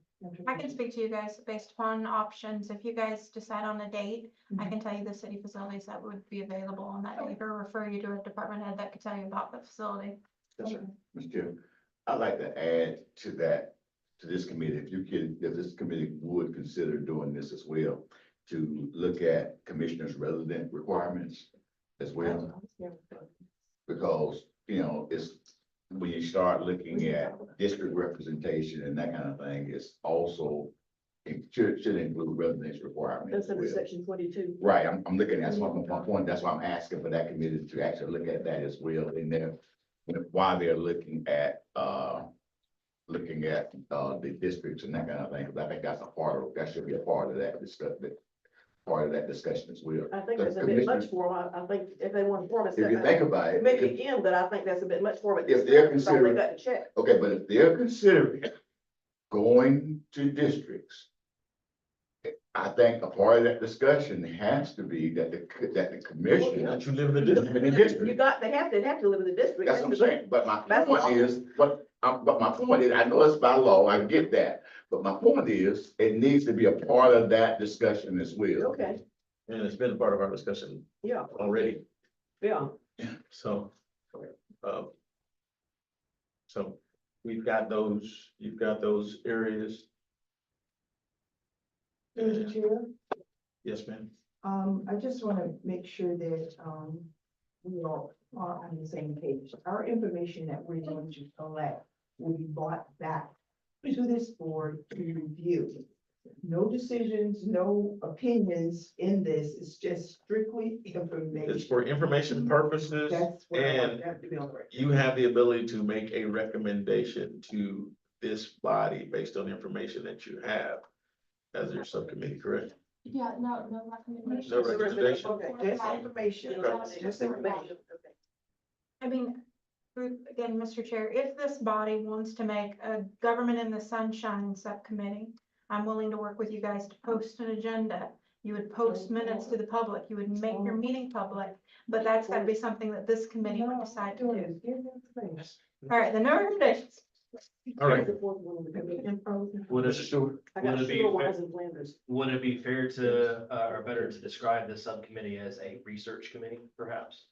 I can speak to you guys based upon options. If you guys decide on a date, I can tell you the city facilities that would be available on that date or refer you to a department head that could tell you about the facility. Yes, sir. Mr. Chair, I'd like to add to that to this committee, if this committee would consider doing this as well, to look at commissioners' resident requirements as well. Because, you know, it's, when you start looking at district representation and that kind of thing, it's also, it should include residence requirements as That's under well. section 22. Right, I'm looking, that's my point, that's why I'm asking for that committee to actually look at that as well in there. While they're looking at the districts and that kind of thing, because I think that's a part of, that should be a part of that discussion as well. I think The that's a bit much commissioners- for them. I think if they want to form a. If you think about it, Maybe again, but I think that's a bit much for them. If they're That's all they considering- got to check. okay, but if they're considering going to districts, I think a part of that discussion has to be that the commission. Don't you live in the You district? they have to live in the district. That's what I'm saying, but my That's point all. is, but my point is, I know it's by law, I get that. But my point is, it needs to be a part of that discussion as well. Okay, And it's been a part of our discussion yeah, already, yeah. so. So we've got those, you've got those areas. Mr. Chair, Yes, ma'am. I just want to make sure that, we all are on the same page. Our information that we're going to collect will be brought back to this board to review. No decisions, no opinions in this, it's just strictly It's information. for information purposes. That's what I want and that to be on record. You have the ability to make a recommendation to this body based on the information that you have as your subcommittee, correct? Yeah, no recommendation. No recommendation. Okay, just information, just information. I mean, again, Mr. Chair, if this body wants to make a government in the sunshine subcommittee, I'm willing to work with you guys to post an agenda. You would post minutes to the public, you would make your meeting public, but that's gotta be something that this committee would decide to do. All right, the no recommendations. All right. Would it, Sure. I got Would it be sure fair- wise in Flanders. would it be fair to, or better to describe this subcommittee as a research committee, perhaps?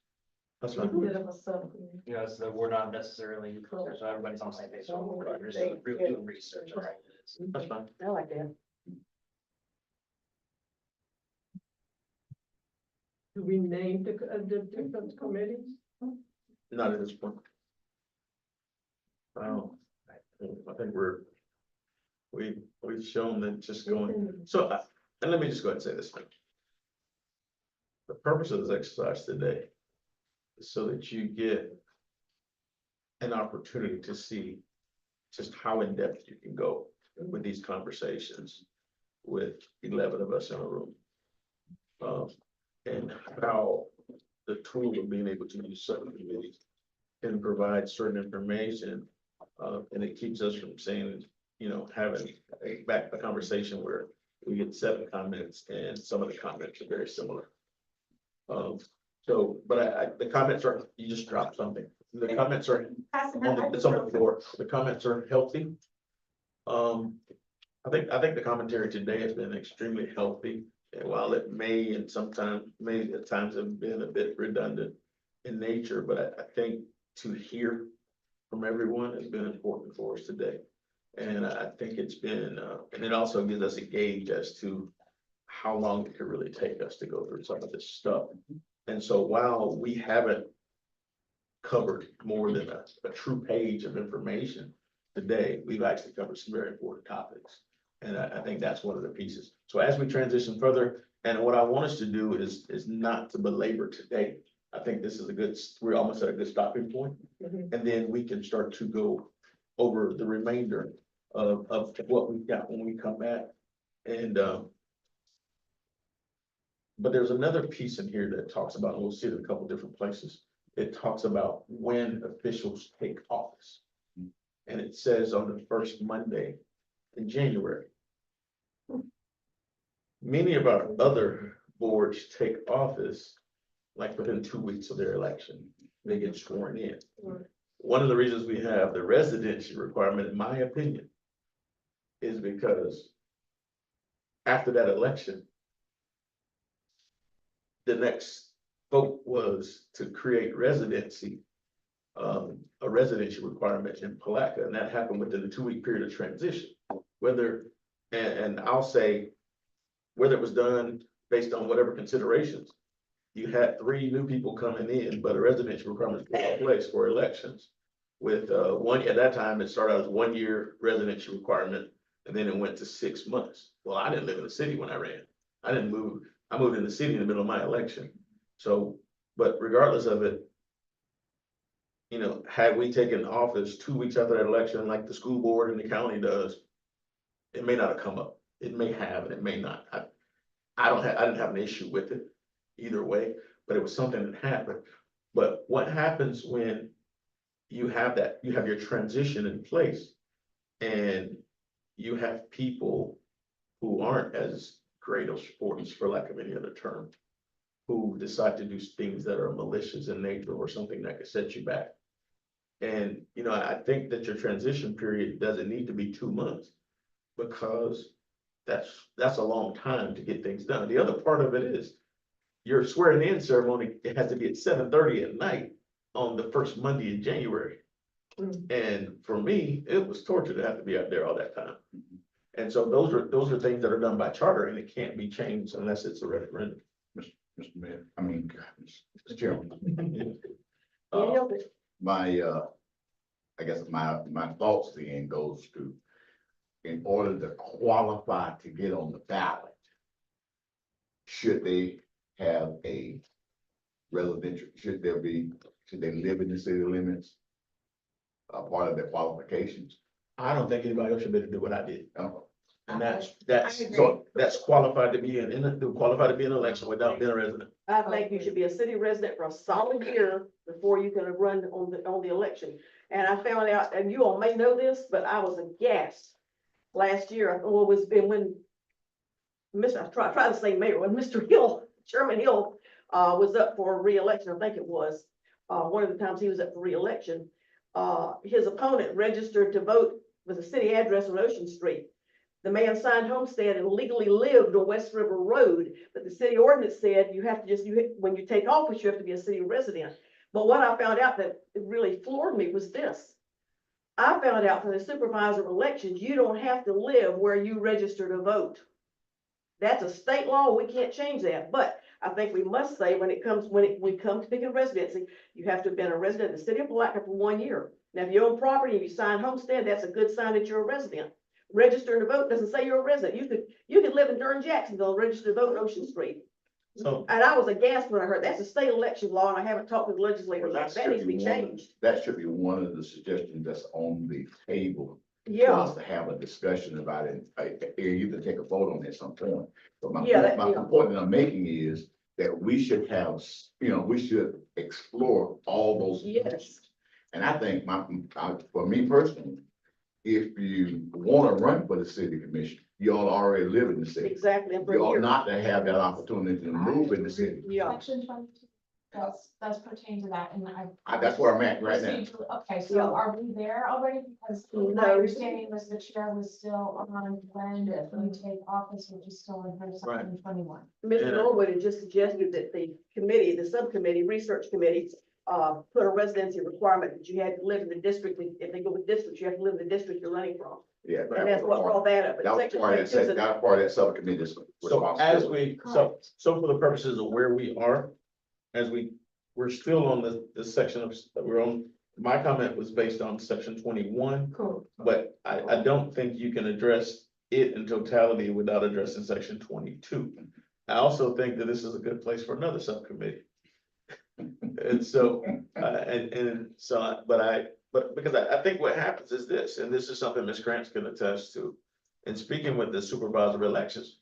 That's fine. You know, so we're not necessarily, so everybody's on the same page. So we're just doing research. That's all it is. That's fine. I like that. Do we name the different committees? Not at this point. I think we've shown that just going, so, and let me just go ahead and say this. The purpose of this exercise today is so that you get an opportunity to see just how in-depth you can go with these conversations with 11 of us in a room. And how the tool of being able to use subcommittees can provide certain information. And it keeps us from saying, you know, having a conversation where we get 7 comments and some of the comments are very similar. But the comments are, you just dropped something. The comments are it's on the floor. The comments are healthy. I think the commentary today has been extremely healthy. And while it may at times have been a bit redundant in nature, but I think to hear from everyone has been important for us today. And I think it's been, and it also gives us a gauge as to how long it could really take us to go through some of this stuff. And so while we haven't covered more than a true page of information today, we've actually covered some very important topics. And I think that's one of the pieces. So as we transition further, and what I want us to do is not to belabor today. I think this is we're almost at a good stopping point. And then we can start to go over the remainder of what we've got when we come back. And but there's another piece in here that talks about, and we'll see it in a couple different places. It talks about when officials take office. And it says on the first Monday in January. Many of our other boards take office like within 2 weeks of their election. They get sworn in. One of the reasons we have the residency requirement, in my opinion, is because after that election, the next vote was to create residency a residency requirement in Palaca, and that happened within the 2-week period of transition. And I'll say, whether it was done based on whatever considerations, you had 3 new people coming in, but a residency requirement was put in place for elections. With at that time, it started out as 1-year residency requirement, and then it went to 6 months. Well, I didn't live in the city when I ran. I moved in the city in the middle of my election. So, but regardless of it, had we taken office 2 weeks after that election, like the school board and the county does, it may not have come up. It may have, and it may not. I didn't have an issue with it either way, but it was something that happened. But what happens when you have your transition in place and you have people who aren't as great of sports, for lack of any other term, who decide to do things that are malicious in nature or something that could set you back. And, I think that your transition period doesn't need to be 2 months, because that's a long time to get things done. The other part of it is your swearing in ceremony, it has to be at 7:30 at night on the first Monday in January. And for me, it was torture to have to be out there all that time. And so those are things that are done by charter, and it can't be changed unless it's a referendum. Mr. Mayor, Mr. Chairman. Any of it? I guess my thoughts then goes to, in order to qualify to get on the ballot, should they have a residential, should they live in the city limits? A part of their qualifications. I don't think anybody else should be able to do what I did. And I agree. that's qualified to be qualified to be an election without being a resident. I think you should be a city resident for a solid year before you can run on the election. And I found out, and you all may know this, but I was aghast last year, when I tried to say mayor, when Mr. Hill, Chairman Hill, was up for re-election, I think it was, one of the times he was up for re-election. His opponent registered to vote with a city address on Ocean Street. The man signed homestead and legally lived on West River Road, but the city ordinance said you have to when you take office, you have to be a city resident. But what I found out that really floored me was this. I found out for the supervisor elections, you don't have to live where you register to vote. That's a state law. We can't change that. But I think we must say when we come to picking residency, you have to have been a resident of the city of Palaca for 1 year. Now, if you own property and you sign homestead, that's a good sign that you're a resident. Registering to vote doesn't say you're a resident. You could live in Durham, Jacksonville, and register to vote on Ocean Street. So, And I was aghast when I heard that's a state election law, and I haven't talked to the legislators. Well, That needs to be changed. That should be one of the suggestions that's on the table. For Yeah, us to have a discussion about it, you can take a vote on it at some point. But Yeah, my point that I'm making is that we should have, we should explore all those. Yes. options. And I think for me personally, if you want to run for the city commission, you all already live in the city. exactly. And for You ought years. not to have that opportunity to move in the city. Yeah. Section 22 does pertain to that, and That's where I'm at right now. Okay, so Yeah. are we there already? Because my No. understanding was the chair was still on when we take office, which is still in her section 21. Mr. Yeah. Norwood had just suggested that the subcommittee, research committee, put a residency requirement that you had to live in the district. If they go with districts, you have to live in the district you're running from. Yeah. And that's what brought that up. But That was section part of 22 is that part of that subcommittee's so responsibility. so for the purposes of where we are, we're still on this section that we're on. My comment was based on section 21, Cool. but I don't think you can address it in totality without addressing section 22. I also think that this is a good place for another subcommittee. And so, but because I think what happens is this, and this is something Ms. Grant's can attest to. In speaking with the supervisor elections,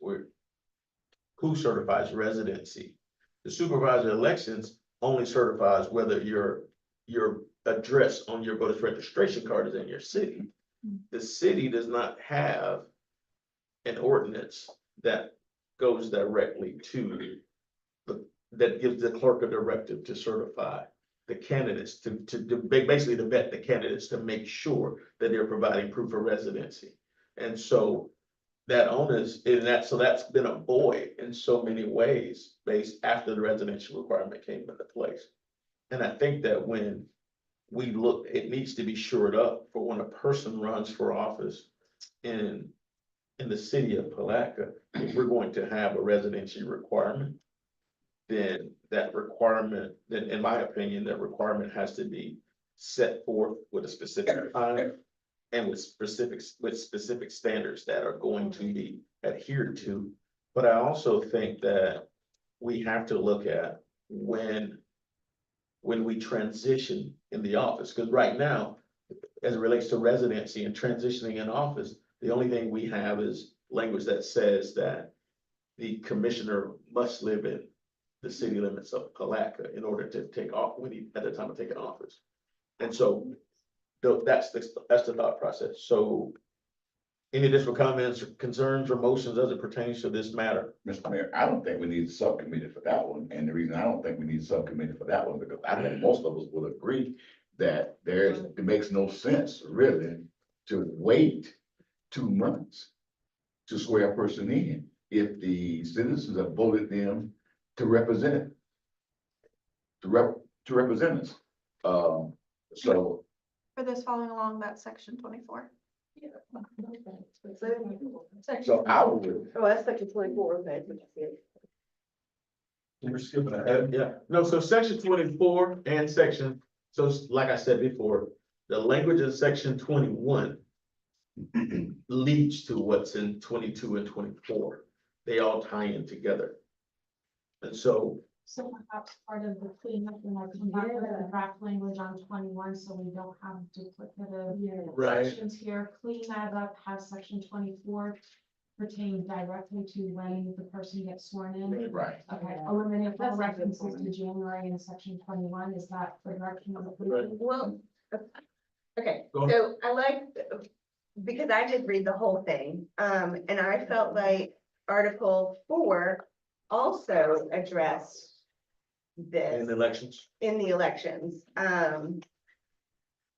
who certifies residency? The supervisor elections only certifies whether your address on your voter's registration card is in your city. The city does not have an ordinance that goes directly to that gives the clerk a directive to certify the candidates, to basically to vet the candidates to make sure that they're providing proof of residency. And so that onus, so that's been a void in so many ways based after the residential requirement came into place. And I think that when we look, it needs to be shored up for when a person runs for office in the city of Palaca, if we're going to have a residency requirement, then that requirement, then in my opinion, that requirement has to be set forth with a specific time and with specific standards that are going to be adhered to. But I also think that we have to look at when we transition in the office, because right now, as it relates to residency and transitioning in office, the only thing we have is language that says that the commissioner must live in the city limits of Palaca in order to take off at the time of taking office. And so that's the thought process. So any additional comments, or concerns, or motions as it pertains to this matter? Mr. Mayor, I don't think we need a subcommittee for that one. And the reason I don't think we need a subcommittee for that one, because I think most of us will agree that it makes no sense really to wait 2 months to swear a person in if the citizens have voted them to represent, to represent us. So For those following along, that's section 24. I would, Oh, that's section 24, okay. We're skipping ahead. Yeah, no, so section 24 and section, so like I said before, the language in section 21 leads to what's in 22 and 24. They all tie in together. And so, So perhaps part of the cleanup, and I come back with the draft language on 21, so we don't have duplicative right, sections here. Clean that up, have section 24 pertain directly to when the person gets sworn in. right. Okay, eliminate all references to January in section 21. Is that the direction of the? Right. Well, okay, Go so I like, because I did read the whole thing, and I felt like Article 4 also addressed this in elections. in the elections.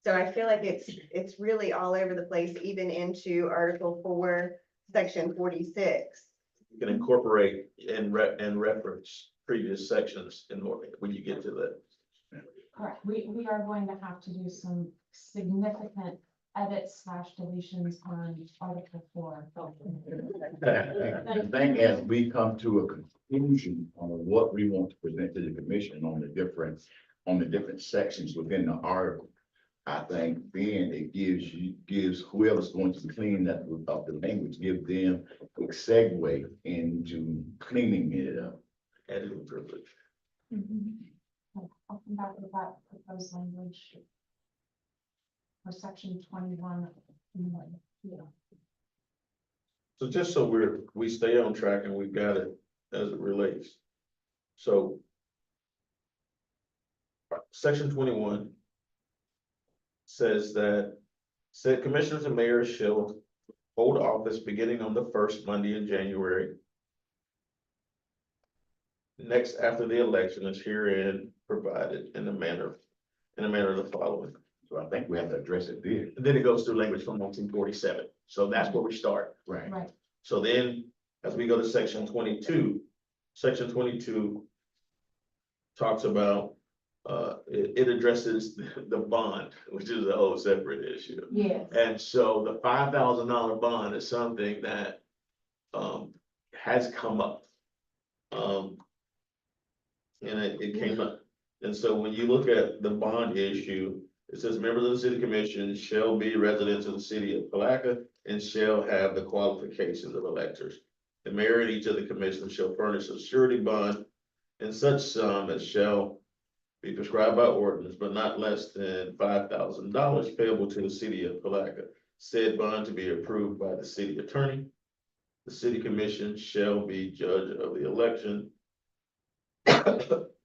So I feel like it's really all over the place, even into Article 4, Section 46. You can incorporate and reference previous sections in order when you get to that. Correct. We are going to have to do some significant edits / deletions on Article 4. I think as we come to a conclusion on what we want to present to the commission on the different sections within the article, I think then it gives whoever's going to clean that up the language, give them a segue into cleaning it up. Editing privilege. I'll come back with that proposed language for section 21. Yeah. So just so we stay on track and we've got it as it relates. So section 21 says that said commissioners and mayors shall hold office beginning on the first Monday in January. Next after the election is herein provided in the manner of the following. So I think we have to address it there. And then it goes through language from 1947. So that's where we start. Right. Right. So then, as we go to section 22, section 22 talks about, it addresses the bond, which is a whole separate issue. Yes. And so the $5,000 bond is something that, has come up. And it came up. And so when you look at the bond issue, it says members of the city commission shall be residents of the city of Palaca and shall have the qualifications of electors. The mayor and each of the commissioners shall furnish a surety bond in such sum as shall be prescribed by ordinance, but not less than $5,000 payable to the city of Palaca. Said bond to be approved by the city attorney. The city commission shall be judge of the election.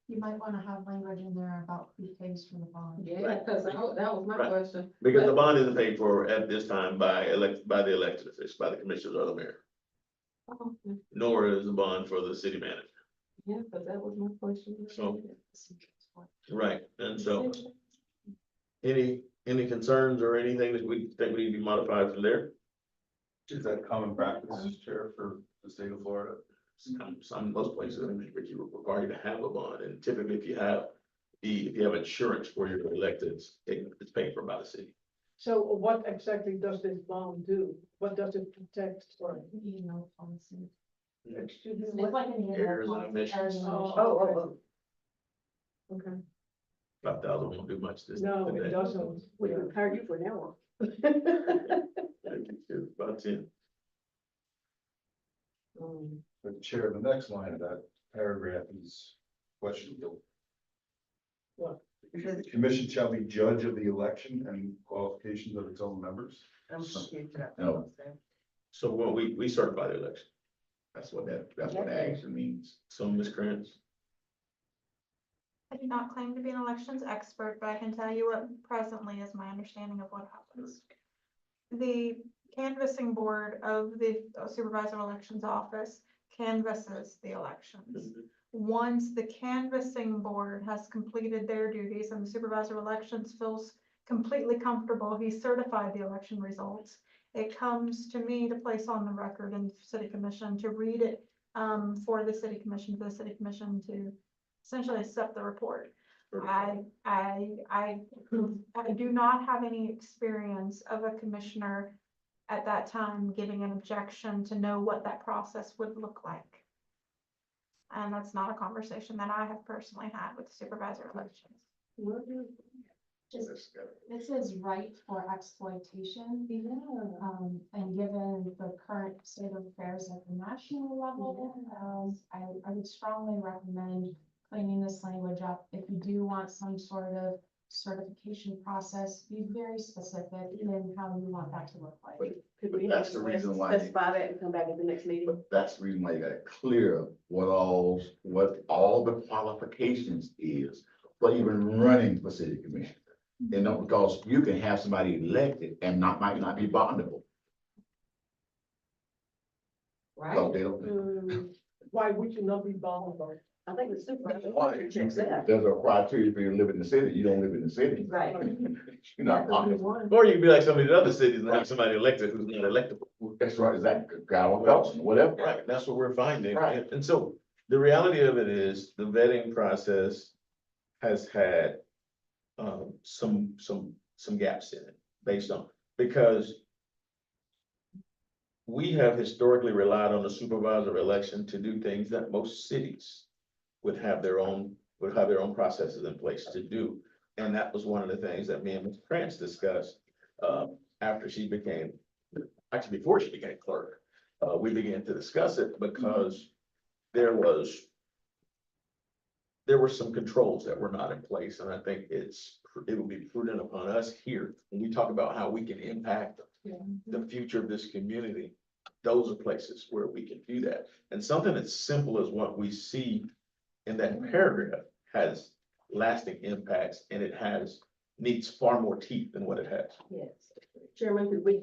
You might want to have language in there about who pays for the bond. Yeah, because that was my Right. question. Because the bond isn't paid for at this time by the elected officials, by the commissioners or the mayor, Oh, nor is the bond for the city manager. yeah, because that was my question. So- Right, and so any concerns or anything that we think we need to be modified from there? Is that common practice, Chair, for the state of Florida? Most places, I mean, you require you to have a bond, and typically if you have if you have insurance for your elected, it's paid for by the city. So what exactly does this bond do? What does it protect for? Policy. Excuse me, It's what? like an Errors email and policy, omissions. errors and Oh, omissions. Okay, 5,000 won't do much this. no, today. it doesn't. We can hire you for an hour. About 10. But Chair, the next line of that paragraph is questionable. What? The commission shall be judge of the election and qualifications of its own members. I'm confused about that. No. So what we certify the election. That's what that actually means. So Ms. Krantz, I do not claim to be an elections expert, but I can tell you what presently is my understanding of what happens. The canvassing board of the supervisor elections office canvasses the elections. Once the canvassing board has completed their duties and the supervisor elections feels completely comfortable, he certified the election results. It comes to me to place on the record in city commission to read it for the city commission to essentially accept the report. I do not have any experience of a commissioner at that time giving an objection to know what that process would look like. And that's not a conversation that I have personally had with supervisor elections. This is right for exploitation. And given the current state of affairs at the national level, I would strongly recommend cleaning this language up. If you do want some sort of certification process, be very specific in how you want that to look like. Could we That's the reason why. specify that and come back at the next meeting? But that's the reason why you gotta clear what all the qualifications is for even running for city commission. You know, because you can have somebody elected and might not be bondable. Right? So they don't. Why would you not be bound by? I think the supervisor Why? checks that. There's a criteria for you to live in the city, you don't live in the city. Right. You're not bondable. or you can be like some of the other cities and have somebody elected who's not electable. That's right, is that Carol Wilson, whatever. Right, that's what we're finding. Right. And so the reality of it is the vetting process has had some gaps in it based on, because we have historically relied on the supervisor election to do things that most cities would have their own processes in place to do. And that was one of the things that me and Ms. Krantz discussed after she became, actually before she became clerk. We began to discuss it because there were some controls that were not in place, and I think it will be prudent upon us here, when we talk about how we can impact the future of this community. Those are places where we can do that. And something as simple as what we see in that paragraph has lasting impacts, and it needs far more teeth than what it has. Yes. Chairman, could we,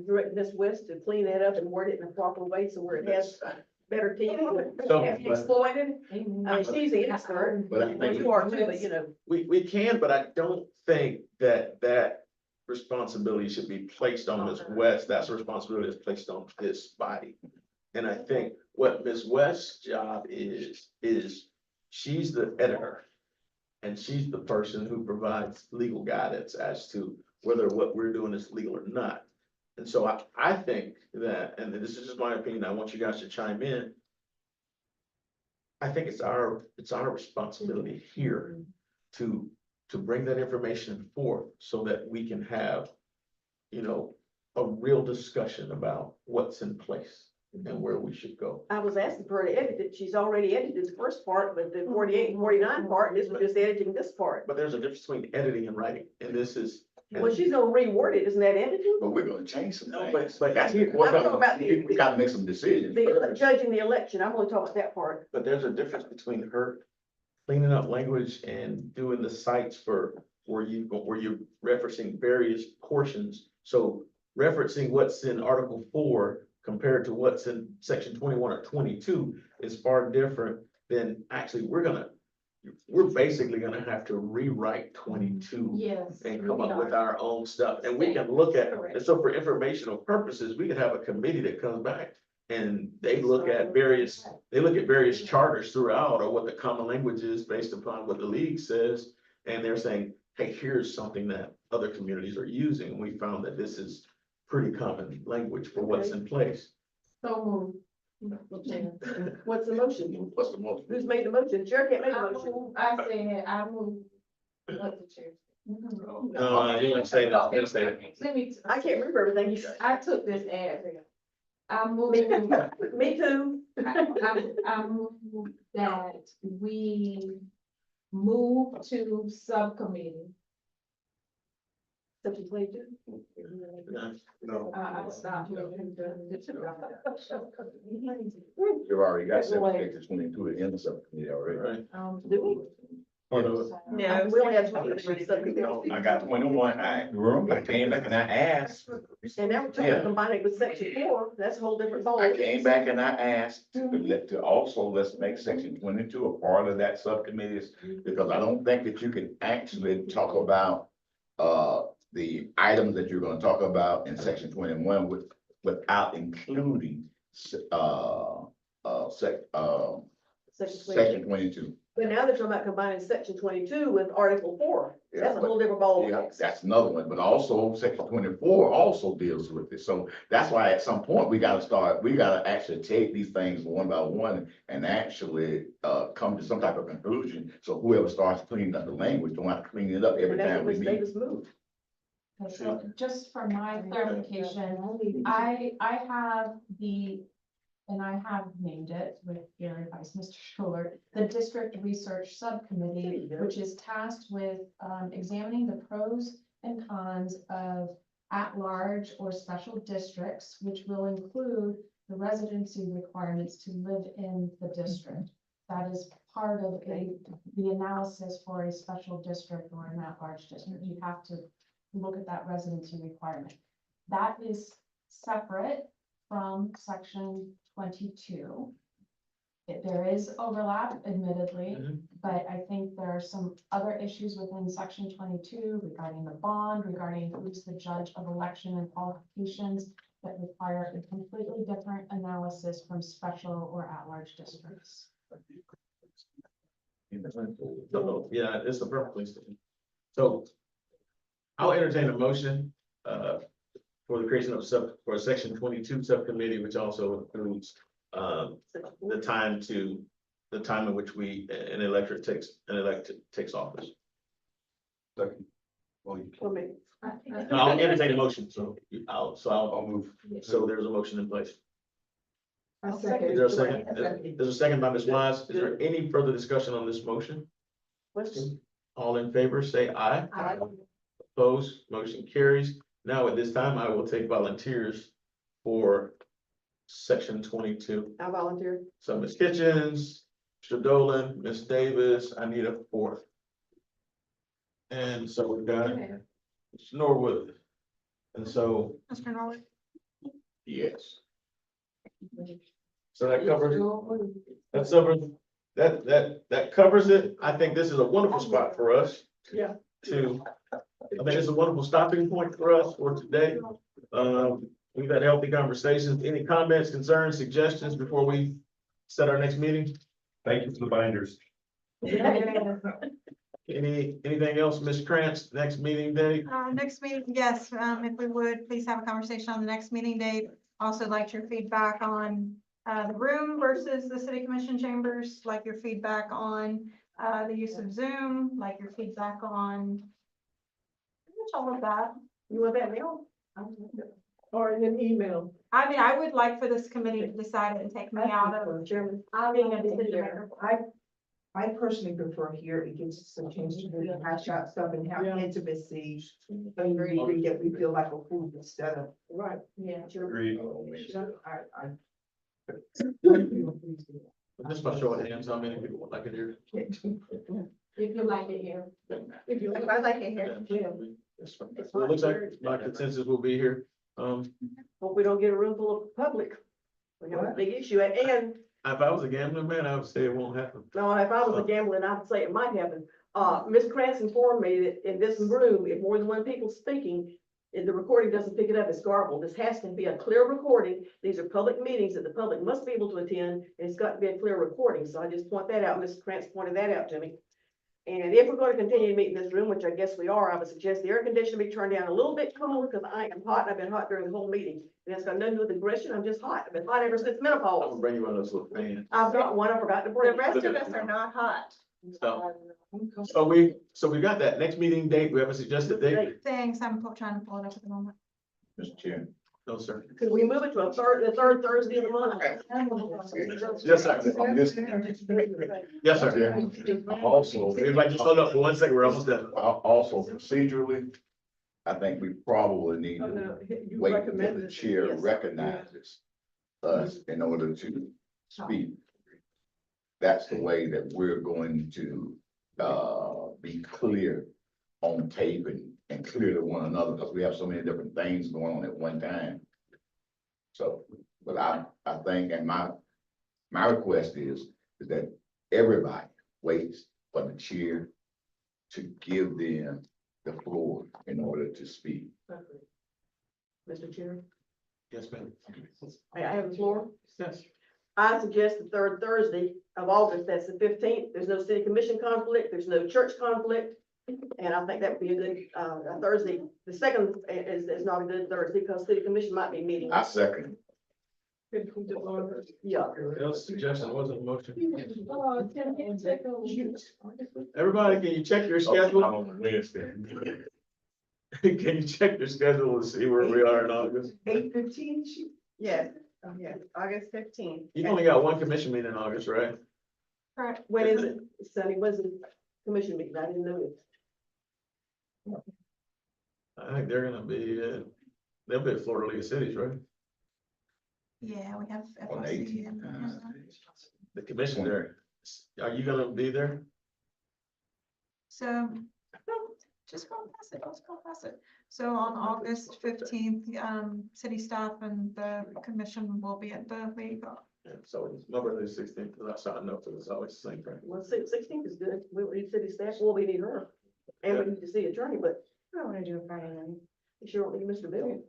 direct Ms. West to clean that up and word it in a proper way so where it has better teeth? So- Can't be exploited. I mean, she's the expert. But I think- You are too, but you know. We can, but I don't think that responsibility should be placed on Ms. West. That's a responsibility that's placed on this body. And I think what Ms. West's job is she's the editor. And she's the person who provides legal guidance as to whether what we're doing is legal or not. And so I think that, and this is just my opinion, I want you guys to chime in. I think it's our responsibility here to bring that information forth so that we can have, a real discussion about what's in place and where we should go. I was asking for her to edit it. She's already edited the first part, but the 48 and 49 part, this was just editing this part. But there's a difference between editing and writing, and this is. Well, she's gonna reword it, isn't that editing? But we're gonna change some No, things. but that's We talking about gotta make some decisions The first. judging the election, I'm only talking about that part. But there's a difference between her cleaning up language and doing the sites for where you're referencing various portions. So referencing what's in Article 4 compared to what's in Section 21 or 22 is far different than actually we're basically gonna have to rewrite 22 Yes. and come up with our own stuff. And we can look at, and so for informational purposes, we could have a committee that comes back And they look at various charters throughout or what the common language is based upon what the league says. And they're saying, hey, here's something that other communities are using. And we found that this is pretty common language for what's in place. So What's the motion? What's the motion? Who's made the motion? Chair can't make a I motion. move, I said, I move. What the chair? No, you didn't say that, you didn't say that. Let me. I can't remember everything you said. I took this ad. I move. Me too. I move that we move to subcommittee. Section 22. No. I stopped. You've already got section 22 in the subcommittee already. Right. Do we? Or no, No, we only have 20. No, I got 21, I came back and I asked, And now we're trying to combine it with section 4, that's a whole different ball. I came back and I asked to also, let's make section 22 a part of that subcommittees, because I don't think that you can actually talk about the items that you're gonna talk about in section 21 without including section 22. But now they're talking about combining section 22 with article 4, that's a whole different ball. Yeah, that's another one, but also section 24 also deals with it. So that's why at some point we gotta actually take these things one by one and actually come to some type of conclusion. So whoever starts cleaning up the language don't have to clean it up every And that's time what we Ms. meet. Davis moved. Okay, so just for my clarification, I have and I have named it with your advice, Mr. Schuler, the District Research Subcommittee, which is tasked with examining the pros and cons of at-large or special districts, which will include the residency requirements to live in the district. That is part of the analysis for a special district or an at-large district. You have to look at that residency requirement. That is separate from section 22. There is overlap admittedly, but I think there are some other issues within section 22 regarding the bond, regarding who's the judge of election and qualifications that require a completely different analysis from special or at-large districts. So, yeah, it's a perfect place to be. So I'll entertain a motion for the creation of for section 22 subcommittee, which also includes the time in which an elected takes office. Second. Well, you For me. No, I'll entertain a motion, so I'll move. so there's a motion in place. I Is second. there a second? There's a second by Ms. Wise. Is there any further discussion on this motion? Question? All in favor, say aye. Aye. Opposed, motion carries. Now, at this time, I will take volunteers for section 22. I volunteer. So Ms. Kitchens, Mr. Dolan, Ms. Davis, I need a fourth. And so we've got Mr. Norwood. And so, Mr. Norwood? Yes. so that covers, that covers it. I think this is a wonderful spot for us. Yeah. I think it's a wonderful stopping point for us for today. We've had healthy conversations. Any comments, concerns, suggestions before we set our next meeting? Thank you for the binders. Anything else, Ms. Krantz, next meeting date? Next meeting, yes, if we would, please have a conversation on the next meeting date. Also like your feedback on the room versus the city commission chambers, like your feedback on the use of Zoom, like your feedback on pretty much all of that. You want that now? Or in an email. I mean, I would like for this committee to decide it and take me out of Chairman. being a decision maker. I personally prefer here, it gives us a chance to really hash out stuff and have Yeah. intimacy. And really that we feel like a group instead of. Right. Yeah. Agreed. Just by show of hands, how many people would like it here? If you like it here. If you I like it here. So it looks like my consensus will be here. Hope we don't get a room full of public. We have a big issue, and If I was a gambling man, I would say it won't happen. no, if I was a gambler, I'd say it might happen. Ms. Krantz informed me that in this room, if more than one people speaking, If the recording doesn't pick it up, it's garbled. This has to be a clear recording. These are public meetings that the public must be able to attend, and it's got to be a clear recording. So I just point that out. Mrs. Krantz pointed that out to me. And if we're going to continue to meet in this room, which I guess we are, I would suggest the air conditioner be turned down a little bit cooler because I am hot. And I've been hot during the whole meeting. And it's got nothing to do with aggression. I'm just hot. I've been hot ever since I'm gonna menopause. bring you one of those little fans. I've got one. I forgot to The bring. rest of us are not hot. So we got that next meeting date. We have a suggested date? Thanks, I'm trying to pull it up at the moment. Mr. Chair. No, sir. Could we move it to the third Thursday of the month? Yes, sir. On this- Yes, sir. Also, Everybody just hold up for 1 second. We're almost done. also procedurally, I think we probably need Oh, to no, you wait until recommended the it, chair yes. recognizes us in order to speak. That's the way that we're going to, be clear on tape and clear to one another, because we have so many different things going on at one time. So, but I think, and my request is that everybody waits for the chair to give them the floor in order to speak. Mr. Chair, Yes, ma'am. I have the floor. Yes. I suggest the third Thursday of August, that's the 15th. There's no city commission conflict, there's no church conflict. And I think that would be a good, a Thursday. The second is not a good Thursday because city commission might be meeting. I second. Could we do August? Yeah. Else suggestion wasn't a motion. Oh, can you take over? Everybody, can you check your I'm schedule? on Wednesday. Can you check your schedule and see where we are in August? 8:15. Yes, yes, August 15th. You've only got one commission meeting in August, right? Correct. When is it? Sunny, when's the commission meeting? I didn't know it. I think they're gonna be, they'll be at Florida League of Cities, right? Yeah, we have On the FLC 18th. and. The commission there. Are you gonna be there? So, no, just go past it, let's go past it. So on August 15th, city staff and the commission will be at the league. Yeah, so it's my birthday's 16th, and that's how I know, because it's always the same thing. Well, 16th is good. We need city staff, well, we need her. And we need to see attorney, but I don't want to do a Friday night. you sure don't need Mr. Bill.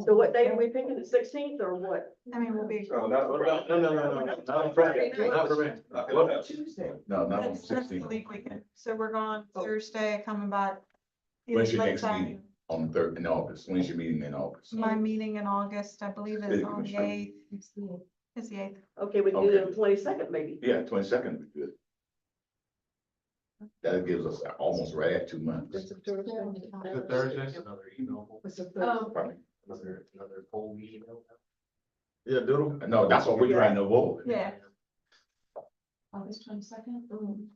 So what day are we picking? The 16th or what? I mean, we'll be. What about, no, not on Friday, not for me. What? Tuesday. No, not on That's the 16th. league weekend. So we're gone Thursday, coming back. When's your late next Saturday. meeting? On the 3rd in August. When's your meeting in August? My meeting in August, I believe is City on the commission. 8th. It's the 8th. Okay, we can do it on Okay. the 22nd maybe. Yeah, 22nd would be good. That gives us almost right at 2 months. That's a Thursday. The Thursday, another email, It's a Thursday. Probably. another poll email. Yeah, Doodle? No, that's what we're trying to avoid. Yeah. August 22nd.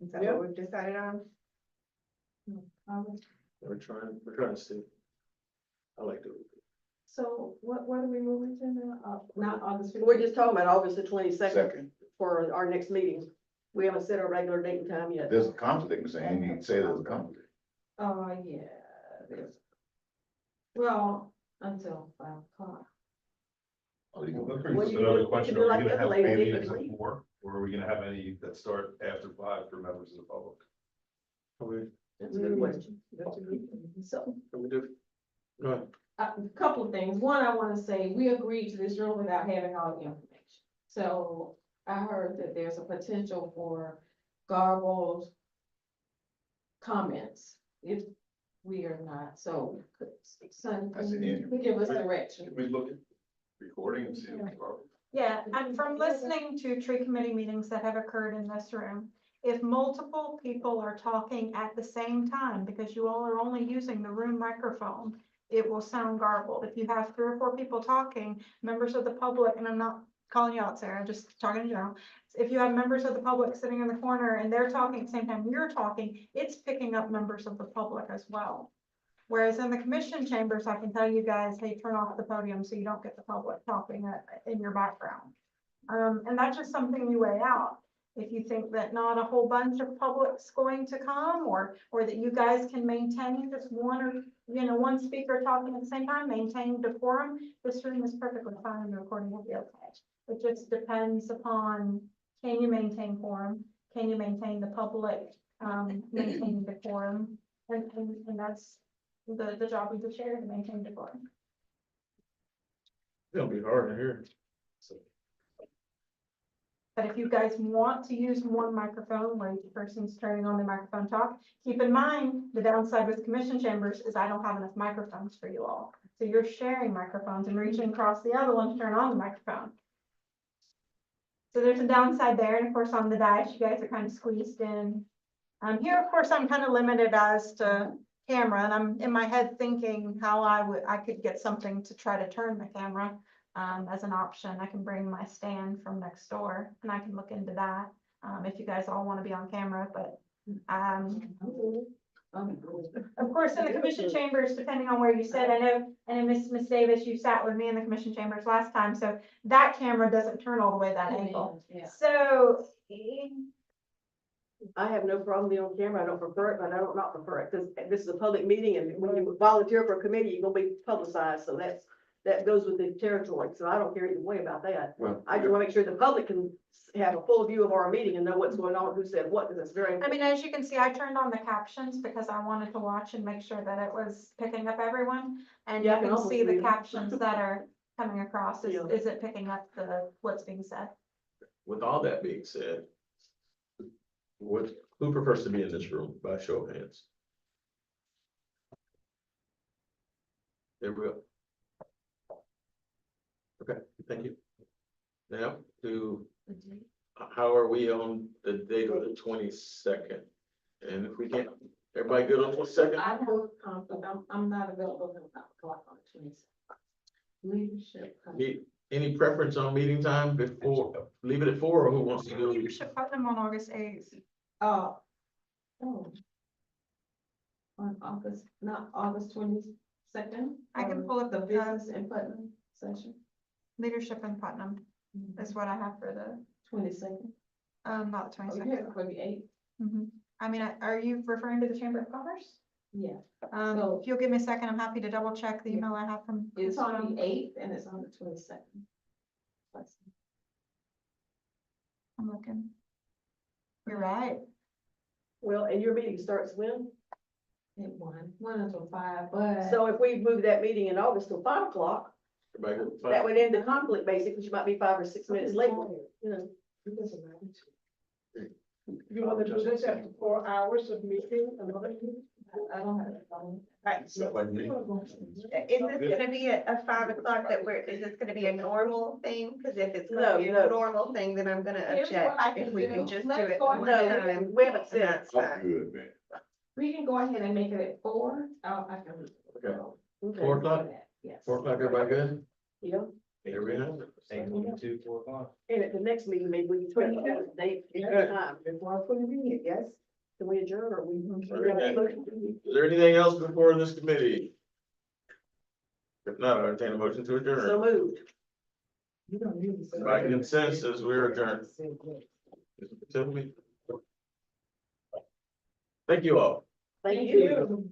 Is that what we've decided on? We're trying to see. I like Doodle. So what are we moving to now? Not August. We're just talking about August the 22nd Second, for our next meeting. We haven't set our regular date and time yet. there's a conflict, Mr. Andy, you say there's a conflict. Yeah, there's. Well, until 5:00. Are you Well, that gonna- brings Well, us you another can question. do Are like we gonna the have lady any did that's with me. before, or are we gonna have any that start after 5 for members of the public? That's a good question. That's a good one. So Can we do? Go ahead. a couple of things. One, I want to say, we agreed to this room without having all the information. So I heard that there's a potential for garbled comments if we are not, so son, That's an issue. can you give us direction? Can we look at recording and see if it's probably? Yeah, and from listening to tree committee meetings that have occurred in this room, if multiple people are talking at the same time, because you all are only using the room microphone, it will sound garbled. If you have 3 or 4 people talking, members of the public, and I'm not calling you out, Sarah, I'm just talking in general. If you have members of the public sitting in the corner and they're talking at the same time you're talking, it's picking up members of the public as well. Whereas in the commission chambers, I can tell you guys, hey, turn off the podium so you don't get the public talking in your background. And that's just something you weigh out. If you think that not a whole bunch of public's going to come, or that you guys can maintain just one speaker talking at the same time, maintaining decorum, this room is perfectly fine and the recording will be okay. It just depends upon, can you maintain quorum? Can you maintain the public, maintaining decorum? And that's the job of the chair to maintain decorum. It'll be hard to hear. But if you guys want to use one microphone where each person's turning on the microphone talk, keep in mind, the downside with commission chambers is I don't have enough microphones for you all. So you're sharing microphones and reaching across the other one to turn on the microphone. So there's a downside there, and of course on the dais, you guys are kind of squeezed in. Here, of course, I'm kind of limited as to camera, and I'm in my head thinking how I could get something to try to turn the camera. As an option, I can bring my stand from next door and I can look into that, if you guys all want to be on camera, but, of course, in the commission chambers, depending on where you sit, I know Miss Davis, you sat with me in the commission chambers last time, so that camera doesn't turn all the way that angle. Yeah. So, I have no problem being on camera. I don't prefer it, but I don't not prefer it, because this is a public meeting, and when you volunteer for a committee, you're gonna be publicized, so that goes with the territory, so I don't care either way about that. Well, I just wanna make sure the public can have a full view of our meeting and know what's going on, who said what, because it's very. I mean, as you can see, I turned on the captions because I wanted to watch and make sure that it was picking up everyone. And you Yeah, I can can almost see the read it. captions that are coming across. Yeah. Is it picking up what's being said? With all that being said, who prefers to be in this room by show of hands? There we go. Okay, thank you. Now, how are we on the date of the 22nd? And if we can't, everybody good on 22nd? I know, but I'm not available until 5 o'clock on the 22nd. Leadership. Any preference on meeting time before, leave it at 4, or who wants to do? Leadership Putnam on August 8th. Oh. On August, not August 22nd. I can pull up the the, business and Putnam session, Leadership in Putnam is what I have for the, 22nd. not the Oh, you 22nd. have it for the 8th. I mean, are you referring to the Chamber of Commerce? Yeah, So- If you'll give me a second, I'm happy to double check the email I have from. it's on the 8th and it's on the 22nd. I'm looking. You're right. Well, and your meeting starts when? At 1 until 5, but. So if we move that meeting in August till 5 o'clock, Everybody good with that five? would end the conflict basically, because you might be 5 or 6 minutes late, you know. You want to do this after 4 hours of meeting, another meeting? I don't have it on. Right. So, like me. Is this gonna be a 5 o'clock is this gonna be a normal thing? Cause if it's No, gonna be no. a normal thing, then I'm gonna Here's what object. I If can we do. can just do Let's it go one ahead. time. We haven't said. That's fine. Good, man. We can go ahead and make it at 4. I can. Okay. Okay. 4 o'clock? Yes. 4 o'clock, everybody good? Yeah, There we have it. 8:22, 4 o'clock. and at the next meeting, maybe we can spend a date, time, Before I put it in, yes. can we adjourn or we? Is there anything else before this committee? If not, I'll entertain a motion to So adjourn. moved. You don't need to say. By consensus, we're adjourned. Tell me. Thank you all. Thank you.